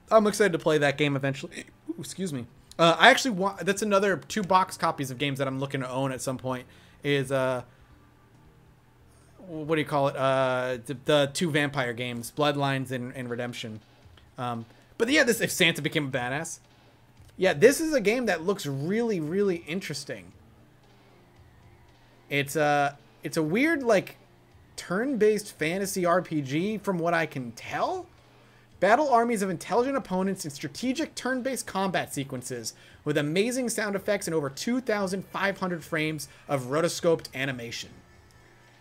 Speaker 1: I'm excited to play that game eventually. Ooh, excuse me. I actually want... That's another 2 box copies of games that I'm looking to own at some point. Is... what do you call it? The 2 vampire games. Bloodlines and Redemption. But yeah, if Santa became a badass. Yeah, this is a game that looks really, really interesting. It's a weird, like, turn-based fantasy RPG from what I can tell. Battle armies of intelligent opponents in strategic turn-based combat sequences with amazing sound effects and over 2,500 frames of rotoscoped animation.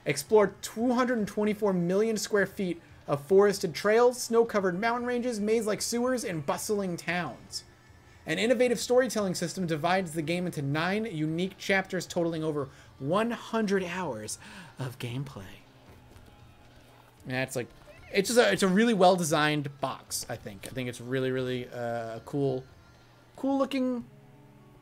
Speaker 1: Explore 224 million square feet of forested trails, snow-covered mountain ranges, maze-like sewers, and bustling towns. An innovative storytelling system divides the game into 9 unique chapters totaling over 100 hours of gameplay. Yeah, it's a really well-designed box, I think. I think it's really, really cool looking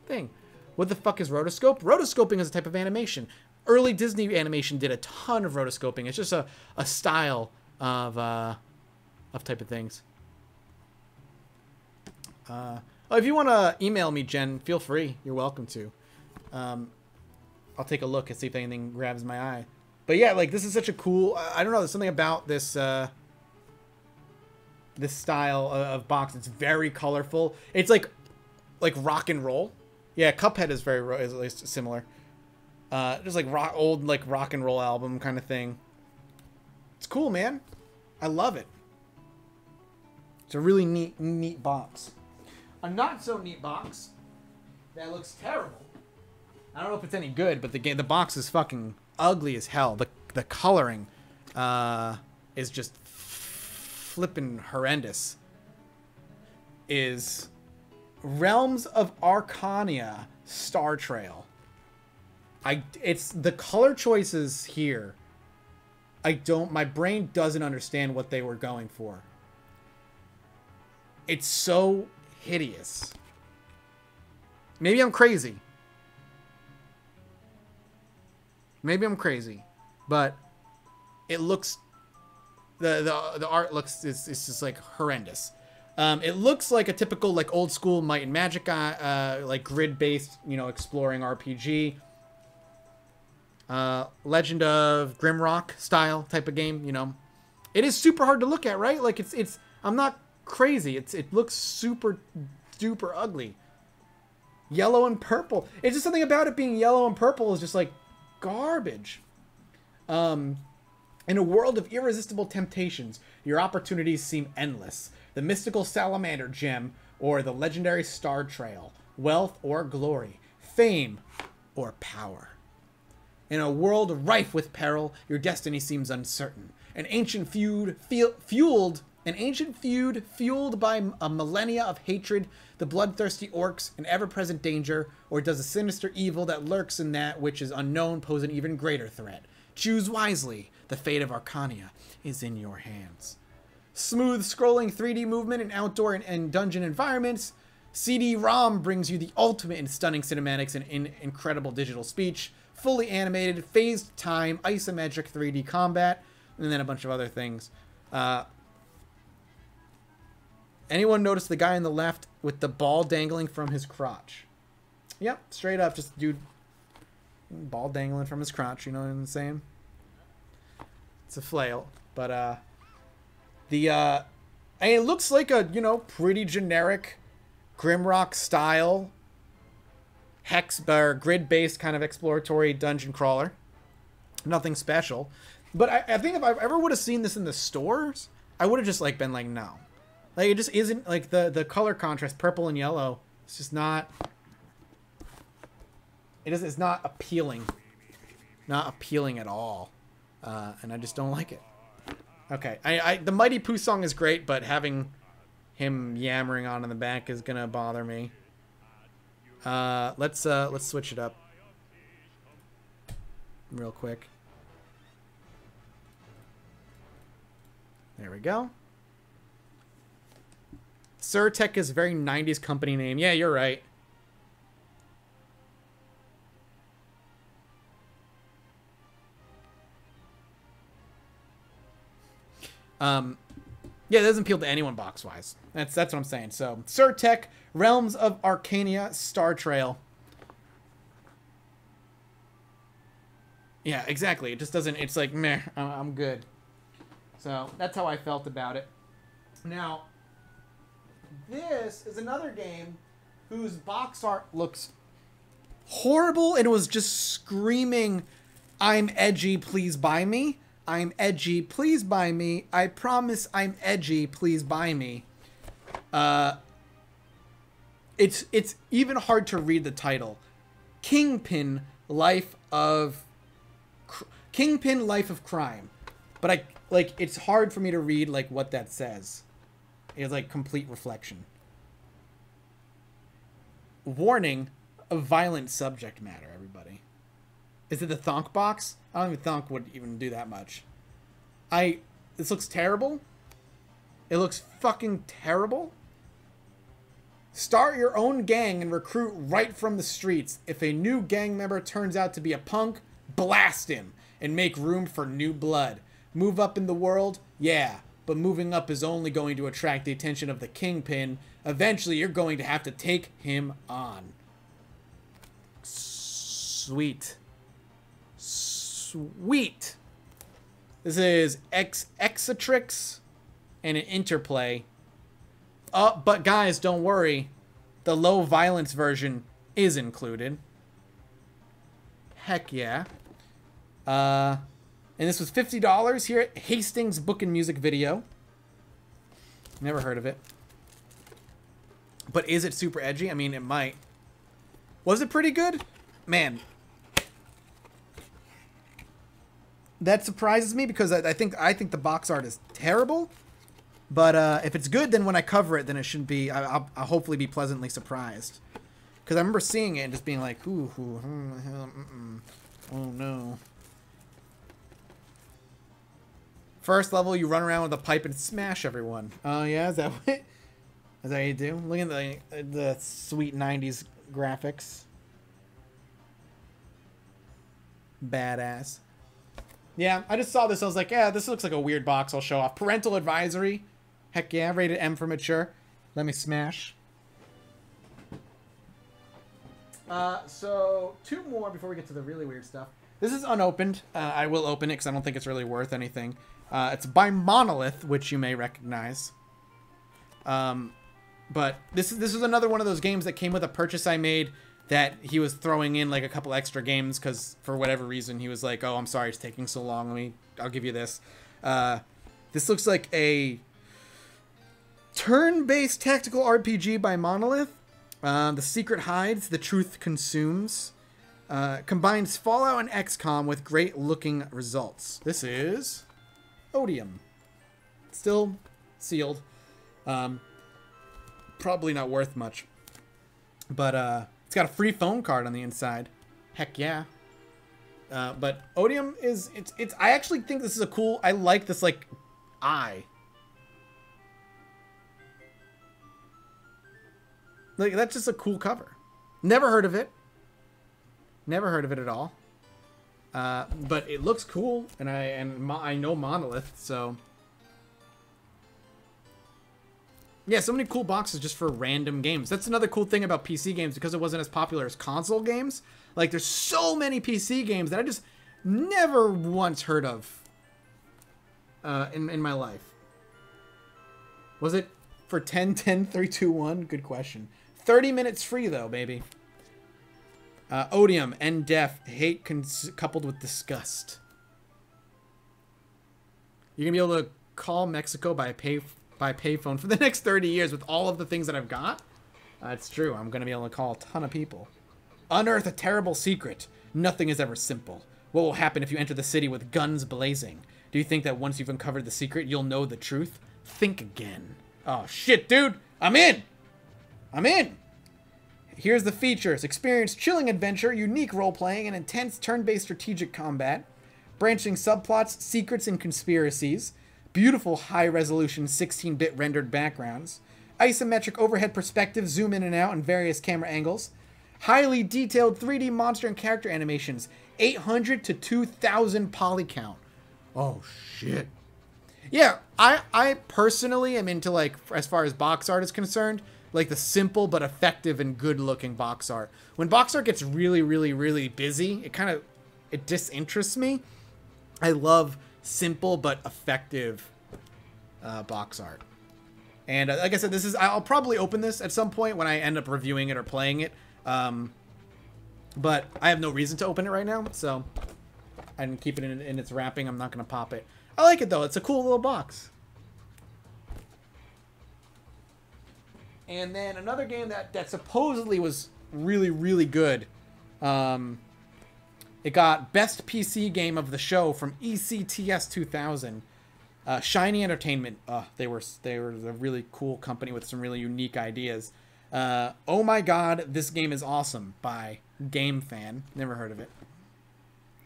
Speaker 1: thing. What the fuck is rotoscope? Rotoscoping is a type of animation. Early Disney animation did a ton of rotoscoping. It's just a style of type of things. If you want to email me, Jen, feel free. You're welcome to. I'll take a look and see if anything grabs my eye. But yeah, like, this is such a cool... I don't know, there's something about this this style of box. It's very colorful. It's like rock and roll. Yeah, Cuphead is is at least similar. Just like old rock and roll album kind of thing. It's cool, man. I love it. It's a really neat box. A not so neat box that looks terrible. I don't know if it's any good, but the box is fucking ugly as hell. The coloring is just flippin' horrendous. Is Realms of Arcania Star Trail. It's the color choices here. My brain doesn't understand what they were going for. It's so hideous. Maybe I'm crazy. But it looks, the art looks, it's just like horrendous. It looks like a typical like old school Might and Magic like grid based, exploring RPG. Legend of Grimrock style type of game, It is super hard to look at, right? Like it's I'm not crazy. It looks super duper ugly. Yellow and purple. It's just something about it being yellow and purple is just like garbage. In a world of irresistible temptations, your opportunities seem endless. The mystical salamander gem or the legendary star trail, wealth or glory, fame or power. In a world rife with peril, your destiny seems uncertain. An ancient feud fueled by a millennia of hatred, the bloodthirsty orcs, an ever-present danger, or does a sinister evil that lurks in that which is unknown pose an even greater threat? Choose wisely. The fate of Arcania is in your hands. Smooth scrolling 3D movement in outdoor and dungeon environments. CD-ROM brings you the ultimate in stunning cinematics and in incredible digital speech. Fully animated, phased time, isometric 3D combat, and then a bunch of other things. Anyone notice the guy on the left with the ball dangling from his crotch? Yep, straight up, just dude, ball dangling from his crotch. You know what I'm saying? It's a flail, but it looks like a pretty generic Grimrock style hex or grid-based kind of exploratory dungeon crawler. Nothing special. But I think if I ever would have seen this in the stores, I would have just been like, no. Like, it just isn't, like, the color contrast, purple and yellow, it's just not, it's not appealing. Not appealing at all. And I just don't like it. Okay, the Mighty Pooh song is great, but having him yammering on in the back is gonna bother me. Let's switch it up real quick. There we go. Surtech is a very 90s company name. Yeah, you're right. Yeah, it doesn't appeal to anyone box-wise. That's what I'm saying. So, Surtech, Realms of Arcania, Star Trail. Yeah, exactly. It just doesn't... It's like, meh, I'm good. So, that's how I felt about it. Now, this is another game whose box art looks horrible and was just screaming, I'm edgy, please buy me. I'm edgy, please buy me. I promise I'm edgy, please buy me. It's even hard to read the title. Kingpin Life of Crime. But it's hard for me to read what that says. It's complete reflection. Warning of violent subject matter, everybody. Is it the Thonk box? I don't even Thonk would even do that much. This looks terrible. It looks fucking terrible. Start your own gang and recruit right from the streets. If a new gang member turns out to be a punk, blast him and make room for new blood. Move up in the world? Yeah, but moving up is only going to attract the attention of the Kingpin. Eventually, you're going to have to take him on. Sweet. Sweet. This is Exatrix and an Interplay. But guys, don't worry. The low violence version is included. Heck yeah. And this was $50 here at Hastings Book and Music Video. Never heard of it. But is it super edgy? I mean, it might. Was it pretty good? Man. That surprises me because I think the box art is terrible. But if it's good, then when I cover it, then it shouldn't be. I'll hopefully be pleasantly surprised. Because I remember seeing it and just being like, ooh, oh no. First level, you run around with a pipe and smash everyone. Oh yeah, is that what you do? Look at the sweet 90s graphics. Badass. Yeah, I just saw this. I was like, yeah, this looks like a weird box I'll show off. Parental advisory. Heck yeah, rated M for mature. Let me smash. So, 2 more before we get to the really weird stuff. This is unopened. I will open it because I don't think it's really worth anything. It's by Monolith, which you may recognize. But this is another one of those games that came with a purchase I made that he was throwing in like a couple extra games because for whatever reason he was like, oh, I'm sorry it's taking so long. I'll give you this. This looks like a turn-based tactical RPG by Monolith. The secret hides, the truth consumes. Combines Fallout and XCOM with great-looking results. This is Odium. Still sealed. Probably not worth much. But it's got a free phone card on the inside. Heck yeah. But Odium is... It's. I actually think this is a cool... I like this, like, eye. Like, that's just a cool cover. Never heard of it. Never heard of it at all. But it looks cool, and I know Monolith, so... Yeah, so many cool boxes just for random games. That's another cool thing about PC games, because it wasn't as popular as console games. Like, there's so many PC games that I just never once heard of in my life. Was it for 10, 10, 3, 2, 1? Good question. 30 minutes free, though, baby. Odium, End Deaf, hate coupled with disgust. You're going to be able to call Mexico by payphone for the next 30 years with all of the things that I've got. It's true. I'm going to be able to call a ton of people. Unearth a terrible secret. Nothing is ever simple. What will happen if you enter the city with guns blazing? Do you think that once you've uncovered the secret, you'll know the truth? Think again. Oh, shit, dude. I'm in. I'm in. Here's the features. Experience chilling adventure, unique role-playing, and intense turn-based strategic combat. Branching subplots, secrets, and conspiracies. Beautiful high-resolution 16-bit rendered backgrounds. Isometric overhead perspective, zoom in and out in various camera angles. Highly detailed 3D monster and character animations. 800 to 2,000 poly count. Oh, shit. Yeah, I personally am into, like, as far as box art is concerned, like the simple but effective and good-looking box art. When box art gets really, really, really busy, it disinterests me. I love simple but effective box art. And like I said, I'll probably open this at some point when I end up reviewing it or playing it. But I have no reason to open it right now, so I didn't keep it in its wrapping. I'm not going to pop it. I like it, though. It's a cool little box. And then another game that supposedly was really, really good. It got Best PC Game of the Show from ECTS 2000. Shiny Entertainment. They were a really cool company with some really unique ideas. Oh my god, this game is awesome by Game Fan. Never heard of it.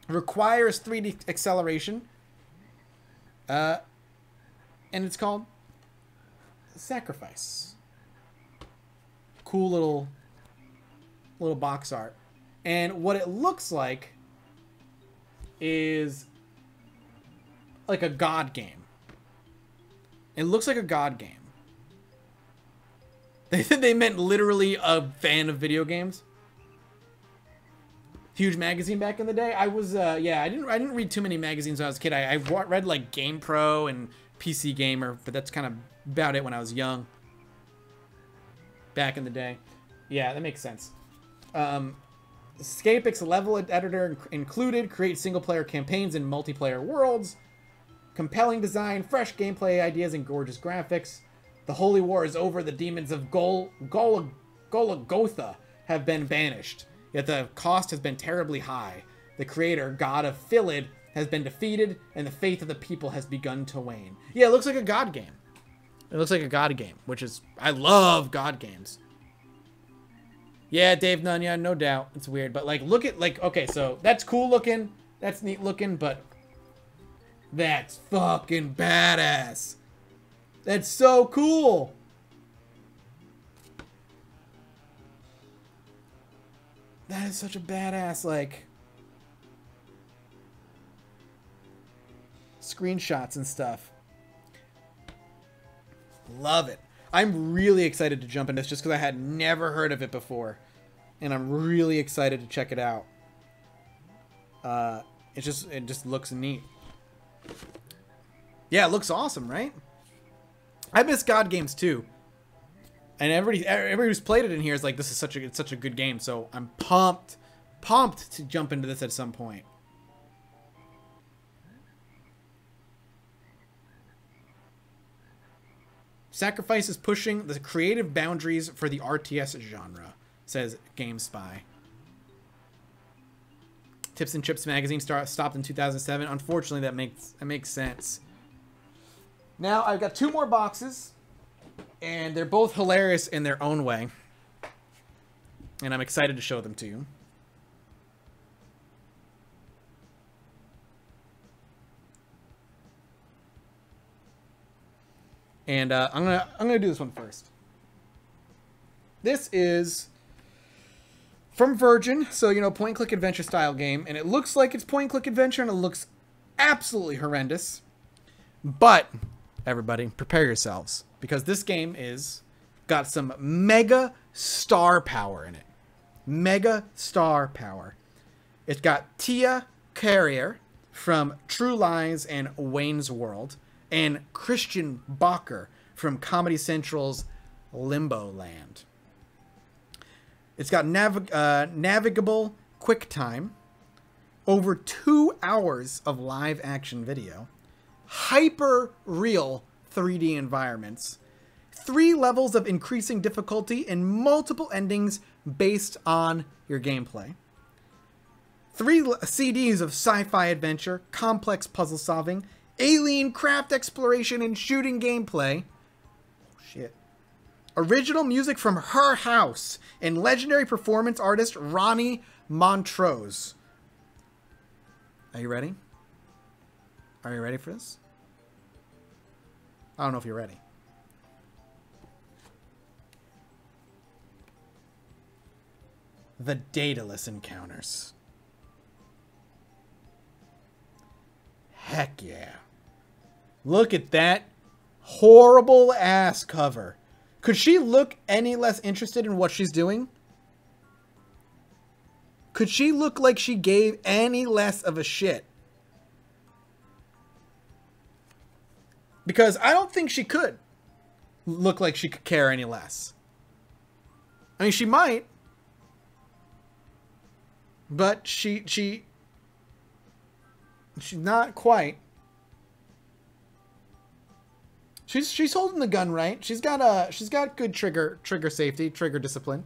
Speaker 1: Requires 3D acceleration. And it's called Sacrifice. Cool little box art. And what it looks like is like a God game. It looks like a God game. They meant literally a fan of video games. Huge magazine back in the day. I was yeah, I didn't read too many magazines when I was a kid. I read like Game Pro and PC Gamer, but that's kind of about it when I was young. Back in the day. Yeah, that makes sense. Scapix level editor included. Create single-player campaigns in multiplayer worlds. Compelling design, fresh gameplay ideas, and gorgeous graphics. The holy war is over. The demons of Golgotha have been banished. Yet the cost has been terribly high. The creator, god of Philid, has been defeated, and the faith of the people has begun to wane. Yeah, it looks like a god game. It looks like a god game, which is... I love god games. Yeah, Dave Nunn, yeah, no doubt. It's weird, but, like, look at, like, okay, so that's cool looking. That's neat looking, but that's fucking badass. That's so cool. That is such a badass, like, screenshots and stuff. Love it. I'm really excited to jump into this just because I had never heard of it before. And I'm really excited to check it out. It just looks neat. Yeah, it looks awesome, right? I miss God games too. And everybody who's played it in here is like, this is it's such a good game. So I'm pumped to jump into this at some point. Sacrifice is pushing the creative boundaries for the RTS genre, says GameSpy. Tips and Chips magazine stopped in 2007. Unfortunately, that makes sense. Now, I've got 2 more boxes, and they're both hilarious in their own way. And I'm excited to show them to you. And I'm gonna do this one first. This is from Virgin, so you know, point-and-click adventure style game, and it looks like it's point-and-click adventure, and it looks absolutely horrendous. But everybody, prepare yourselves, because this game got some mega star power in it. Mega star power. It's got Tia Carrier from True Lies and Wayne's World, and Christian Bacher from Comedy Central's Limbo Land. It's got navigable QuickTime, over 2 hours of live action video, hyper real 3D environments, 3 levels of increasing difficulty, and multiple endings based on your gameplay. 3 CDs of sci-fi adventure, complex puzzle solving, alien craft exploration, and shooting gameplay. Oh, shit. Original music from Her House and legendary performance artist Ronnie Montrose. Are you ready? Are you ready for this? I don't know if you're ready. The Daedalus Encounters. Heck yeah. Look at that horrible ass cover. Could she look any less interested in what she's doing? Could she look like she gave any less of a shit? Because I don't think she could look like she could care any less. I mean, she might. But she's not quite. She's holding the gun right. She's got good trigger safety, trigger discipline.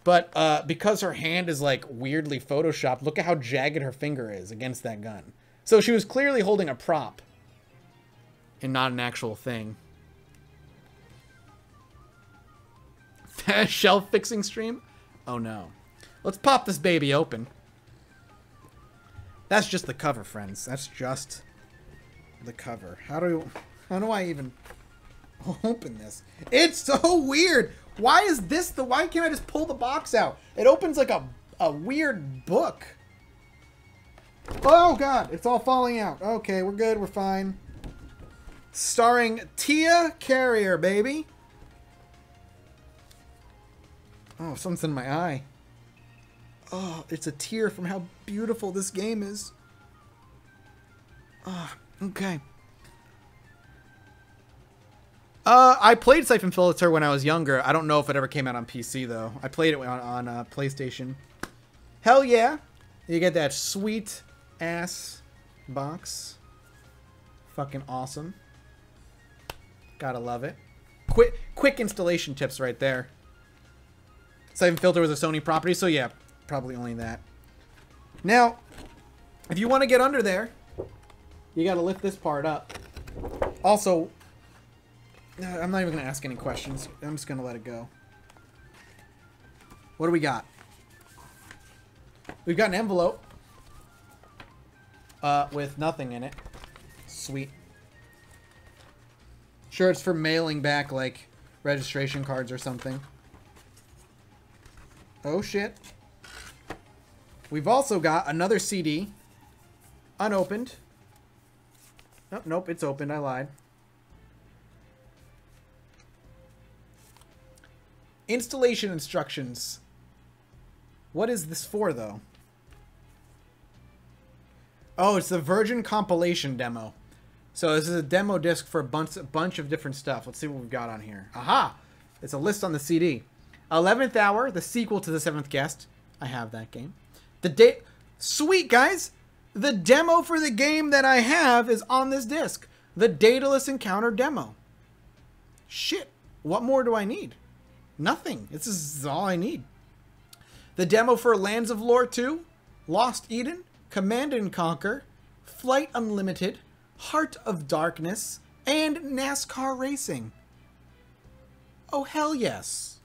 Speaker 1: But because her hand is like weirdly photoshopped, look at how jagged her finger is against that gun. So she was clearly holding a prop and not an actual thing. Shelf fixing stream? Oh no. Let's pop this baby open. That's just the cover, friends. That's just the cover. How do I even open this? It's so weird. Why can't I just pull the box out? It opens like a weird book. Oh god, it's all falling out. Okay, we're good, we're fine. Starring Tia Carrier, baby. Oh, something's in my eye. Oh, it's a tear from how beautiful this game is. Oh, okay. I played Siphon Filter when I was younger. I don't know if it ever came out on PC, though. I played it on PlayStation. Hell yeah. You get that sweet-ass box. Fucking awesome. Gotta love it. quick installation tips right there. Siphon Filter was a Sony property, so yeah, probably only that. Now, if you want to get under there, you got to lift this part up. Also, I'm not even going to ask any questions. I'm just going to let it go. What do we got? We've got an envelope with nothing in it. Sweet. Sure, it's for mailing back, like, registration cards or something. Oh, shit. We've also got another CD. Unopened. Oh, nope, it's opened. I lied. Installation instructions. What is this for, though? Oh, it's the Virgin compilation demo. So this is a demo disc for a bunch of different stuff. Let's see what we've got on here. Aha! It's a list on the CD. 11th Hour, the sequel to The Seventh Guest. I have that game. Sweet, guys! The demo for the game that I have is on this disc. The Daedalus Encounter demo. Shit. What more do I need? Nothing. This is all I need. The demo for Lands of Lore 2, Lost Eden, Command and Conquer, Flight Unlimited, Heart of Darkness, and NASCAR Racing. Oh, hell yes.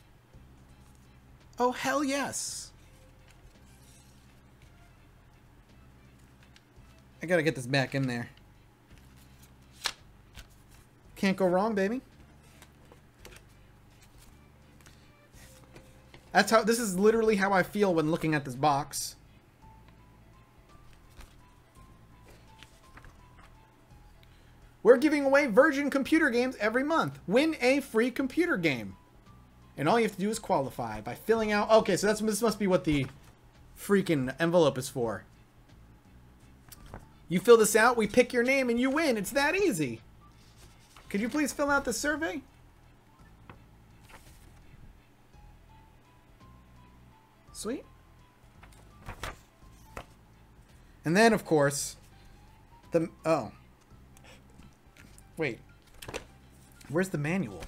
Speaker 1: Oh, hell yes. I gotta get this back in there. Can't go wrong, baby. This is literally how I feel when looking at this box. We're giving away Virgin computer games every month. Win a free computer game. And all you have to do is qualify by filling out... Okay, so this must be what the freaking envelope is for. You fill this out, we pick your name, and you win. It's that easy. Could you please fill out the survey? Sweet. And then, of course, oh. Wait. Where's the manual?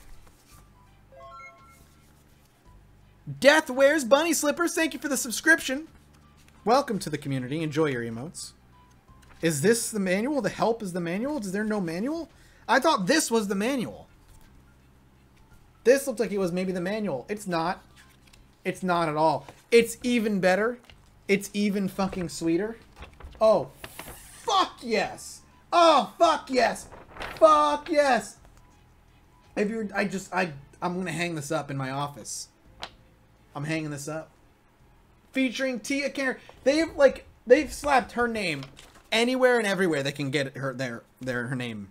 Speaker 1: Death Wears Bunny Slippers, thank you for the subscription. Welcome to the community. Enjoy your emotes. Is this the manual? The help is the manual? Is there no manual? I thought this was the manual. This looked like it was maybe the manual. It's not. It's not at all. It's even better. It's even fucking sweeter. Oh, fuck yes. Oh, fuck yes. Fuck yes. If you're, I'm gonna hang this up in my office. I'm hanging this up. Featuring Tia Carrere. They've slapped her name anywhere and everywhere they can get her name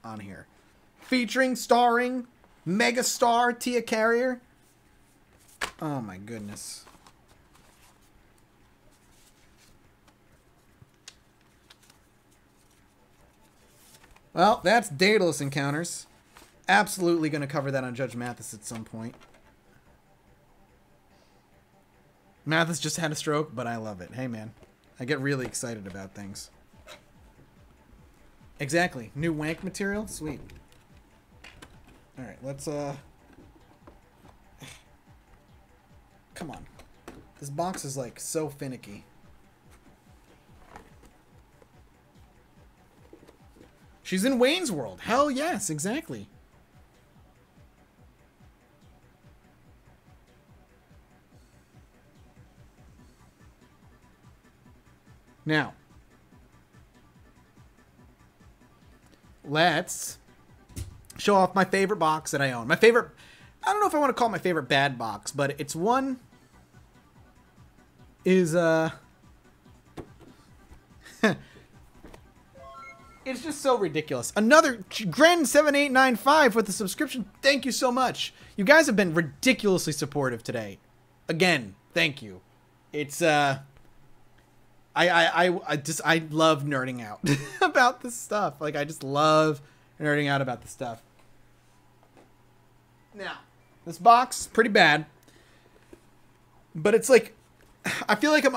Speaker 1: on here. Featuring, starring, megastar Tia Carrere. Oh my goodness. Well, that's Daedalus Encounters. Absolutely going to cover that on Judge Mathis at some point. Mathis just had a stroke, but I love it. Hey, man. I get really excited about things. Exactly. New wank material? Sweet. Alright, let's, come on. This box is, like, so finicky. She's in Wayne's World. Hell yes, exactly. Now, let's show off my favorite box that I own. My favorite, I don't know if I want to call it my favorite bad box, but it's one is, it's just so ridiculous. Another Gren7895 with the subscription. Thank you so much. You guys have been ridiculously supportive today. Again, thank you. It's, I love nerding out about this stuff. Like, I just love nerding out about this stuff. Now, this box, pretty bad. But it's like, I feel like I'm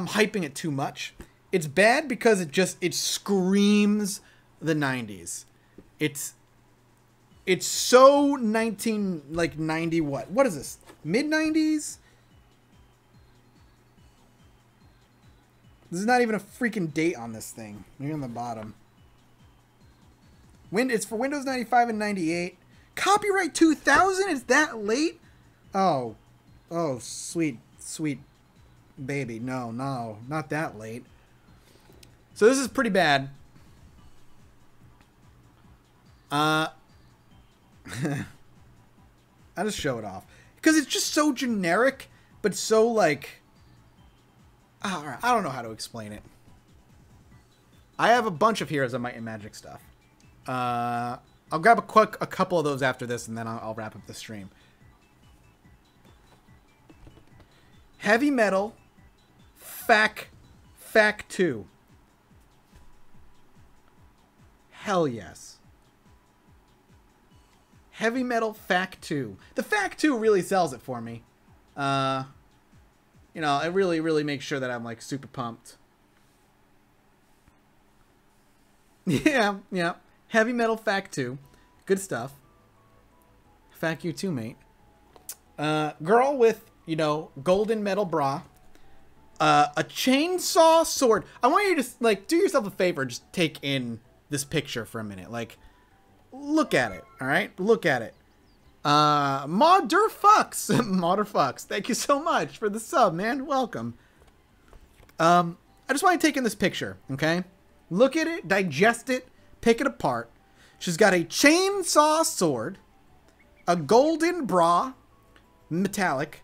Speaker 1: hyping it too much. It's bad because it screams the 90s. It's so 90 what? What is this? Mid-90s? This is not even a freaking date on this thing. Maybe on the bottom. It's for Windows 95 and 98. Copyright 2000? It's that late? Oh. Oh, sweet, sweet baby. No, not that late. So this is pretty bad. I'll just show it off. Because it's just so generic, but so like... I don't know how to explain it. I have a bunch of Heroes of Might and Magic stuff. I'll grab a couple of those after this, and then I'll wrap up the stream. Heavy Metal FAC 2. Hell yes. Heavy Metal FAC 2. The FAC 2 really sells it for me. You know, it really, really makes sure that I'm, like, super pumped. Yeah. Heavy Metal FAC 2. Good stuff. FAC you too, mate. Girl with, you know, golden metal bra. A chainsaw sword. I want you to, like, do yourself a favor. Just take in this picture for a minute. Like, look at it, all right? Look at it. Modderfucks. Modderfucks. Thank you so much for the sub, man. Welcome. I just want to take in this picture, okay? Look at it, digest it, pick it apart. She's got a chainsaw sword, a golden bra, metallic,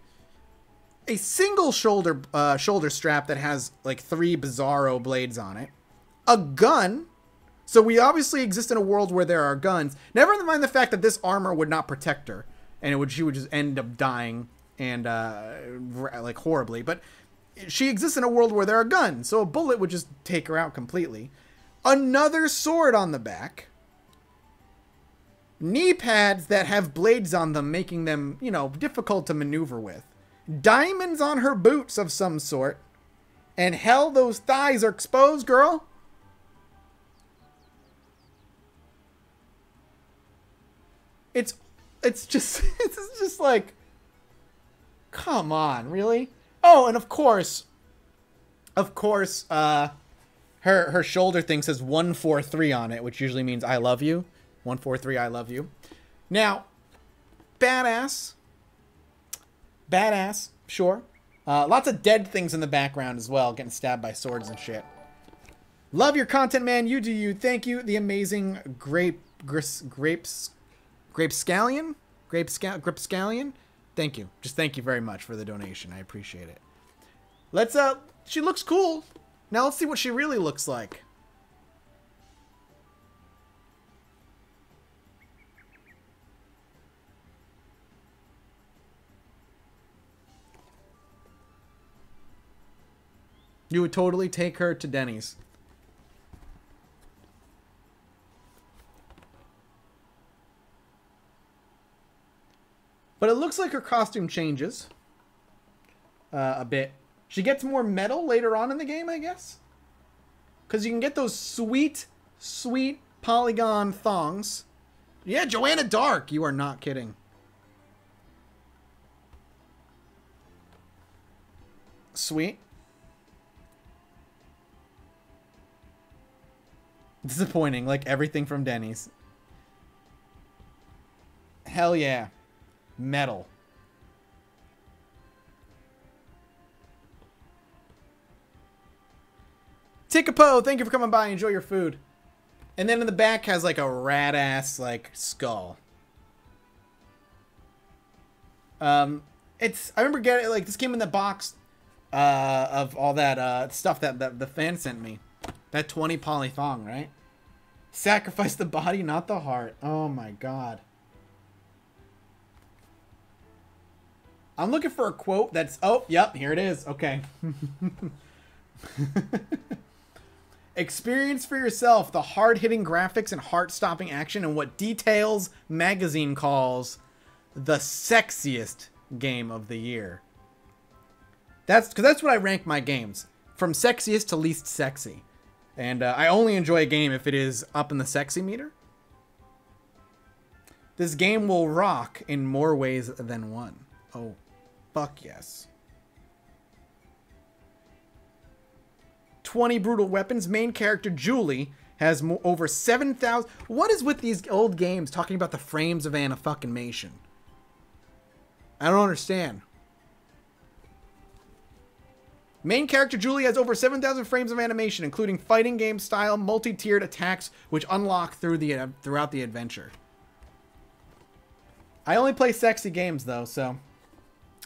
Speaker 1: a single shoulder strap that has like 3 Bizarro blades on it, a gun. So we obviously exist in a world where there are guns. Never mind the fact that this armor would not protect her, and she would just end up dying and like horribly. But she exists in a world where there are guns, so a bullet would just take her out completely. Another sword on the back. Knee pads that have blades on them, making them, you know, difficult to maneuver with. Diamonds on her boots of some sort. And hell, those thighs are exposed, girl. It's just like, come on, really? Oh, and of course, her shoulder thing says 143 on it, which usually means I love you. 143, I love you. Now, badass, sure. Lots of dead things in the background as well, getting stabbed by swords and shit. Love your content, man. You do you. Thank you, the amazing Grapescallion. Thank you. Just thank you very much for the donation. I appreciate it. Let's she looks cool. Now let's see what she really looks like. You would totally take her to Denny's. But it looks like her costume changes a bit. She gets more metal later on in the game, I guess. Because you can get those sweet, sweet polygon thongs. Yeah, Joanna Dark. You are not kidding. Sweet. Disappointing, like everything from Denny's. Hell yeah. Metal. Tikapo, thank you for coming by. Enjoy your food. And then in the back has like a rat ass like skull. I remember getting like this came in the box of all that stuff that the fan sent me. That 20 poly thong, right? Sacrifice the body, not the heart. Oh my god. I'm looking for a quote that's... Oh, yep, here it is. Okay. Experience for yourself the hard-hitting graphics and heart-stopping action in what Details magazine calls the sexiest game of the year. That's what I rank my games. From sexiest to least sexy. And I only enjoy a game if it is up in the sexy meter. This game will rock in more ways than one. Oh, fuck yes. 20 brutal weapons. Main character Julie has over 7,000. What is with these old games talking about the frames of animation? I don't understand. Main character Julie has over 7,000 frames of animation, including fighting game style multi-tiered attacks, which unlock throughout the adventure. I only play sexy games though, so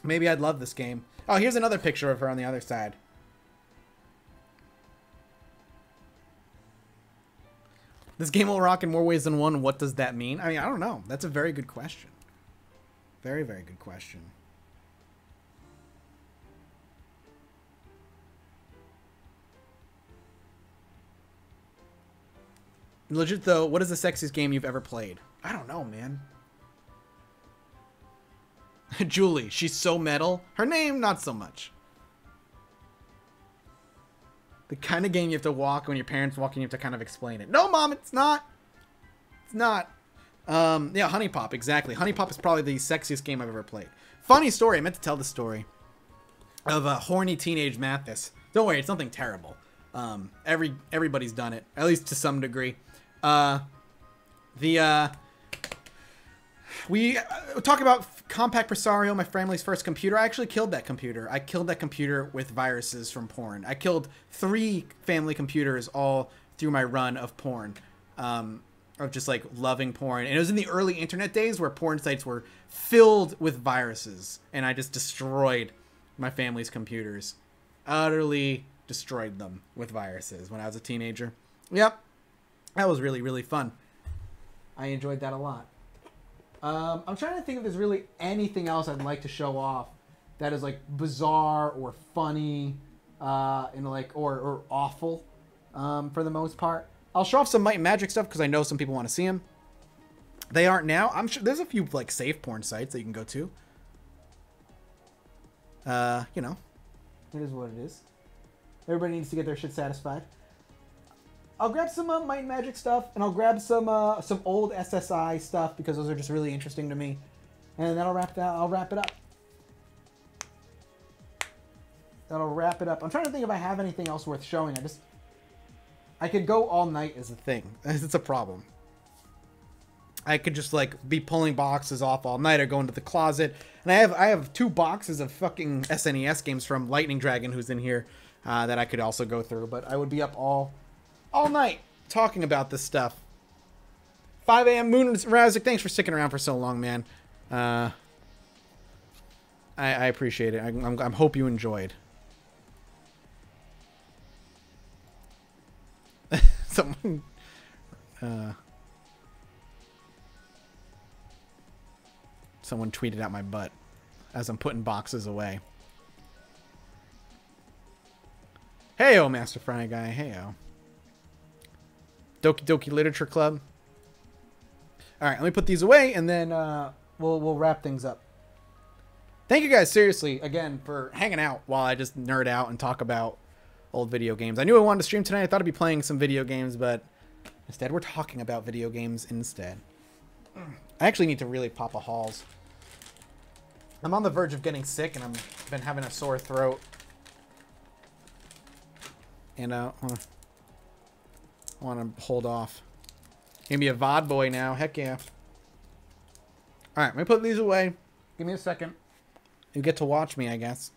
Speaker 1: maybe I'd love this game. Oh, here's another picture of her on the other side. This game will rock in more ways than one. What does that mean? I mean, I don't know. That's a very good question. Very, very good question. Legit though, what is the sexiest game you've ever played? I don't know, man. Julie, she's so metal. Her name, not so much. The kind of game you have to walk when your parents walk and you have to kind of explain it. No, Mom, it's not. It's not. Yeah, Honey Pop, exactly. Honey Pop is probably the sexiest game I've ever played. Funny story, I meant to tell the story of a horny teenage Mathis. Don't worry, it's nothing terrible. Everybody's done it, at least to some degree. We talk about Compact Presario, my family's first computer. I actually killed that computer. I killed that computer with viruses from porn. I killed 3 family computers all through my run of porn. Of just like loving porn. And it was in the early internet days where porn sites were filled with viruses. And I just destroyed my family's computers. Utterly destroyed them with viruses when I was a teenager. Yep. That was really, really fun. I enjoyed that a lot. I'm trying to think if there's really anything else I'd like to show off that is like bizarre or funny, and like or awful, for the most part. I'll show off some Might and Magic stuff because I know some people want to see them. They aren't now. I'm sure there's a few like safe porn sites that you can go to. You know, it is what it is. Everybody needs to get their shit satisfied. I'll grab some Might and Magic stuff, and I'll grab some old SSI stuff because those are just really interesting to me. And that'll wrap that. I'll wrap it up. That'll wrap it up. I'm trying to think if I have anything else worth showing. I could go all night is a thing. It's a problem. I could just like be pulling boxes off all night or go into the closet. And I have 2 boxes of fucking SNES games from Lightning Dragon, who's in here, that I could also go through. But I would be up all night talking about this stuff. 5 a.m. Moon Razik, thanks for sticking around for so long, man. I appreciate it. I hope you enjoyed. Someone tweeted out my butt as I'm putting boxes away. Heyo, Master Fry Guy. Heyo. Doki Doki Literature Club. All right, let me put these away, and then we'll wrap things up. Thank you guys, seriously, again, for hanging out while I just nerd out and talk about old video games. I knew I wanted to stream tonight. I thought I'd be playing some video games, but instead we're talking about video games instead. I actually need to really pop a Halls. I'm on the verge of getting sick, and I've been having a sore throat. And I want to hold off. Gonna be a VOD boy now. Heck yeah. Alright, let me put these away. Give me a second. You get to watch me, I guess.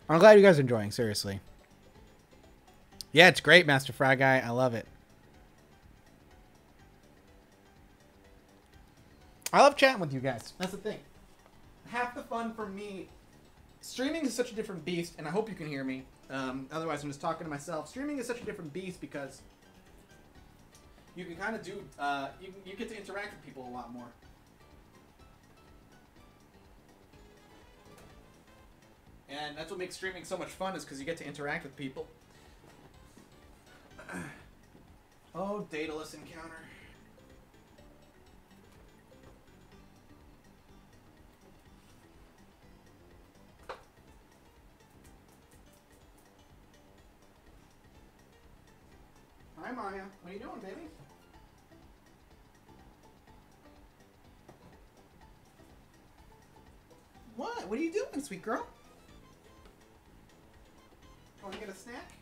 Speaker 1: I'm glad you guys are enjoying, seriously. Yeah, it's great, Master Fry Guy. I love it. I love chatting with you guys. That's the thing. Half the fun for me... Streaming is such a different beast, and I hope you can hear me. Otherwise, I'm just talking to myself. Streaming is such a different beast because you can kind of do... you get to interact with people a lot more. And that's what makes streaming so much fun, is because you get to interact with people. Oh, Daedalus encounter. Maya. What are you doing, baby? What? What are you doing, sweet girl? Want to get a snack?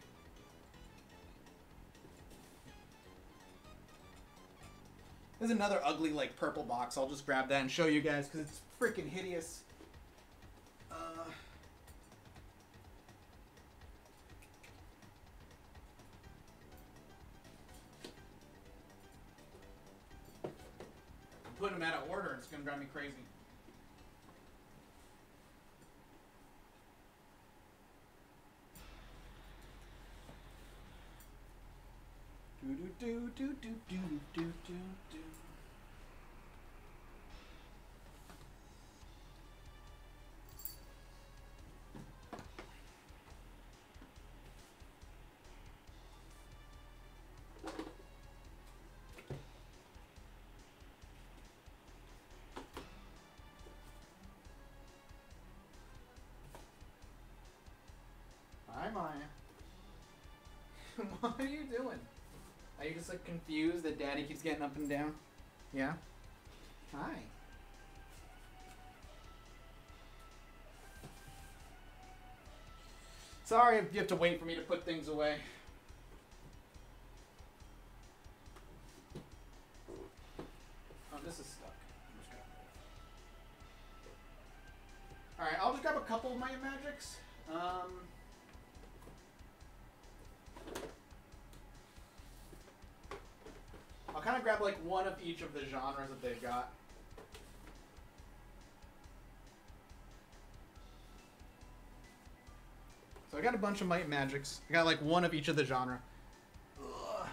Speaker 1: There's another ugly, like, purple box. I'll just grab that and show you guys because it's freaking hideous. I'm putting them out of order. It's going to drive me crazy. Do do do do do do do do. Hi, Maya. What are you doing? Are you just like confused that Daddy keeps getting up and down? Yeah? Hi. Sorry if you have to wait for me to put things away. Oh, this is stuck. Alright, I'll just grab a couple of my magics. I'll kind of grab like one of each of the genres that they've got. So I got a bunch of Might Magics. I got like one of each of the genre. Ugh.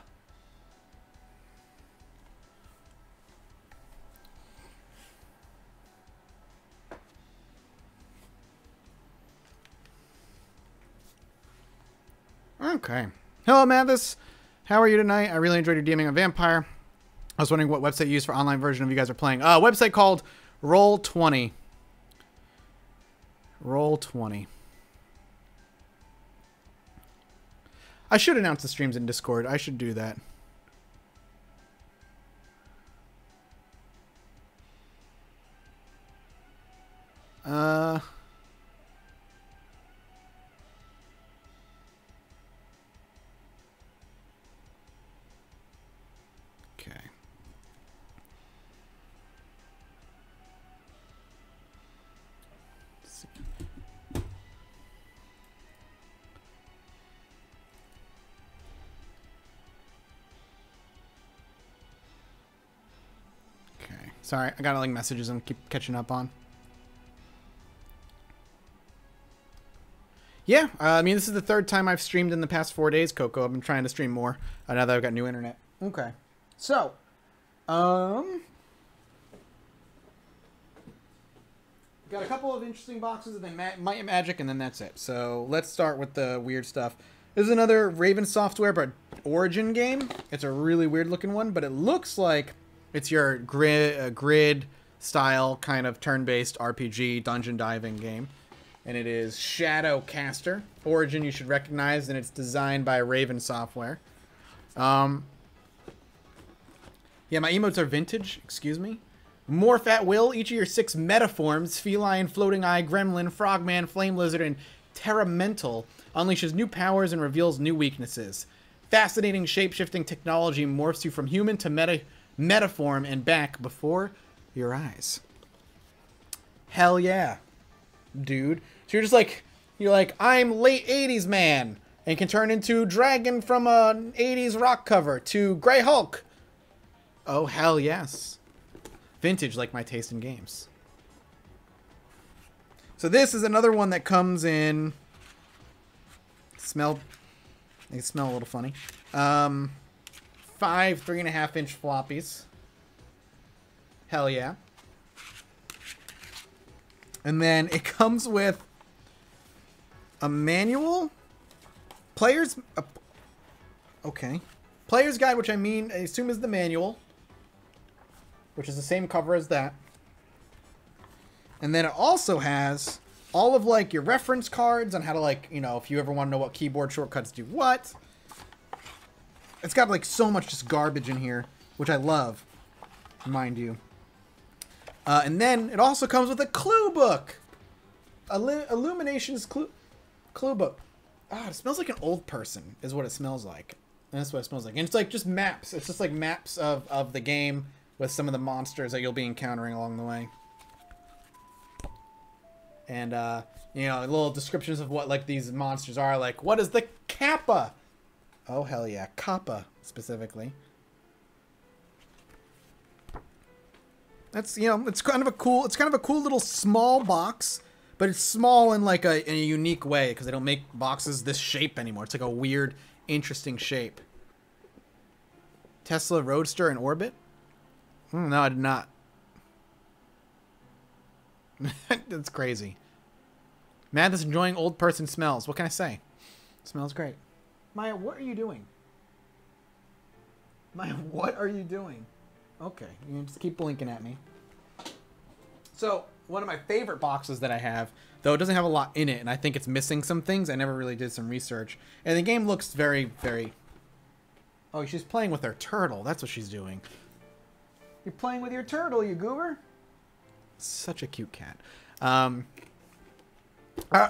Speaker 1: Okay. Hello, Mathis. How are you tonight? I really enjoyed your DMing on Vampire. I was wondering what website you use for online version of you guys are playing. A website called Roll20. Roll20. I should announce the streams in Discord. I should do that. Okay. Let's see. Okay. Sorry, I got like messages I'm keep catching up on. Yeah, I mean, this is the third time I've streamed in the past 4 days, Coco. I've been trying to stream more now that I've got new internet. Okay. So, got a couple of interesting boxes, and then Might and Magic, and then that's it. So, let's start with the weird stuff. This is another Raven Software, but Origin game. It's a really weird-looking one, but it looks like it's your grid-style kind of turn-based RPG dungeon diving game. And it is Shadowcaster. Origin you should recognize, and it's designed by Raven Software. Yeah, my emotes are vintage. Excuse me. Morph at will. Each of your 6 metaforms, Feline, Floating Eye, Gremlin, Frogman, Flame Lizard, and Terramental, unleashes new powers and reveals new weaknesses. Fascinating shape-shifting technology morphs you from human to metaform and back before your eyes. Hell yeah, dude. So you're like, I'm late 80s man, and can turn into Dragon from an 80s rock cover to Grey Hulk. Oh, hell yes. Vintage, like my taste in games. So this is another one that comes in... They smell a little funny. 5 3.5-inch floppies. Hell yeah. And then it comes with a manual. Okay. Player's guide, which I assume is the manual. Which is the same cover as that. And then it also has all of, like, your reference cards on how to, like, you know, if you ever want to know what keyboard shortcuts do what. It's got like so much just garbage in here, which I love, mind you. And then it also comes with a clue book. Illuminations clue book. Ah, it smells like an old person is what it smells like. And that's what it smells like. And it's like just maps. It's just like maps of the game with some of the monsters that you'll be encountering along the way. And, you know, little descriptions of what, like, these monsters are. Like, what is the Kappa? Oh, hell yeah. Kappa, specifically. That's, you know, it's kind of a cool little small box. But it's small in, like, in a unique way. Because they don't make boxes this shape anymore. It's like a weird, interesting shape. Tesla Roadster in orbit? No, I did not. That's crazy. Madness enjoying old person smells. What can I say? Smells great. Maya, what are you doing? Maya, what are you doing? Okay, you can just keep blinking at me. So, one of my favorite boxes that I have, though it doesn't have a lot in it, and I think it's missing some things. I never really did some research. And the game looks very, very... Oh, she's playing with her turtle. That's what she's doing. You're playing with your turtle, you goober. Such a cute cat. I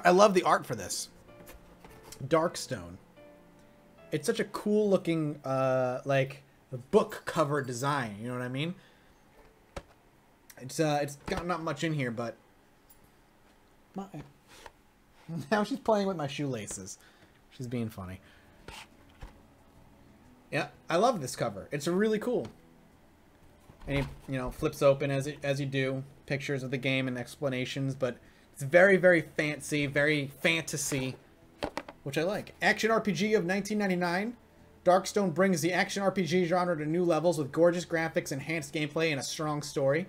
Speaker 1: love the art for this. Darkstone. It's such a cool looking, like, book cover design. You know what I mean? It's got not much in here, but... Now she's playing with my shoelaces. She's being funny. Yeah, I love this cover. It's really cool. And you know, flips open as you do. Pictures of the game and explanations, but it's very, very fancy, very fantasy, which I like. Action RPG of 1999. Darkstone brings the action RPG genre to new levels with gorgeous graphics, enhanced gameplay, and a strong story.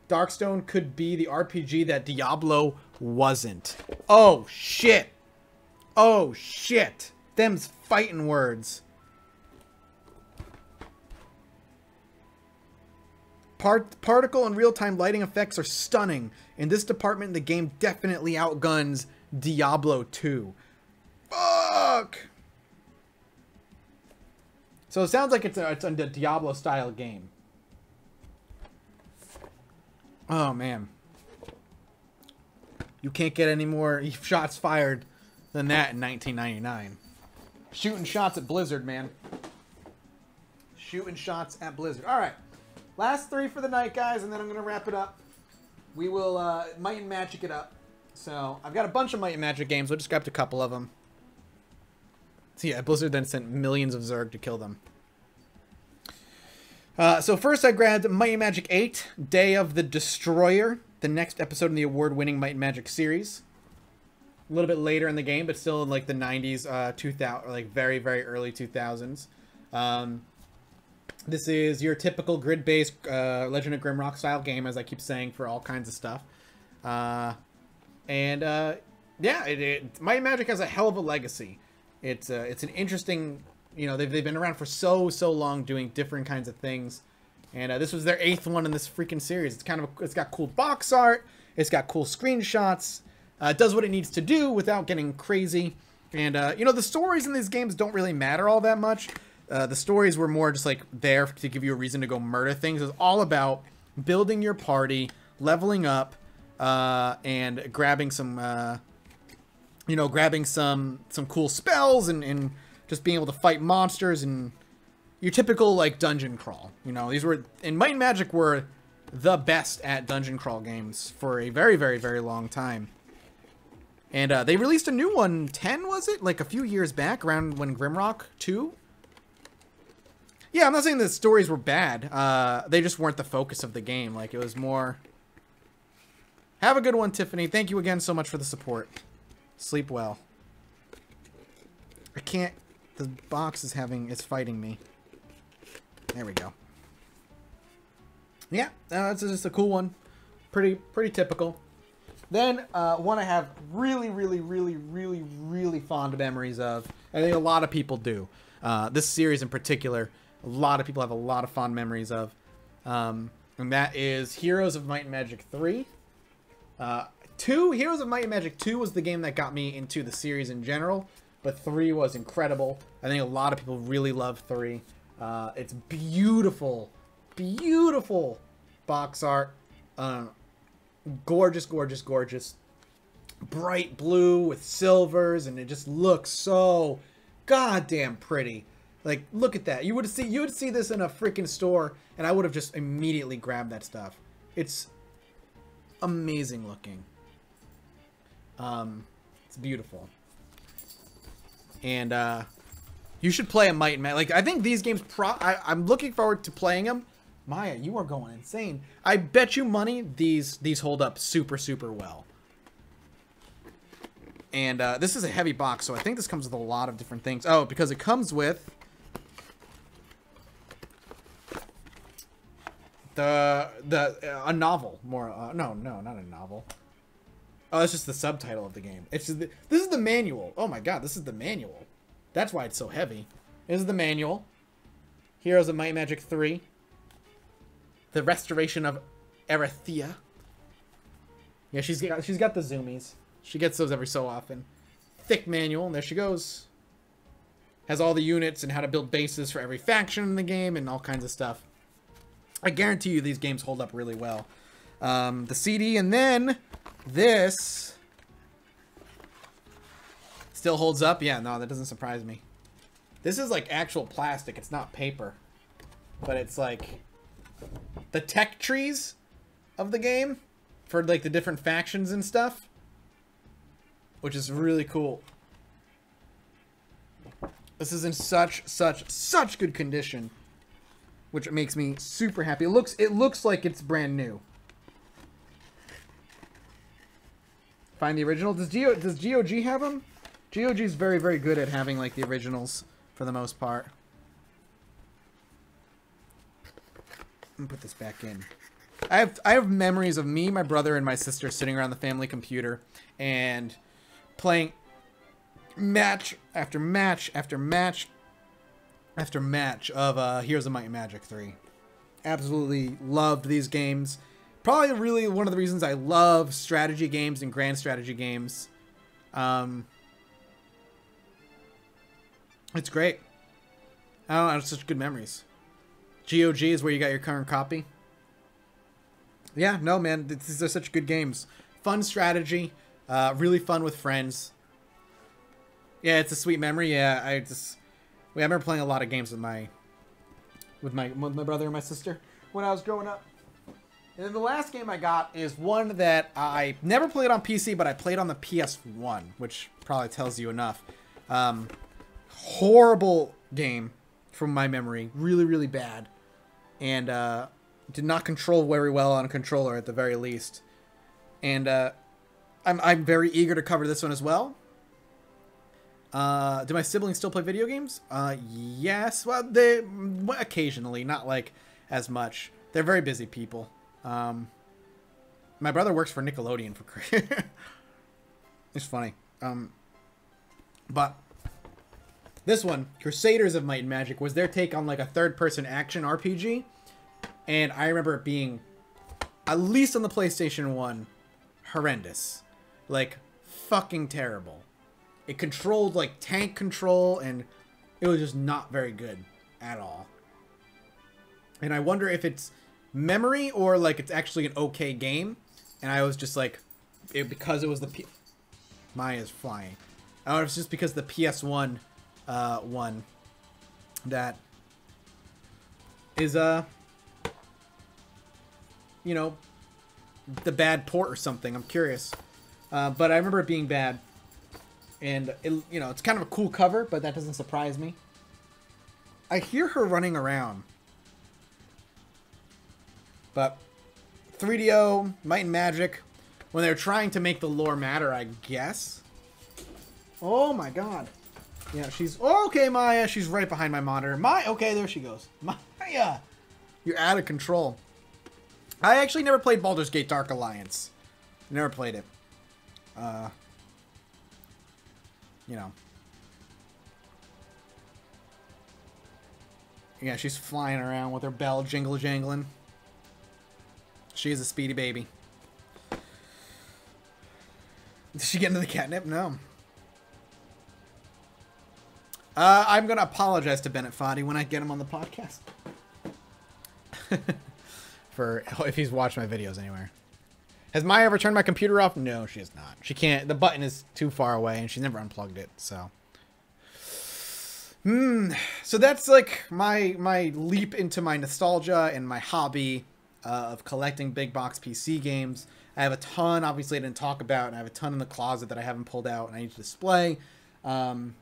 Speaker 1: Darkstone could be the RPG that Diablo wasn't. Oh, shit. Oh, shit. Them's fighting words. Particle and real-time lighting effects are stunning. In this department, the game definitely outguns Diablo 2. Fuck! So it sounds like it's a Diablo-style game. Oh, man. You can't get any more shots fired than that in 1999. Shooting shots at Blizzard, man. Shooting shots at Blizzard. All right. Last three for the night, guys, and then I'm going to wrap it up. We will Might and Magic it up. So, I've got a bunch of Might and Magic games. We'll just grab a couple of them. So, yeah, Blizzard then sent millions of Zerg to kill them. So, first I grabbed Might and Magic 8, Day of the Destroyer, the next episode in the award-winning Might and Magic series. A little bit later in the game, but still in, like, the 90s, 2000, or, like, very, very early 2000s. This is your typical grid-based Legend of Grimrock style game, as I keep saying, for all kinds of stuff. Yeah, Might and Magic has a hell of a legacy. It's an interesting, you know, they've been around for so long doing different kinds of things, and this was their 8th one in this freaking series. It's got cool box art, it's got cool screenshots, it does what it needs to do without getting crazy, and you know, the stories in these games don't really matter all that much. The stories were more just like there to give you a reason to go murder things. It was all about building your party, leveling up, and grabbing some, you know, grabbing some cool spells and just being able to fight monsters and your typical like dungeon crawl. You know, these were, and Might and Magic were the best at dungeon crawl games for a very, very, very long time. And they released a new one, 10 was it? Like a few years back, around when Grimrock 2. Yeah, I'm not saying the stories were bad. They just weren't the focus of the game. Like, it was more... Have a good one, Tiffany. Thank you again so much for the support. Sleep well. I can't... The box is fighting me. There we go. Yeah, it's just a cool one. Pretty typical. Then, one I have really fond memories of. I think a lot of people do. This series in particular... A lot of people have a lot of fond memories of. And that is Heroes of Might and Magic 3. Heroes of Might and Magic 2 was the game that got me into the series in general. but 3 was incredible. I think a lot of people really love 3. It's beautiful, beautiful box art. Gorgeous, gorgeous, gorgeous. Bright blue with silvers, and it just looks so goddamn pretty. Like, look at that. You would see this in a freaking store, and I would have just immediately grabbed that stuff. It's amazing looking. It's beautiful. And you should play a Might and Magic. Like, I think these games I'm looking forward to playing them. Maya, you are going insane. I bet you money these hold up super, super well. And this is a heavy box, so I think this comes with a lot of different things. Oh, because it comes with a novel. No, not a novel. Oh, that's just the subtitle of the game. It's just this is the manual. Oh my god, this is the manual. That's why it's so heavy. This is the manual. Heroes of Might and Magic 3. The Restoration of Erythea. Yeah, she's got the zoomies. She gets those every so often. Thick manual, and there she goes. Has all the units and how to build bases for every faction in the game and all kinds of stuff. I guarantee you these games hold up really well. The CD, and then this still holds up. Yeah, no, that doesn't surprise me. This is like actual plastic. It's not paper. But it's like the tech trees of the game for like the different factions and stuff, which is really cool. This is in such good condition, which makes me super happy. It looks like it's brand new. Find the original. Does GOG have them? GOG is very, very good at having like the originals for the most part. Let me put this back in. I have memories of me, my brother, and my sister sitting around the family computer and playing match after match after match after match of Heroes of Might and Magic 3. Absolutely loved these games. Probably really one of the reasons I love strategy games and grand strategy games. It's great. I don't know, it's such good memories. GOG is where you got your current copy. Yeah, no, man, these are such good games. Fun strategy, really fun with friends. Yeah, it's a sweet memory. Yeah, I remember playing a lot of games with my brother and my sister when I was growing up. And then the last game I got is one that I never played on PC, but I played on the PS1, which probably tells you enough. Horrible game from my memory. Really, really bad. And did not control very well on a controller at the very least. And I'm very eager to cover this one as well. Do my siblings still play video games? Yes. Well, they occasionally, not like as much. They're very busy people. My brother works for Nickelodeon for it's funny. But this one, Crusaders of Might and Magic, was their take on like a third-person action RPG. And I remember it being, at least on the PlayStation 1, horrendous. Like, fucking terrible. It controlled like tank control, and it was just not very good at all. And I wonder if it's memory or like it's actually an okay game. And I was just like, because it was the Maya's flying. I don't know if it's just because the PS1 one that is you know, the bad port or something. I'm curious. But I remember it being bad. And, you know, it's kind of a cool cover, but that doesn't surprise me. I hear her running around. But 3DO, Might and Magic, when they're trying to make the lore matter, I guess. Oh my god. Yeah, she's... Oh, okay, Maya. She's right behind my monitor. Okay, there she goes. Maya! You're out of control. I actually never played Baldur's Gate Dark Alliance. Never played it. You know. Yeah, she's flying around with her bell jingle-jangling. She is a speedy baby. Did she get into the catnip? No. I'm gonna apologize to Bennett Foddy when I get him on the podcast. For if he's watched my videos anywhere. Has Maya ever turned my computer off? No, she has not. She can't. The button is too far away, and she's never unplugged it. So, so that's like my leap into my nostalgia and my hobby of collecting big box PC games. I have a ton, obviously I didn't talk about, and I have a ton in the closet that I haven't pulled out and I need to display. You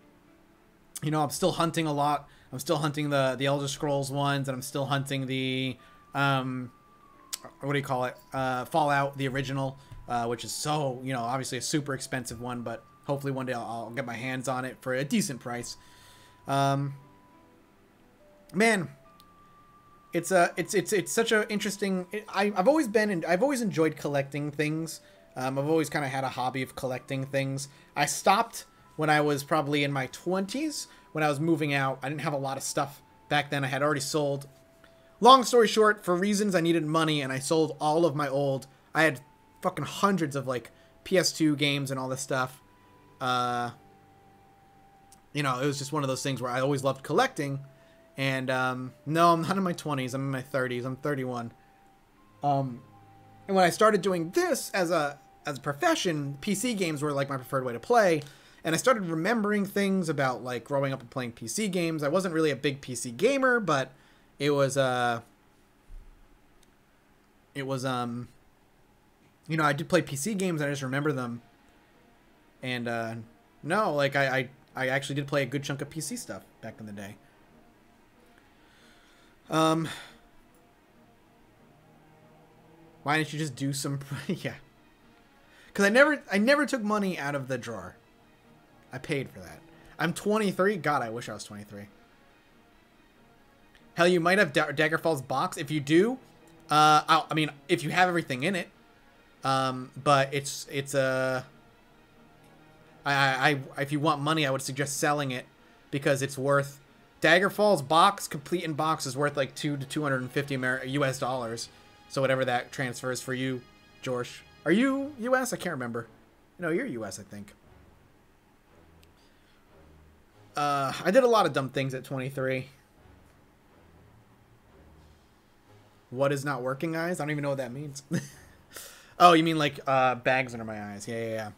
Speaker 1: know, I'm still hunting a lot. I'm still hunting the Elder Scrolls ones, and I'm still hunting the what do you call it? Fallout, the original, which is so, you know, obviously a super expensive one, but hopefully one day I'll get my hands on it for a decent price. Man, it's such a interesting. I've always enjoyed collecting things. I've always kind of had a hobby of collecting things. I stopped when I was probably in my 20s, when I was moving out. I didn't have a lot of stuff back then. I had already sold. Long story short, for reasons I needed money, and I sold all of my old. I had fucking hundreds of like PS2 games and all this stuff. You know, it was just one of those things where I always loved collecting. And no, I'm not in my 20s. I'm in my 30s. I'm 31. And when I started doing this as a profession, PC games were like my preferred way to play. And I started remembering things about like growing up and playing PC games. I wasn't really a big PC gamer, but it was you know, I did play PC games and I just remember them. And no, like I actually did play a good chunk of PC stuff back in the day. Why didn't you just do some yeah. Cuz I never took money out of the drawer. I paid for that. I'm 23. God, I wish I was 23. Hell, you might have Daggerfall's box. If you do, I mean, if you have everything in it, but it's if you want money, I would suggest selling it because it's worth. Daggerfall's box, complete in box, is worth like $200 to $250 US dollars. So whatever that transfers for you, George. Are you US? I can't remember. No, you're US, I think. I did a lot of dumb things at 23. What is not working, eyes? I don't even know what that means. Oh, you mean like bags under my eyes? Yeah.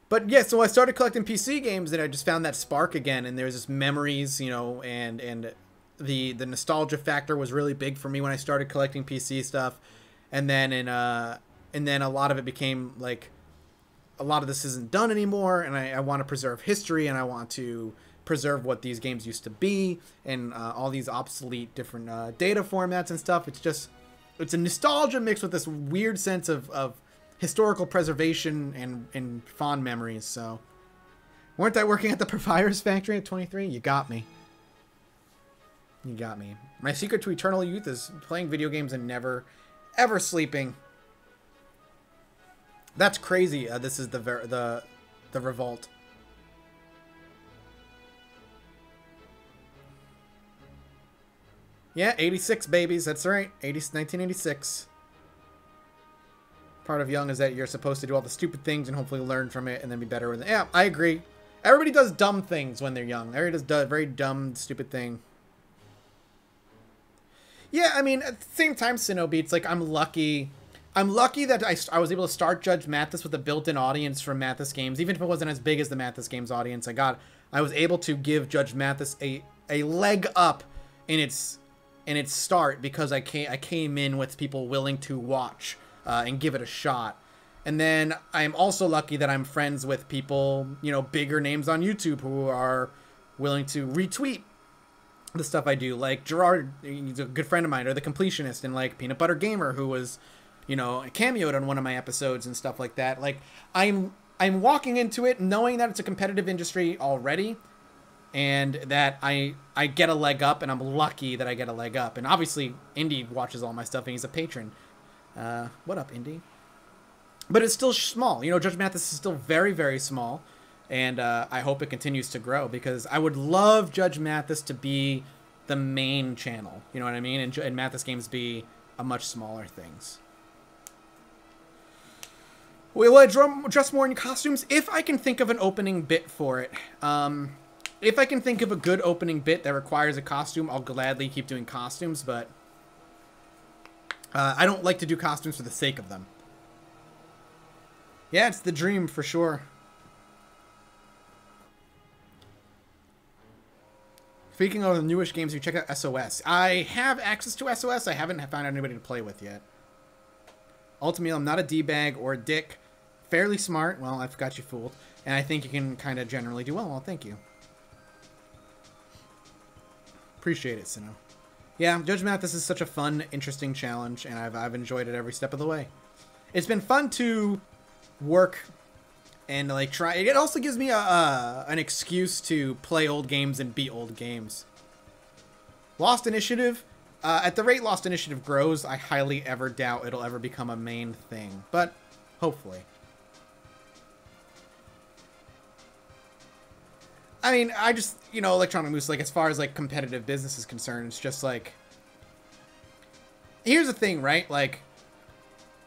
Speaker 1: But yeah, so I started collecting PC games, and I just found that spark again. And there's just memories, you know, and the nostalgia factor was really big for me when I started collecting PC stuff. And then a lot of it became like, a lot of this isn't done anymore, and I want to preserve history, and I want to preserve what these games used to be, and all these obsolete different data formats and stuff. It's a nostalgia mixed with this weird sense of historical preservation and fond memories. So, weren't I working at the Papyrus Factory at 23? You got me. You got me. My secret to eternal youth is playing video games and never, ever sleeping. That's crazy. This is the revolt. Yeah, 86 babies. That's right. 1986. Part of young is that you're supposed to do all the stupid things and hopefully learn from it and then be better with it. Yeah, I agree. Everybody does dumb things when they're young. Everybody does a very dumb, stupid thing. Yeah, I mean, at the same time, Sinobi, it's like I'm lucky that I was able to start Judge Mathis with a built-in audience from Mathis Games. Even if it wasn't as big as the Mathis Games audience I was able to give Judge Mathis a leg up in its start because I came in with people willing to watch and give it a shot. And then I'm also lucky that I'm friends with people, you know, bigger names on YouTube who are willing to retweet the stuff I do. Like Gerard, he's a good friend of mine, or The Completionist, and like Peanut Butter Gamer, who was, you know, cameoed on one of my episodes and stuff like that. Like I'm walking into it knowing that it's a competitive industry already, and that I get a leg up, and I'm lucky that I get a leg up. And obviously Indy watches all my stuff and he's a patron. What up, Indy? But it's still small. You know, Judge Mathis is still very, very small. And I hope it continues to grow, because I would love Judge Mathis to be the main channel. You know what I mean? And Mathis Games be a much smaller things. Will I dress more in costumes? If I can think of an opening bit for it. If I can think of a good opening bit that requires a costume, I'll gladly keep doing costumes, but I don't like to do costumes for the sake of them. Yeah, it's the dream for sure. Speaking of the newish games, you check out SOS. I have access to SOS. I haven't found anybody to play with yet. Ultimately, I'm not a D-bag or a dick. Fairly smart. Well, I've got you fooled. And I think you can kind of generally do well. Well, thank you. Appreciate it, Sino. Yeah, Judge Mathis is such a fun, interesting challenge, and I've enjoyed it every step of the way. It's been fun to work and like try. It also gives me an excuse to play old games and beat old games. Lost Initiative. At the rate Lost Initiative grows, I highly ever doubt it'll ever become a main thing, but hopefully. I mean, I just, you know, Electronic Moose, like, as far as, like, competitive business is concerned, it's just, like... Here's the thing, right? Like,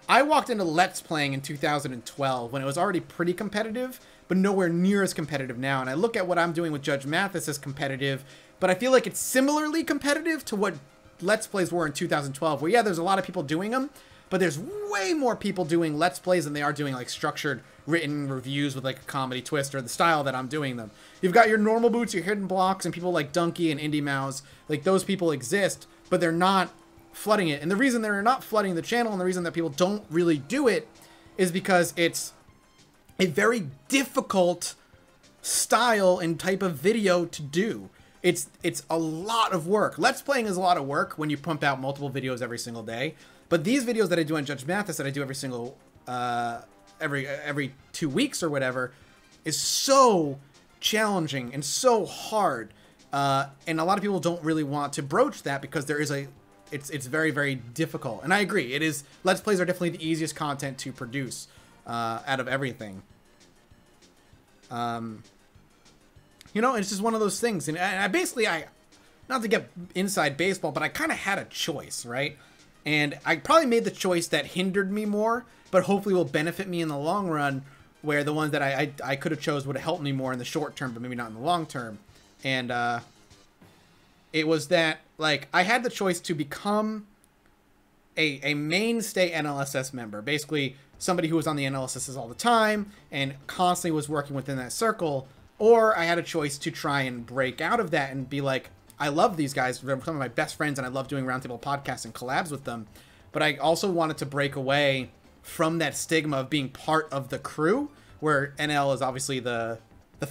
Speaker 1: I walked into Let's Playing in 2012 when it was already pretty competitive, but nowhere near as competitive now. And I look at what I'm doing with Judge Mathis as competitive, but I feel like it's similarly competitive to what Let's Plays were in 2012, where, yeah, there's a lot of people doing them, but there's way more people doing Let's Plays than they are doing, like, structured, written reviews with, like, a comedy twist or the style that I'm doing them. You've got your normal boots, your hidden blocks, and people like Donkey and Indie Mouse. Like, those people exist, but they're not flooding it. And the reason they're not flooding the channel and the reason that people don't really do it is because it's a very difficult style and type of video to do. It's a lot of work. Let's Playing is a lot of work when you pump out multiple videos every single day. But these videos that I do on Judge Mathis that I do every single, every 2 weeks or whatever, is so challenging and so hard. And a lot of people don't really want to broach that because there is it's very, very difficult. And I agree. It is, Let's Plays are definitely the easiest content to produce out of everything. You know, it's just one of those things. And I basically, not to get inside baseball, but I kind of had a choice, right? And I probably made the choice that hindered me more, but hopefully will benefit me in the long run, where the ones that I could have chose would have helped me more in the short term, but maybe not in the long term. And it was that, like, I had the choice to become a mainstay NLSS member, basically somebody who was on the NLSS all the time and constantly was working within that circle, or I had a choice to try and break out of that and be like, I love these guys, they're some of my best friends, and I love doing Roundtable podcasts and collabs with them, but I also wanted to break away from that stigma of being part of the crew, where NL is obviously the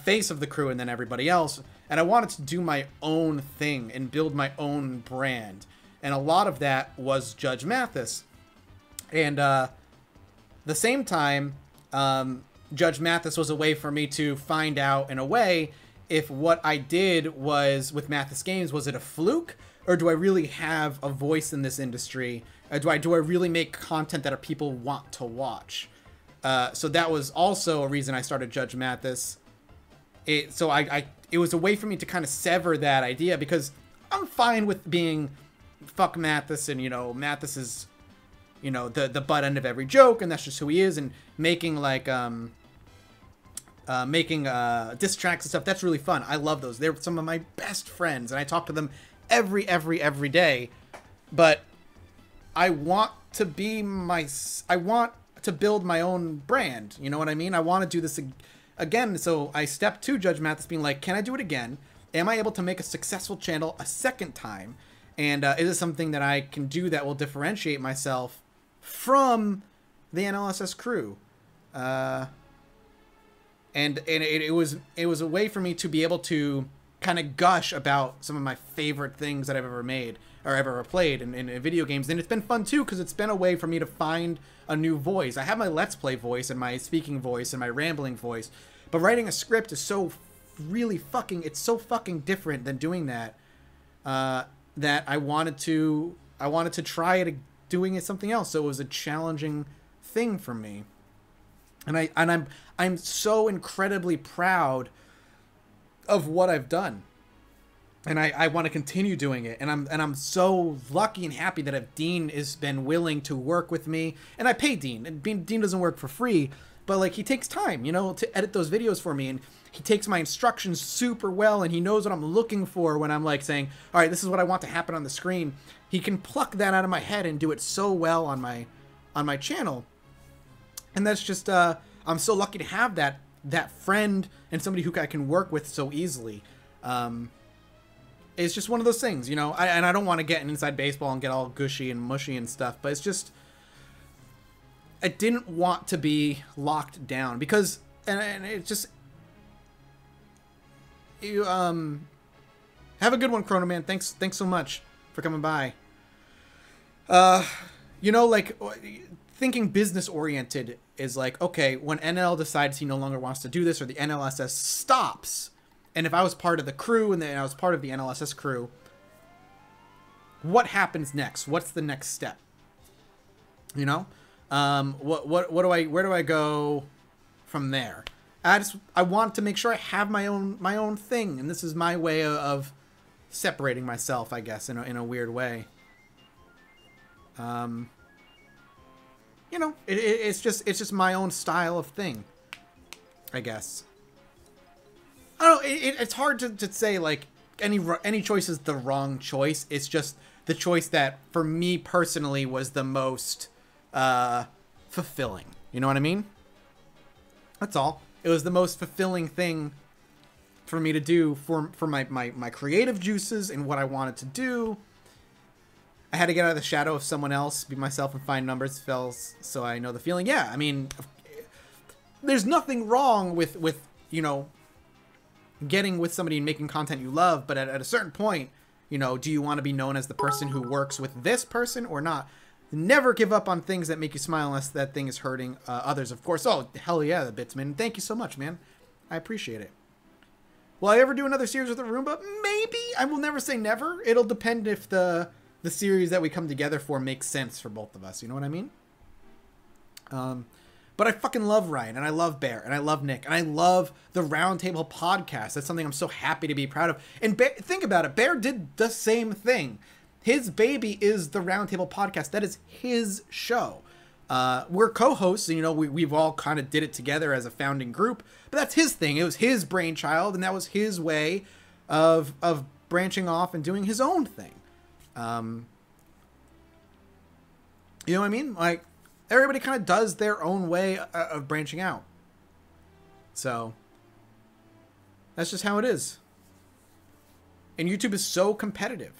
Speaker 1: face of the crew and then everybody else, and I wanted to do my own thing and build my own brand, and a lot of that was Judge Mathis. And the same time, Judge Mathis was a way for me to find out, in a way, if what I did was with Mathis Games, was it a fluke, or do I really have a voice in this industry? Do I really make content that people want to watch? So that was also a reason I started Judge Mathis. It was a way for me to kind of sever that idea, because I'm fine with being fuck Mathis, and, you know, Mathis is, you know, the butt end of every joke, and that's just who he is, and making like diss tracks and stuff. That's really fun. I love those. They're some of my best friends, and I talk to them every day. But I want to build my own brand. You know what I mean? I want to do this again. So I stepped to Judge Mathis being like, can I do it again? Am I able to make a successful channel a second time? And is it something that I can do that will differentiate myself from the NLSS crew? And it was a way for me to be able to kind of gush about some of my favorite things that I've ever made or ever played in video games. And it's been fun too, because it's been a way for me to find a new voice. I have my Let's Play voice and my speaking voice and my rambling voice, but writing a script is so fucking different than doing that, that I wanted to try it, doing it something else. So it was a challenging thing for me. And I'm so incredibly proud of what I've done, and I want to continue doing it. And I'm so lucky and happy that Dean has been willing to work with me, and I pay Dean. And Dean doesn't work for free, but like he takes time, you know, to edit those videos for me, and he takes my instructions super well, and he knows what I'm looking for when I'm like saying, all right, this is what I want to happen on the screen. He can pluck that out of my head and do it so well on my channel. And that's just, I'm so lucky to have that friend and somebody who I can work with so easily. It's just one of those things, you know, and I don't want to get inside baseball and get all gushy and mushy and stuff, but it's just, I didn't want to be locked down because, and it just, you, have a good one, Chrono Man. Thanks so much for coming by. You know, like, thinking business oriented is like, okay, when NL decides he no longer wants to do this, or the NLSS stops, and if I was part of the crew and then I was part of the NLSS crew, what happens next? What's the next step? You know, where do I go from there? I want to make sure I have my own thing, and this is my way of separating myself, I guess, in a weird way. You know, it's just my own style of thing, I guess. I don't know, it's hard to say, like, any choice is the wrong choice. It's just the choice that, for me personally, was the most, fulfilling. You know what I mean? That's all. It was the most fulfilling thing for me to do for my creative juices and what I wanted to do. I had to get out of the shadow of someone else, be myself, and find numbers fills, so I know the feeling. Yeah, I mean, there's nothing wrong with you know, getting with somebody and making content you love, but at a certain point, you know, do you want to be known as the person who works with this person or not? Never give up on things that make you smile unless that thing is hurting others, of course. Oh, hell yeah, the Bitsman. Thank you so much, man. I appreciate it. Will I ever do another series with a Roomba? Maybe. I will never say never. It'll depend if the series that we come together for makes sense for both of us. You know what I mean? But I fucking love Ryan, and I love Bear, and I love Nick, and I love the Roundtable podcast. That's something I'm so happy to be proud of. And think about it. Bear did the same thing. His baby is the Roundtable podcast. That is his show. We're co-hosts, and, you know, we've all kind of did it together as a founding group, but that's his thing. It was his brainchild, and that was his way of branching off and doing his own thing. You know what I mean? Like, everybody kind of does their own way of branching out. So that's just how it is. And YouTube is so competitive.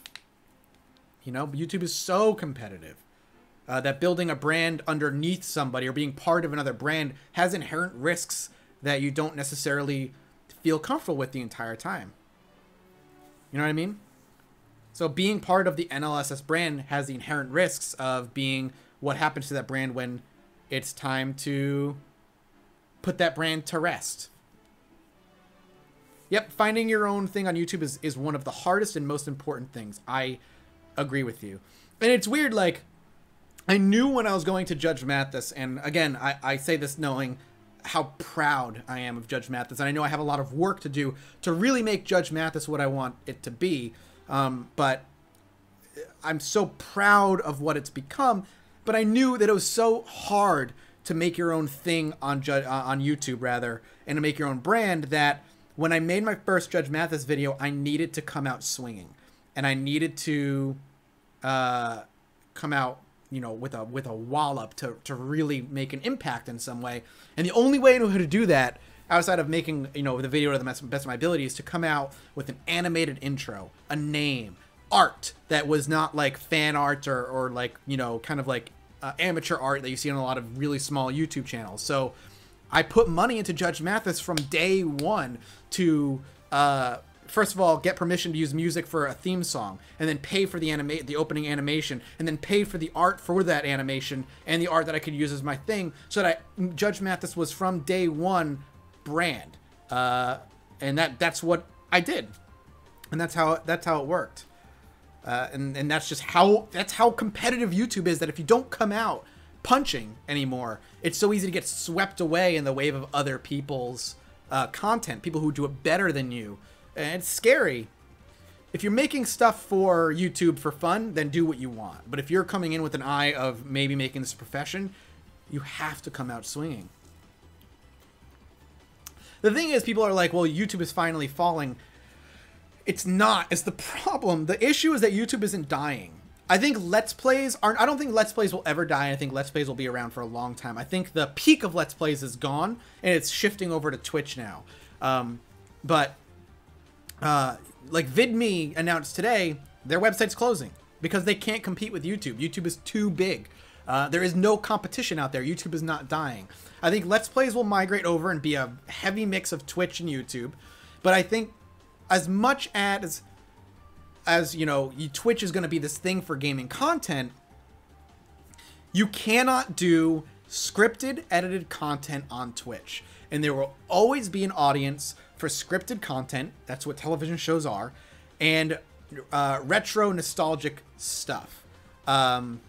Speaker 1: You know, YouTube is so competitive that building a brand underneath somebody or being part of another brand has inherent risks that you don't necessarily feel comfortable with the entire time. You know what I mean? So being part of the NLSS brand has the inherent risks of being what happens to that brand when it's time to put that brand to rest. Yep, finding your own thing on YouTube is one of the hardest and most important things. I agree with you. And it's weird, like, I knew when I was going to Judge Mathis, and again, I say this knowing how proud I am of Judge Mathis, and I know I have a lot of work to do to really make Judge Mathis what I want it to be. But I'm so proud of what it's become, but I knew that it was so hard to make your own thing on YouTube, rather, and to make your own brand, that when I made my first Judge Mathis video, I needed to come out swinging, and I needed to come out, you know, with a wallop to really make an impact in some way. And the only way I knew how to do that, outside of making, you know, the video to the best of my ability, is to come out with an animated intro, a name, art that was not like fan art or like, you know, kind of like amateur art that you see on a lot of really small YouTube channels. So I put money into Judge Mathis from day one to first of all get permission to use music for a theme song, and then pay for the opening animation, and then pay for the art for that animation and the art that I could use as my thing, so that Judge Mathis was from day one brand. And that's what I did, and that's how it worked. And that's just how competitive YouTube is, that if you don't come out punching anymore, it's so easy to get swept away in the wave of other people's content, people who do it better than you. And it's scary. If you're making stuff for YouTube for fun, then do what you want. But if you're coming in with an eye of maybe making this a profession, you have to come out swinging. The thing is, people are like, well, YouTube is finally falling. It's not. It's the problem. The issue is that YouTube isn't dying. I think Let's Plays aren't... I don't think Let's Plays will ever die. I think Let's Plays will be around for a long time. I think the peak of Let's Plays is gone, and it's shifting over to Twitch now. Like VidMe announced today, their website's closing because they can't compete with YouTube. YouTube is too big. There is no competition out there. YouTube is not dying. I think Let's Plays will migrate over and be a heavy mix of Twitch and YouTube. But I think as much as you know, Twitch is going to be this thing for gaming content, you cannot do scripted, edited content on Twitch. And there will always be an audience for scripted content. That's what television shows are. And retro, nostalgic stuff. And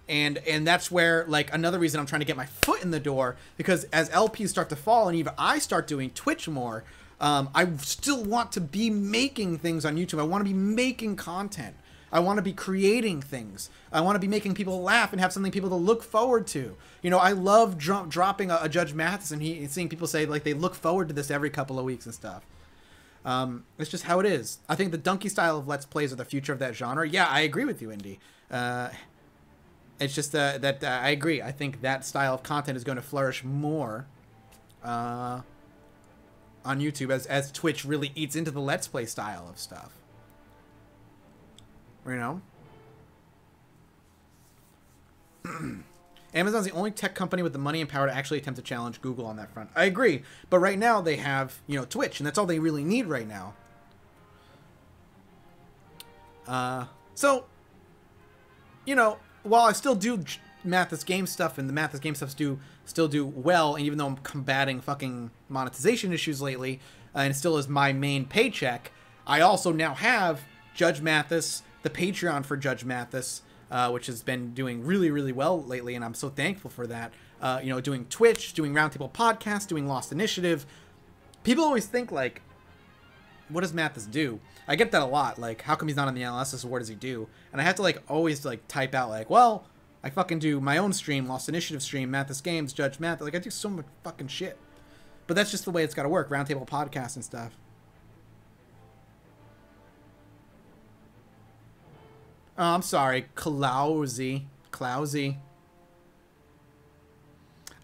Speaker 1: that's where, like, another reason I'm trying to get my foot in the door, because as LPs start to fall and even I start doing Twitch more, I still want to be making things on YouTube. I want to be making content. I want to be creating things. I want to be making people laugh and have something people to look forward to. You know, I love dropping a Judge Mathis and seeing people say, like, they look forward to this every couple of weeks and stuff. It's just how it is. I think the donkey style of Let's Plays are the future of that genre. Yeah, I agree with you, Indy. It's just that I agree. I think that style of content is going to flourish more on YouTube as Twitch really eats into the Let's Play style of stuff. You know? Amazon's the only tech company with the money and power to actually attempt to challenge Google on that front. I agree. But right now they have, you know, Twitch, and that's all they really need right now. So, you know, while I still do Mathis Game stuff, and the Mathis Game stuff still do well, and even though I'm combating fucking monetization issues lately, and it still is my main paycheck, I also now have Judge Mathis, the Patreon for Judge Mathis, which has been doing really, really well lately, and I'm so thankful for that. You know, doing Twitch, doing Roundtable Podcast, doing Lost Initiative. People always think, like, what does Mathis do? I get that a lot. Like, how come he's not on the LSS? What does he do? And I have to, like, always, like, type out, like, well, I fucking do my own stream, Lost Initiative stream, Mathis Games, Judge Mathis. Like, I do so much fucking shit. But that's just the way it's got to work. Roundtable Podcast and stuff. Oh, I'm sorry. Clousy.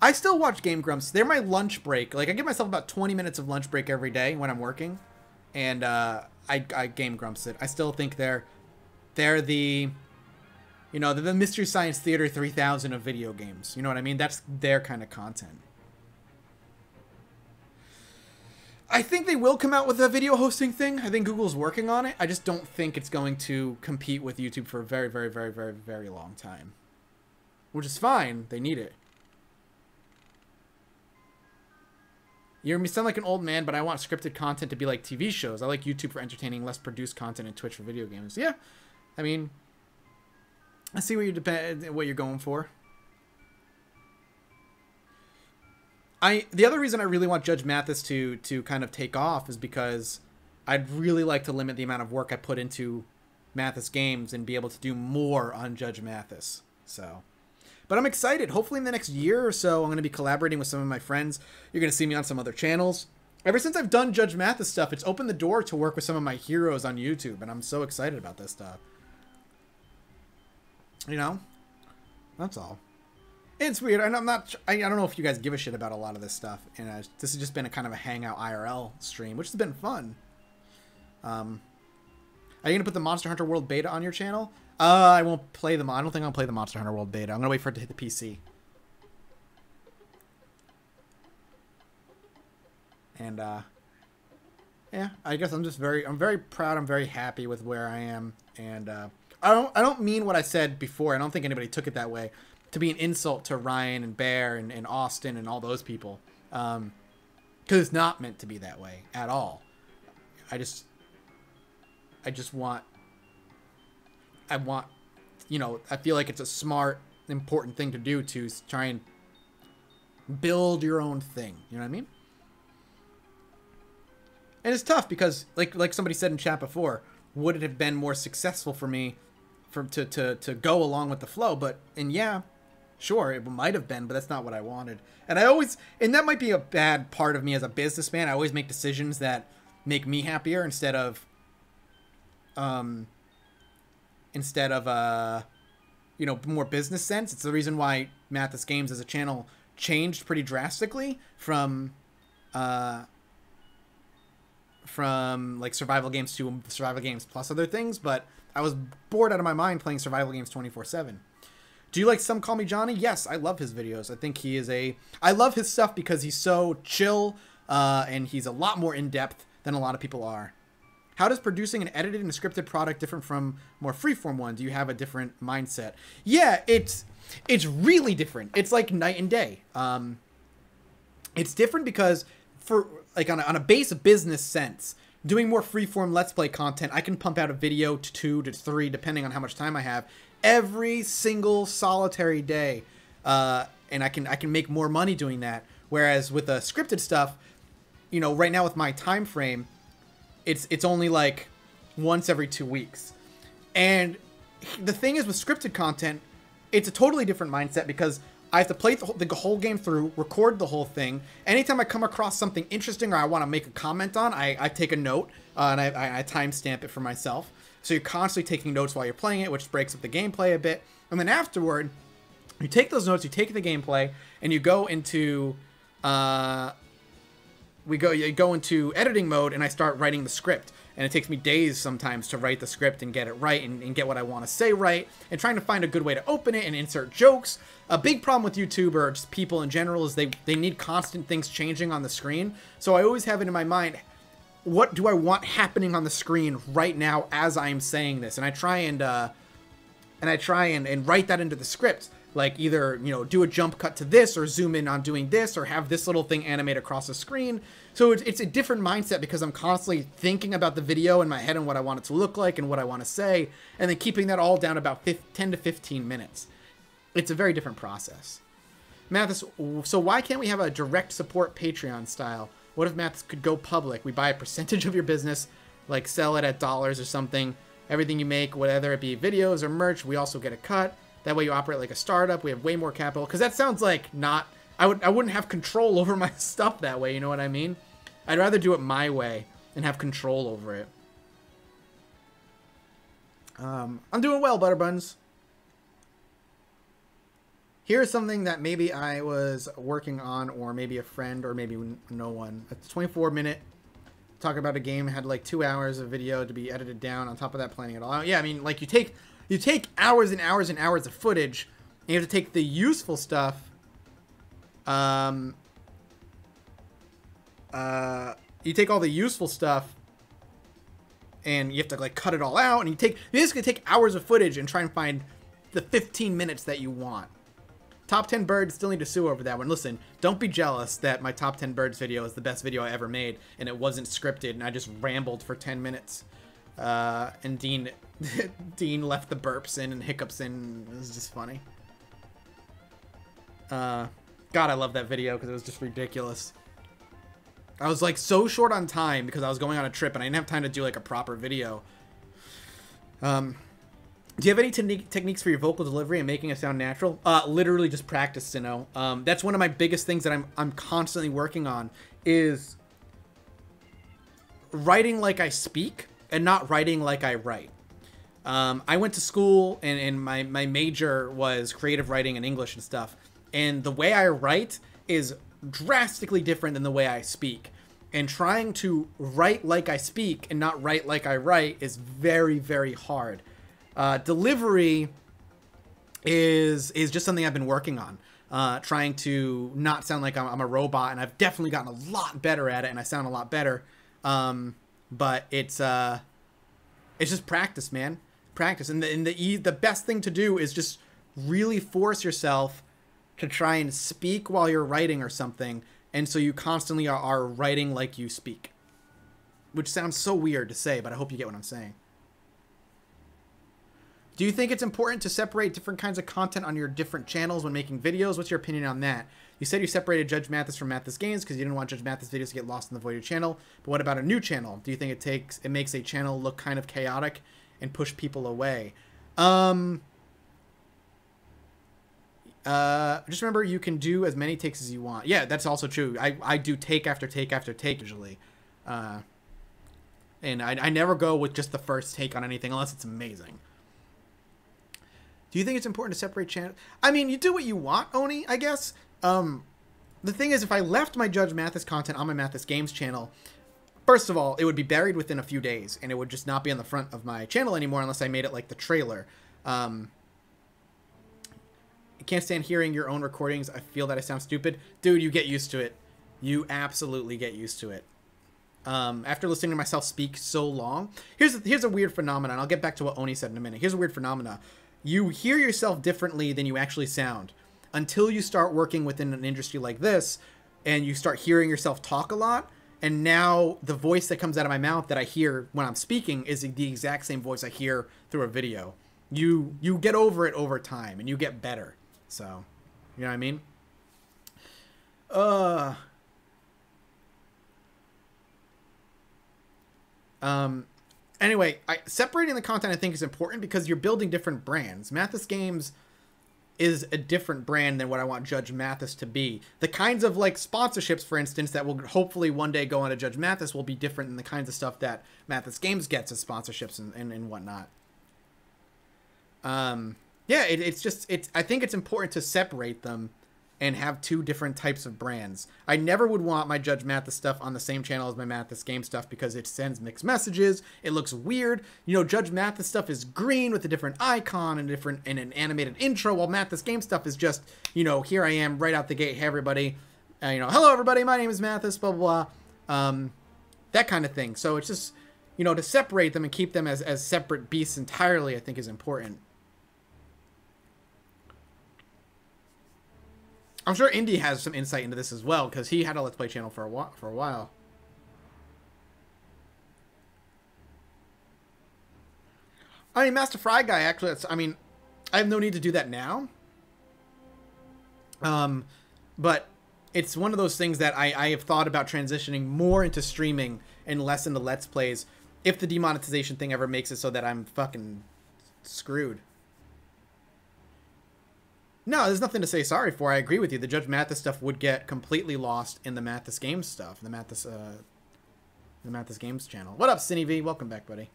Speaker 1: I still watch Game Grumps. They're my lunch break. Like, I give myself about 20 minutes of lunch break every day when I'm working. And I Game Grumps it. I still think they're the... You know, the Mystery Science Theater 3000 of video games. You know what I mean? That's their kind of content. I think they will come out with a video hosting thing. I think Google's working on it. I just don't think it's going to compete with YouTube for a very, very, very, very, very long time. Which is fine. They need it. You sound like an old man, but I want scripted content to be like TV shows. I like YouTube for entertaining, less produced content, and Twitch for video games. Yeah. I mean... I see what you're going for. The other reason I really want Judge Mathis to kind of take off is because I'd really like to limit the amount of work I put into Mathis Games and be able to do more on Judge Mathis. So, but I'm excited. Hopefully in the next year or so, I'm going to be collaborating with some of my friends. You're going to see me on some other channels. Ever since I've done Judge Mathis stuff, it's opened the door to work with some of my heroes on YouTube, and I'm so excited about this stuff. You know, that's all. It's weird. And I don't know if you guys give a shit about a lot of this stuff. And this has just been a kind of a hangout IRL stream, which has been fun. Are you going to put the Monster Hunter World beta on your channel? I won't play them. I don't think I'll play the Monster Hunter World beta. I'm going to wait for it to hit the PC. And, yeah, I guess I'm very proud. I'm very happy with where I am. And, I don't mean what I said before. I don't think anybody took it that way to be an insult to Ryan and Bear and Austin and all those people. Because it's not meant to be that way at all. I just want, you know, I feel like it's a smart, important thing to do to try and build your own thing. You know what I mean? And it's tough because, like somebody said in chat before, would it have been more successful for me to go along with the flow? And yeah, Sure, it might have been, but that's not what I wanted. And I always, and that might be a bad part of me as a businessman. I always make decisions that make me happier instead of, you know, more business sense. It's the reason why Mathis Games as a channel changed pretty drastically from like survival games to survival games plus other things. But I was bored out of my mind playing survival games 24/7. Do you like Some Call Me Johnny? Yes, I love his videos. I think he is I love his stuff because he's so chill, and he's a lot more in-depth than a lot of people are. How does producing an edited and scripted product different from more freeform one? Do you have a different mindset? Yeah, it's really different. It's like night and day. It's different because for like on a base business sense, doing more freeform Let's Play content, I can pump out a video to 2 to 3, depending on how much time I have, every single solitary day, and I can make more money doing that. Whereas with the scripted stuff, you know, right now with my time frame, it's only like once every 2 weeks. And the thing is with scripted content, it's a totally different mindset because I have to play the whole game through, record the whole thing. Anytime I come across something interesting or I want to make a comment on, I take a note, and I timestamp it for myself. So you're constantly taking notes while you're playing it, which breaks up the gameplay a bit. And then afterward, you take those notes, you take the gameplay, and you go into you go into editing mode, and I start writing the script. And it takes me days sometimes to write the script and get it right and get what I want to say right, and trying to find a good way to open it and insert jokes. A big problem with YouTube or just people in general is they need constant things changing on the screen. So I always have it in my mind, what do I want happening on the screen right now as I'm saying this? And I try and write that into the script. Like either, you know, do a jump cut to this or zoom in on doing this or have this little thing animate across the screen. So it's a different mindset because I'm constantly thinking about the video in my head and what I want it to look like and what I want to say, and then keeping that all down about 10 to 15 minutes. It's a very different process. Mathis, so why can't we have a direct support Patreon style? What if Mathis could go public? We buy a percentage of your business, like sell it at dollars or something. Everything you make, whether it be videos or merch, we also get a cut. That way you operate like a startup. We have way more capital. Because that sounds like not... I wouldn't have control over my stuff that way, you know what I mean? I'd rather do it my way and have control over it. I'm doing well, Butterbuns. Here's something that maybe I was working on, or maybe a friend, or maybe no one. It's 24-minute. Talk about a game. Had like 2 hours of video to be edited down. On top of that, planning it all out. Yeah, I mean, like you take hours and hours and hours of footage, and you have to take the useful stuff. You take all the useful stuff, and you have to like cut it all out, and you basically take hours of footage and try and find the 15 minutes that you want. Top 10 birds, still need to sue over that one. Listen, don't be jealous that my top 10 birds video is the best video I ever made, and it wasn't scripted, and I just rambled for 10 minutes. And Dean left the burps in and hiccups in. It was just funny. God, I love that video because it was just ridiculous. I was like so short on time because I was going on a trip and I didn't have time to do like a proper video. Do you have any techniques for your vocal delivery and making it sound natural? Literally just practice, Sinnoh. That's one of my biggest things that I'm constantly working on is writing like I speak and not writing like I write. I went to school and my major was creative writing and English and stuff. And the way I write is drastically different than the way I speak. And trying to write like I speak and not write like I write is very, very hard. Delivery is just something I've been working on. Trying to not sound like I'm a robot, and I've definitely gotten a lot better at it, and I sound a lot better. But it's just practice, man. Practice. And the best thing to do is just really force yourself to try and speak while you're writing or something. And so you constantly are writing like you speak. Which sounds so weird to say, but I hope you get what I'm saying. Do you think it's important to separate different kinds of content on your different channels when making videos? What's your opinion on that? You said you separated Judge Mathis from Mathis Games because you didn't want Judge Mathis videos to get lost in the void of your channel. But what about a new channel? Do you think it makes a channel look kind of chaotic and push people away? Just remember, you can do as many takes as you want. Yeah, that's also true. I do take after take after take usually. And I never go with just the first take on anything unless it's amazing. Do you think it's important to separate channels? I mean, you do what you want, Oni, I guess. The thing is, if I left my Judge Mathis content on my Mathis Games channel, first of all, it would be buried within a few days, and it would just not be on the front of my channel anymore unless I made it like the trailer. I can't stand hearing your own recordings. I feel that I sound stupid. Dude, you get used to it. You absolutely get used to it. After listening to myself speak so long, here's a weird phenomenon. I'll get back to what Oni said in a minute. Here's a weird phenomenon. You hear yourself differently than you actually sound until you start working within an industry like this and you start hearing yourself talk a lot. And now the voice that comes out of my mouth that I hear when I'm speaking is the exact same voice I hear through a video. You get over it over time and you get better. So, you know what I mean? Anyway, separating the content I think is important because you're building different brands. Mathis Games is a different brand than what I want Judge Mathis to be. The kinds of like sponsorships, for instance, that will hopefully one day go on to Judge Mathis will be different than the kinds of stuff that Mathis Games gets as sponsorships and whatnot. Yeah, I think it's important to separate them and have two different types of brands. I never would want my Judge Mathis stuff on the same channel as my Mathis Game stuff because it sends mixed messages. It looks weird. You know, Judge Mathis stuff is green with a different icon and an animated intro, while Mathis Game stuff is just, you know, here I am right out the gate. Hey, everybody. You know, hello, everybody. My name is Mathis, blah, blah, blah. That kind of thing. So it's just, you know, to separate them and keep them as separate beasts entirely, I think is important. I'm sure Indy has some insight into this as well, because he had a Let's Play channel for a while. I mean, Master Fry Guy, actually, I mean, I have no need to do that now. But it's one of those things that I have thought about transitioning more into streaming and less into Let's Plays if the demonetization thing ever makes it so that I'm fucking screwed. No, there's nothing to say sorry for. I agree with you. The Judge Mathis stuff would get completely lost in the Mathis Games stuff. The Mathis Games channel. What up, Cinny V? Welcome back, buddy.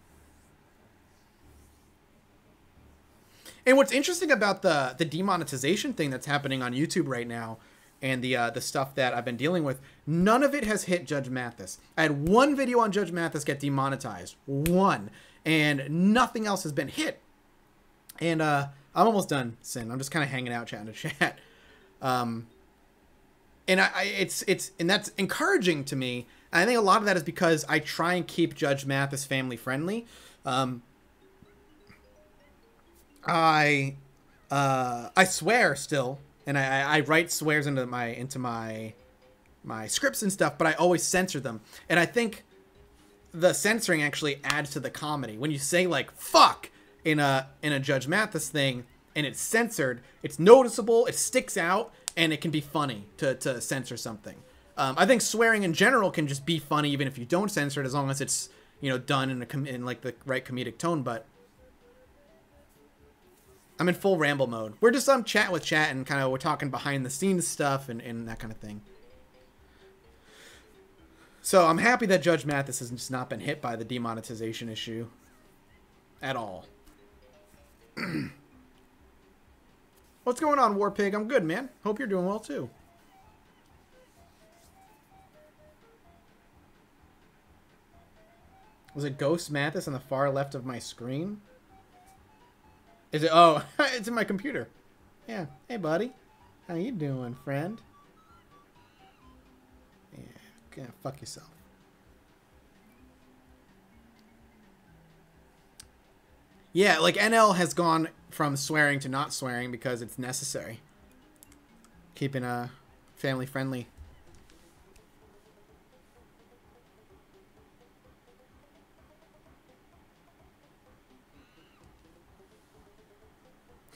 Speaker 1: And what's interesting about the demonetization thing that's happening on YouTube right now and the stuff that I've been dealing with, none of it has hit Judge Mathis. I had one video on Judge Mathis get demonetized. One. And nothing else has been hit. And, I'm almost done, Sin. I'm just kind of hanging out, chatting to chat. And and that's encouraging to me. And I think a lot of that is because I try and keep Judge Mathis family friendly. I swear still, and I write swears into my scripts and stuff, but I always censor them. And I think the censoring actually adds to the comedy. When you say like "fuck" in a Judge Mathis thing and it's censored, it's noticeable, it sticks out, and it can be funny to censor something. I think swearing in general can just be funny even if you don't censor it, as long as it's, you know, done in like the right comedic tone. But I'm in full ramble mode. We're just chatting with chat and kind of we're talking behind the scenes stuff and that kind of thing. So I'm happy that Judge Mathis has just not been hit by the demonetization issue at all. What's going on, Warpig? I'm good, man. Hope you're doing well, too. Was it Ghost Mathis on the far left of my screen? Is it? Oh, it's in my computer. Yeah. Hey, buddy. How you doing, friend? Yeah. Fuck yourself. Yeah, like NL has gone from swearing to not swearing because it's necessary. Keeping a family friendly.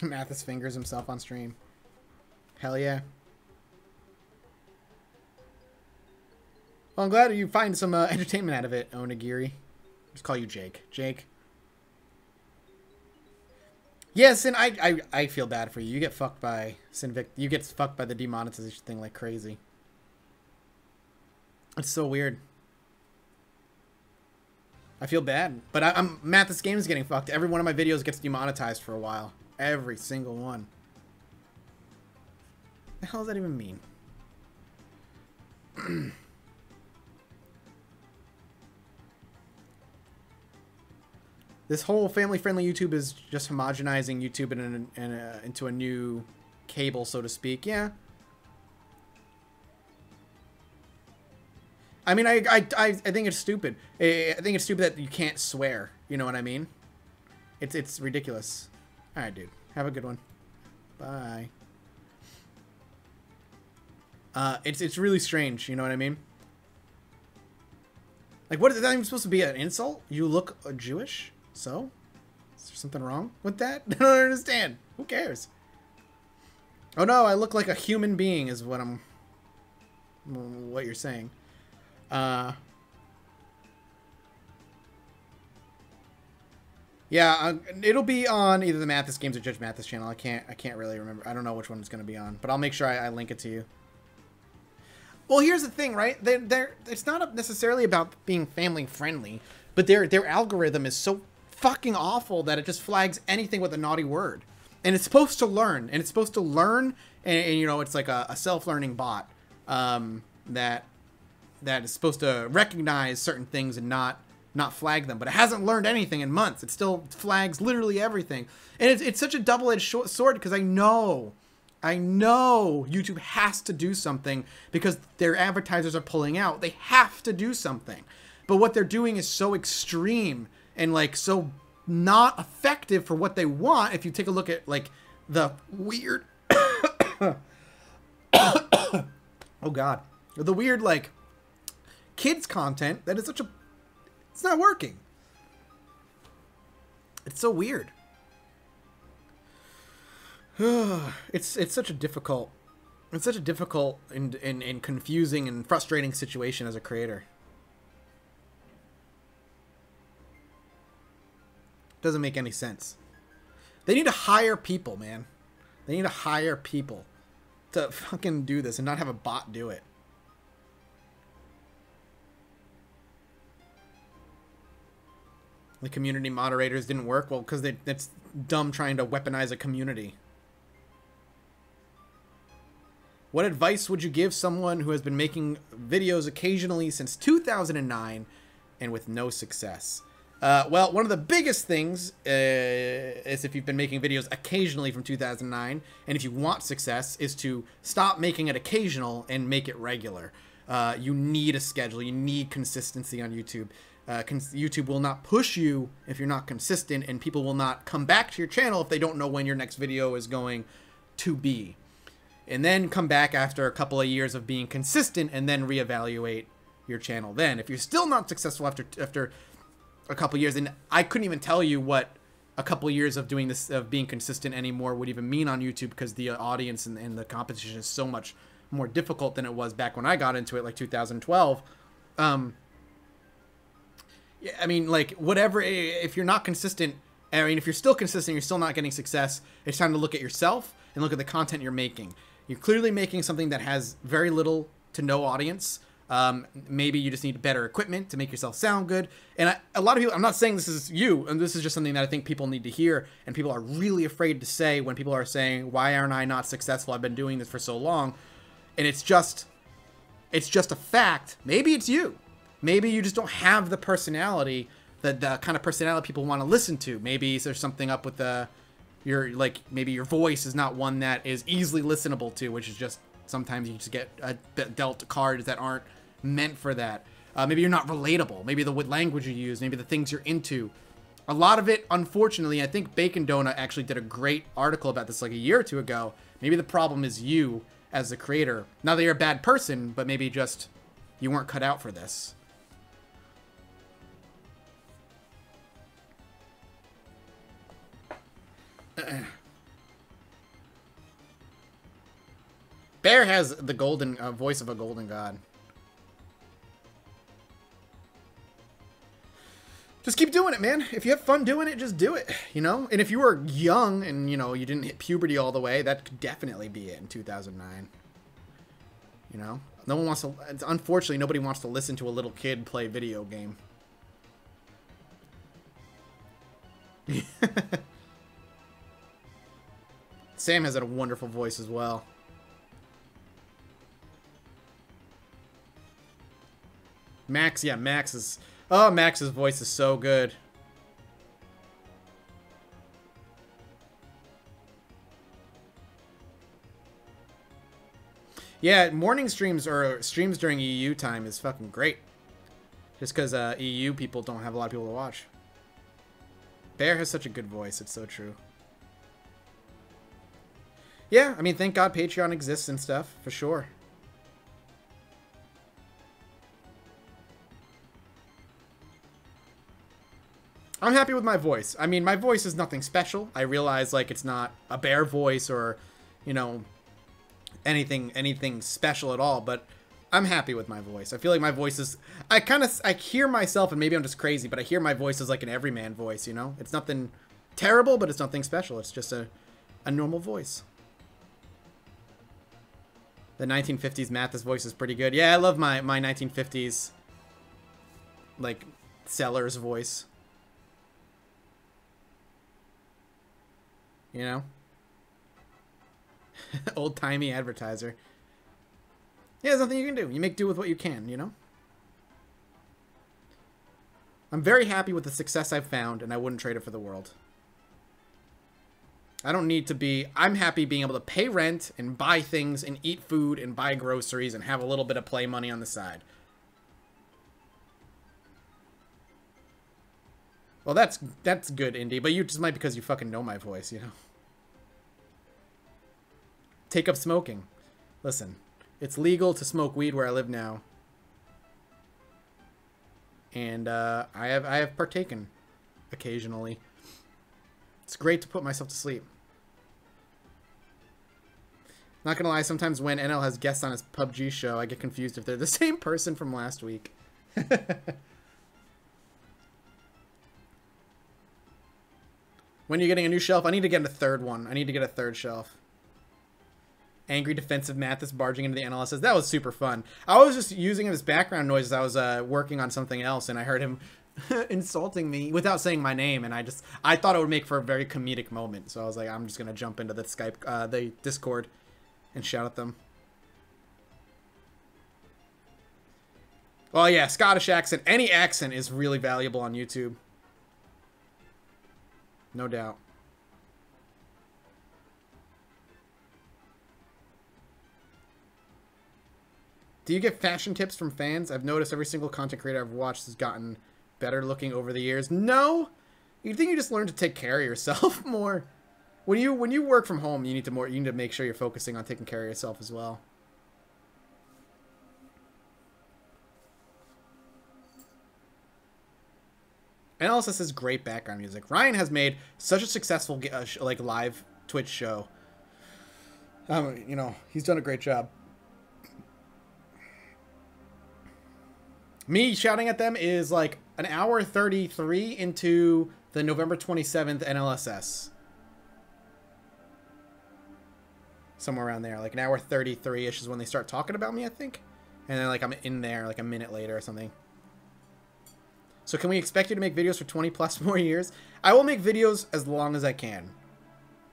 Speaker 1: Mathis fingers himself on stream. Hell yeah. Well, I'm glad you find some entertainment out of it, Onigiri. Just call you Jake. Jake. Yeah, Sin, I feel bad for you. You get fucked by Sinvic. You get fucked by the demonetization thing like crazy. It's so weird. I feel bad, but I'm Mathis Games getting fucked. Every one of my videos gets demonetized for a while. Every single one. The hell does that even mean? This whole family-friendly YouTube is just homogenizing YouTube into a new cable, so to speak. Yeah. I mean, I think it's stupid. I think it's stupid that you can't swear. You know what I mean? It's ridiculous. All right, dude. Have a good one. Bye. It's really strange. You know what I mean? Like, what is that even supposed to be an insult? You look Jewish? So? Is there something wrong with that? I don't understand. Who cares? Oh no, I look like a human being is what you're saying. Yeah, it'll be on either the Mathis Games or Judge Mathis channel. I can't really remember. I don't know which one it's going to be on, but I'll make sure I link it to you. Well, here's the thing, right? It's not necessarily about being family friendly, but their algorithm is so fucking awful that it just flags anything with a naughty word. And it's supposed to learn, and you know, it's like a self-learning bot that is supposed to recognize certain things and not flag them. But it hasn't learned anything in months. It still flags literally everything. And it's such a double-edged sword because I know YouTube has to do something because their advertisers are pulling out. They have to do something. But what they're doing is so extreme and like so not effective for what they want. If you take a look at like the weird oh god, the weird like kids content that is it's not working. It's so weird. It's such a difficult and confusing and frustrating situation as a creator. Doesn't make any sense. They need to hire people, man. They need to hire people to fucking do this and not have a bot do it. The community moderators didn't work. Well, because that's dumb trying to weaponize a community. What advice would you give someone who has been making videos occasionally since 2009 and with no success? Well, one of the biggest things is if you've been making videos occasionally from 2009, and if you want success, is to stop making it occasional and make it regular. You need a schedule. You need consistency on YouTube. YouTube will not push you if you're not consistent, and people will not come back to your channel if they don't know when your next video is going to be. And then come back after a couple of years of being consistent and then reevaluate your channel then. If you're still not successful after a couple years, and I couldn't even tell you what a couple years of doing this, of being consistent anymore would even mean on YouTube, because the audience and the competition is so much more difficult than it was back when I got into it, like 2012. Yeah, I mean, like, whatever, if you're not consistent, I mean, if you're still consistent, you're still not getting success, it's time to look at yourself and look at the content you're making. You're clearly making something that has very little to no audience. Maybe you just need better equipment to make yourself sound good. And a lot of people, I'm not saying this is you, and this is just something that I think people need to hear, and people are really afraid to say when people are saying, why aren't I not successful? I've been doing this for so long. And it's just a fact. Maybe it's you. Maybe you just don't have the personality, the kind of personality people want to listen to. Maybe there's something up with maybe your voice is not one that is easily listenable to, which is just, sometimes you just get dealt cards that aren't meant for that. Maybe you're not relatable. Maybe the language you use, maybe the things you're into. A lot of it, unfortunately, I think Bacon Donut actually did a great article about this like a year or two ago. Maybe the problem is you as a creator. Not that you're a bad person, but maybe just you weren't cut out for this. Bear has the golden voice of a golden god. Just keep doing it, man. If you have fun doing it, just do it, you know? And if you were young and, you know, you didn't hit puberty all the way, that could definitely be it in 2009. You know? No one wants to... Unfortunately, nobody wants to listen to a little kid play video game. Sam has a wonderful voice as well. Max, yeah, Max is... Oh, Max's voice is so good. Yeah, morning streams or streams during EU time is fucking great. Just because EU people don't have a lot of people to watch. Bear has such a good voice. It's so true. Yeah, I mean, thank God Patreon exists and stuff, for sure. I'm happy with my voice. I mean, my voice is nothing special. I realize, like, it's not a bear voice or, you know, anything special at all, but I'm happy with my voice. I feel like my voice is... I hear myself, and maybe I'm just crazy, but I hear my voice as like an everyman voice, you know? It's nothing terrible, but it's nothing special. It's just a normal voice. The 1950s Mathis voice is pretty good. Yeah, I love my 1950s, like, Sellers voice. You know? Old-timey advertiser. Yeah, there's nothing you can do. You make do with what you can, you know? I'm very happy with the success I've found, and I wouldn't trade it for the world. I don't need to be... I'm happy being able to pay rent and buy things and eat food and buy groceries and have a little bit of play money on the side. Well, that's good, Indy, but you just might because you fucking know my voice, you know? Take up smoking. Listen, it's legal to smoke weed where I live now. And I have partaken occasionally. It's great to put myself to sleep. Not gonna lie, sometimes when NL has guests on his PUBG show, I get confused if they're the same person from last week. When are you getting a new shelf? I need to get a third one. I need to get a third shelf. Angry defensive Mathis barging into the NLSS. That was super fun. I was just using him as background noise as I was working on something else, and I heard him insulting me without saying my name, and I thought it would make for a very comedic moment. So I was like, I'm just gonna jump into the the Discord, and shout at them. Well, yeah, Scottish accent. Any accent is really valuable on YouTube. No doubt. Do you get fashion tips from fans? I've noticed every single content creator I've watched has gotten better looking over the years. No! You think you just learn to take care of yourself more? When you work from home, you need to make sure you're focusing on taking care of yourself as well. NLSS is great background music. Ryan has made such a successful like live Twitch show. You know, he's done a great job. Me shouting at them is like an hour 33 into the November 27th NLSS. Somewhere around there. Like an hour 33-ish is when they start talking about me, I think. And then like I'm in there like a minute later or something. So can we expect you to make videos for 20 plus more years? I will make videos as long as I can.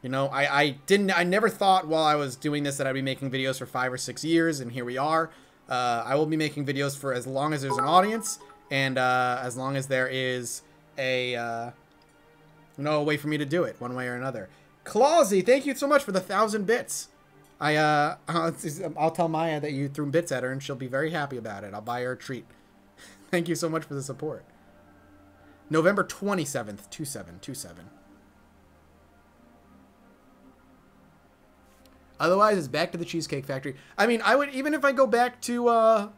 Speaker 1: You know, I never thought while I was doing this that I'd be making videos for 5 or 6 years, and here we are. I will be making videos for as long as there's an audience, and as long as there is a no way for me to do it one way or another. Clausy, thank you so much for the 1,000 bits. I'll tell Maya that you threw bits at her, and she'll be very happy about it. I'll buy her a treat. Thank you so much for the support. November 27th, 2727. Otherwise, it's back to the Cheesecake Factory. I mean, I would, even if I go back to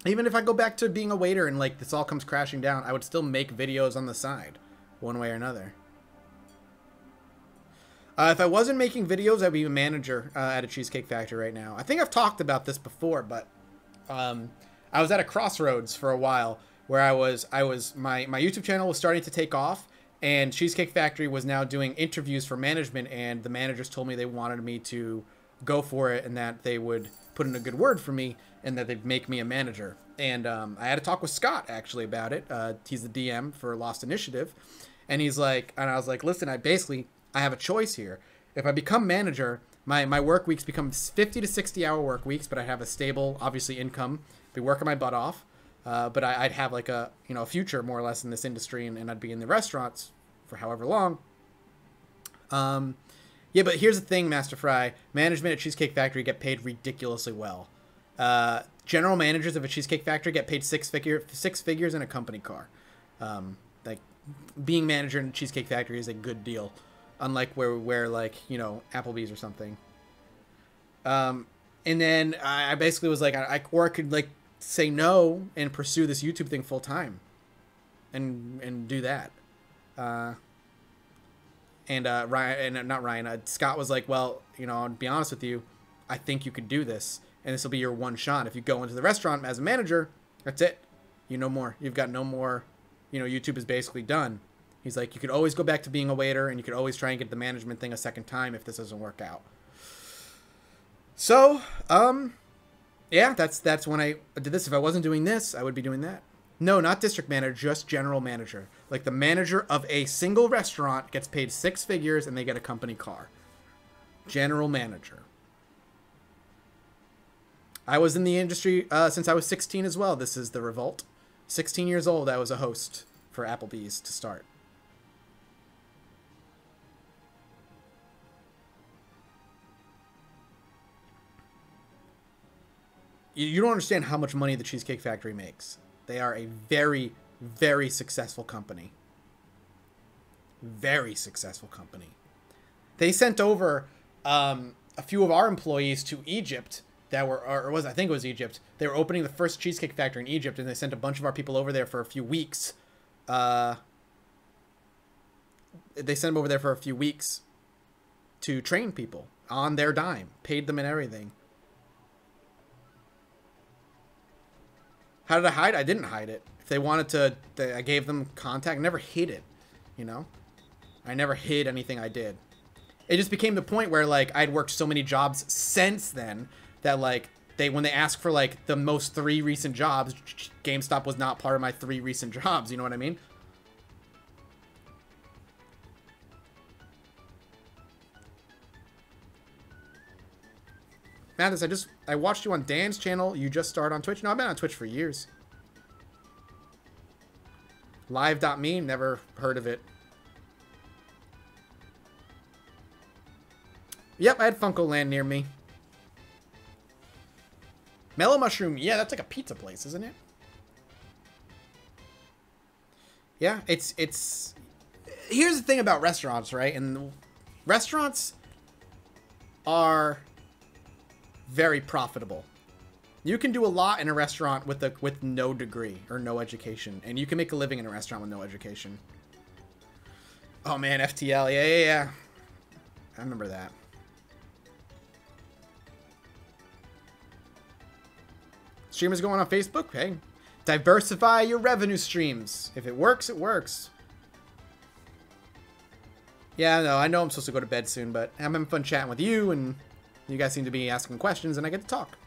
Speaker 1: being a waiter and like this all comes crashing down, I would still make videos on the side, one way or another. If I wasn't making videos, I'd be a manager at a Cheesecake Factory right now. I think I've talked about this before, but I was at a crossroads for a while where my YouTube channel was starting to take off, and Cheesecake Factory was now doing interviews for management, and the managers told me they wanted me to go for it and that they would put in a good word for me and that they'd make me a manager. And I had a talk with Scott actually about it. He's the DM for Lost Initiative, and he's like, and I was like, listen, I have a choice here. If I become manager, my work weeks become 50 to 60 hour work weeks, but I have a stable, obviously, income. Be working my butt off, but I'd have like a future more or less in this industry, and I'd be in the restaurants for however long. Yeah, but here's the thing, Master Fry. Management at Cheesecake Factory get paid ridiculously well. General managers of a Cheesecake Factory get paid six figures in a company car. Like, being manager in a Cheesecake Factory is a good deal, unlike where like, Applebee's or something. And then I basically was like, I could like say no and pursue this YouTube thing full time, and do that. Scott was like, well, I'll be honest with you, I think you could do this, and this will be your one shot. If you go into the restaurant as a manager, that's it. No more. You've got no more. YouTube is basically done. He's like, you could always go back to being a waiter, and you could always try and get the management thing a second time if this doesn't work out. So, yeah, that's when I did this. If I wasn't doing this, I would be doing that. No, not district manager, just general manager. Like, the manager of a single restaurant gets paid six figures and they get a company car. General manager. I was in the industry since I was 16 as well. This is the revolt. 16 years old, I was a host for Applebee's to start. You don't understand how much money the Cheesecake Factory makes. They are a very, very successful company. Very successful company. They sent over a few of our employees to Egypt I think it was Egypt. They were opening the first Cheesecake Factory in Egypt, and they sent a bunch of our people over there for a few weeks. They sent them over there for a few weeks to train people on their dime. Paid them and everything. How did I hide? I didn't hide it. If they wanted to, I gave them contact. I never hid it, I never hid anything I did. It just became the point where, like, I'd worked so many jobs since then that, like, when they asked for, like, the most 3 recent jobs, GameStop was not part of my 3 recent jobs. You know what I mean? Mathis, I watched you on Dan's channel. You just started on Twitch. No, I've been on Twitch for years. Live.me, never heard of it. Yep, I had Funko Land near me. Mellow Mushroom, yeah, that's like a pizza place, isn't it? Yeah, it's... Here's the thing about restaurants, right? And restaurants are very profitable. You can do a lot in a restaurant with no degree or no education, and you can make a living in a restaurant with no education. Oh man, FTL, yeah. I remember that. Streamers going on Facebook? Hey, diversify your revenue streams. If it works, it works. Yeah, no, I know I'm supposed to go to bed soon, but I'm having fun chatting with you, and you guys seem to be asking questions, and I get to talk.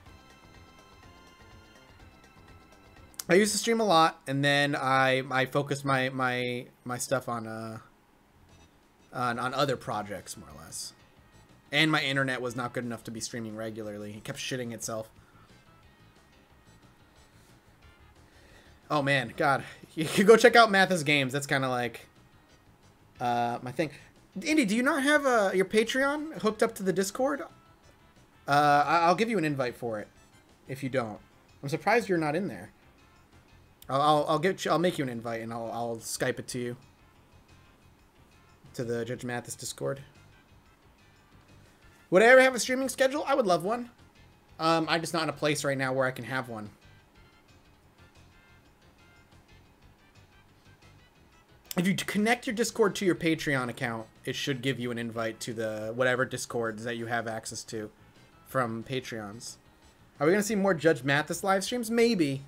Speaker 1: I used to stream a lot, and then I focused my stuff on other projects, more or less. And my internet was not good enough to be streaming regularly. It kept shitting itself. Oh man, God. You can go check out Mathis Games. That's kind of like my thing. Indy, do you not have your Patreon hooked up to the Discord? I'll give you an invite for it if you don't. I'm surprised you're not in there. I'll make you an invite and I'll Skype it to you. To the Judge Mathis Discord. Would I ever have a streaming schedule? I would love one. I'm just not in a place right now where I can have one. If you connect your Discord to your Patreon account, it should give you an invite to the whatever Discords that you have access to from Patreons. Are we going to see more Judge Mathis live streams? Maybe.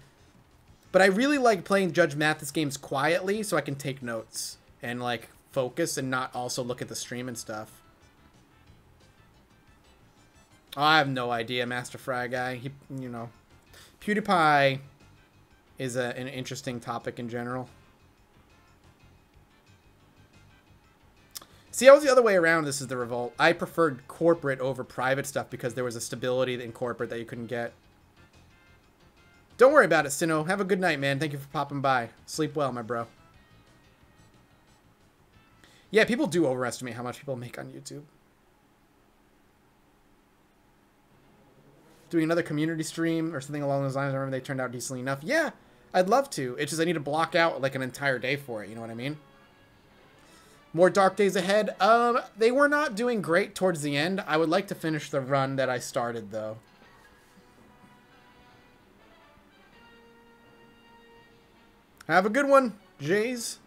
Speaker 1: But I really like playing Judge Mathis games quietly so I can take notes and, like, focus and not also look at the stream and stuff. Oh, I have no idea, Master Fry guy. He, you know, PewDiePie is an interesting topic in general. See, I was the other way around. This is the revolt. I preferred corporate over private stuff because there was a stability in corporate that you couldn't get. Don't worry about it, Sino. Have a good night, man. Thank you for popping by. Sleep well, my bro. Yeah, people do overestimate how much people make on YouTube. Doing another community stream or something along those lines. I remember they turned out decently enough. Yeah, I'd love to. It's just I need to block out like an entire day for it. You know what I mean? More Dark Days ahead. They were not doing great towards the end. I would like to finish the run that I started, though. Have a good one, Jays.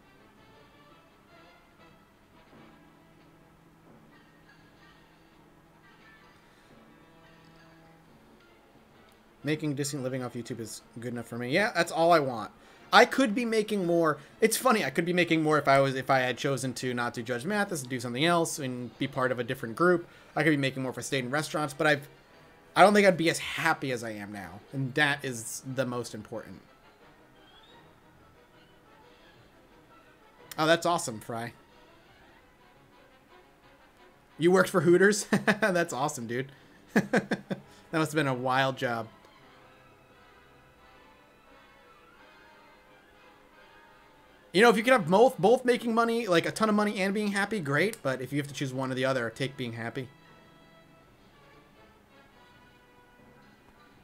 Speaker 1: Making decent living off YouTube is good enough for me. Yeah, that's all I want. I could be making more. It's funny. I could be making more if I had chosen to not do Judge Mathis and do something else and be part of a different group. I could be making more if I stayed in restaurants, but I don't think I'd be as happy as I am now, and that is the most important. Oh, that's awesome, Fry. You worked for Hooters? That's awesome, dude. That must have been a wild job. You know, if you can have both making money, like a ton of money and being happy, great. But if you have to choose one or the other, take being happy.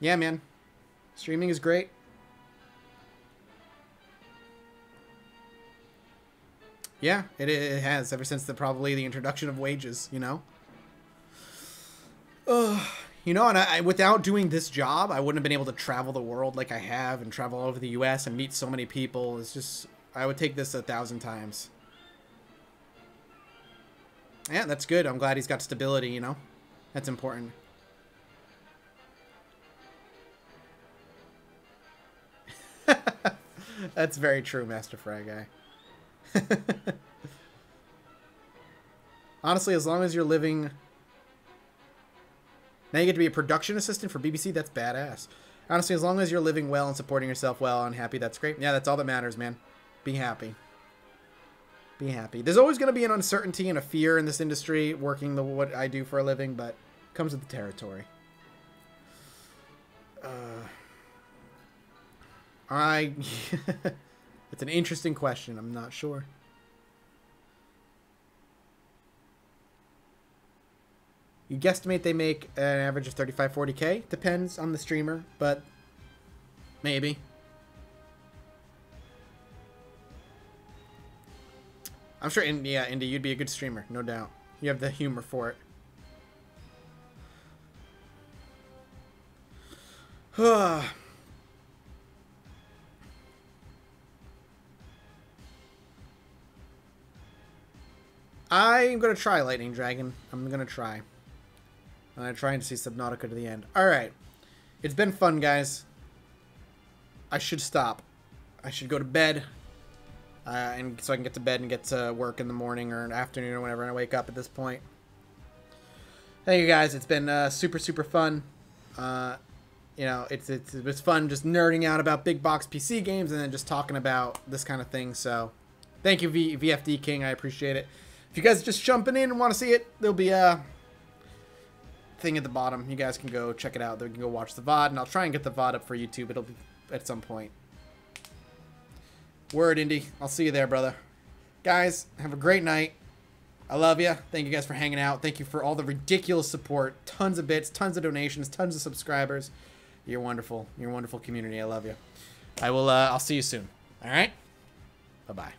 Speaker 1: Yeah, man. Streaming is great. Yeah, it has ever since probably the introduction of wages, you know? You know, and without doing this job, I wouldn't have been able to travel the world like I have and travel all over the US and meet so many people. It's just, I would take this 1,000 times. Yeah, that's good. I'm glad he's got stability, you know? That's important. That's very true, Master Fry guy. Honestly, as long as you're living... Now you get to be a production assistant for BBC? That's badass. Honestly, as long as you're living well and supporting yourself well and happy, that's great. Yeah, that's all that matters, man. Be happy. Be happy. There's always going to be an uncertainty and a fear in this industry working what I do for a living, but it comes with the territory. It's an interesting question. I'm not sure. You guesstimate they make an average of 35, 40K. Depends on the streamer, but maybe. I'm sure, yeah, Indy, you'd be a good streamer, no doubt. You have the humor for it. I'm going to try Lightning Dragon. I'm going to try. I'm going to try and see Subnautica to the end. Alright. It's been fun, guys. I should stop. I should go to bed. And so I can get to bed and get to work in the morning or afternoon or whenever I wake up at this point. Thank you, guys. It's been super, super fun. You know, it's fun just nerding out about big box PC games and then just talking about this kind of thing. So thank you, VFD King. I appreciate it. If you guys are just jumping in and want to see it, there'll be a thing at the bottom. You guys can go check it out. You can go watch the VOD, and I'll try and get the VOD up for YouTube. It'll be at some point. Word, Indy. I'll see you there, brother. Guys, have a great night. I love you. Thank you guys for hanging out. Thank you for all the ridiculous support. Tons of bits, tons of donations, tons of subscribers. You're wonderful. You're a wonderful community. I love you. I'll see you soon. All right? Bye-bye.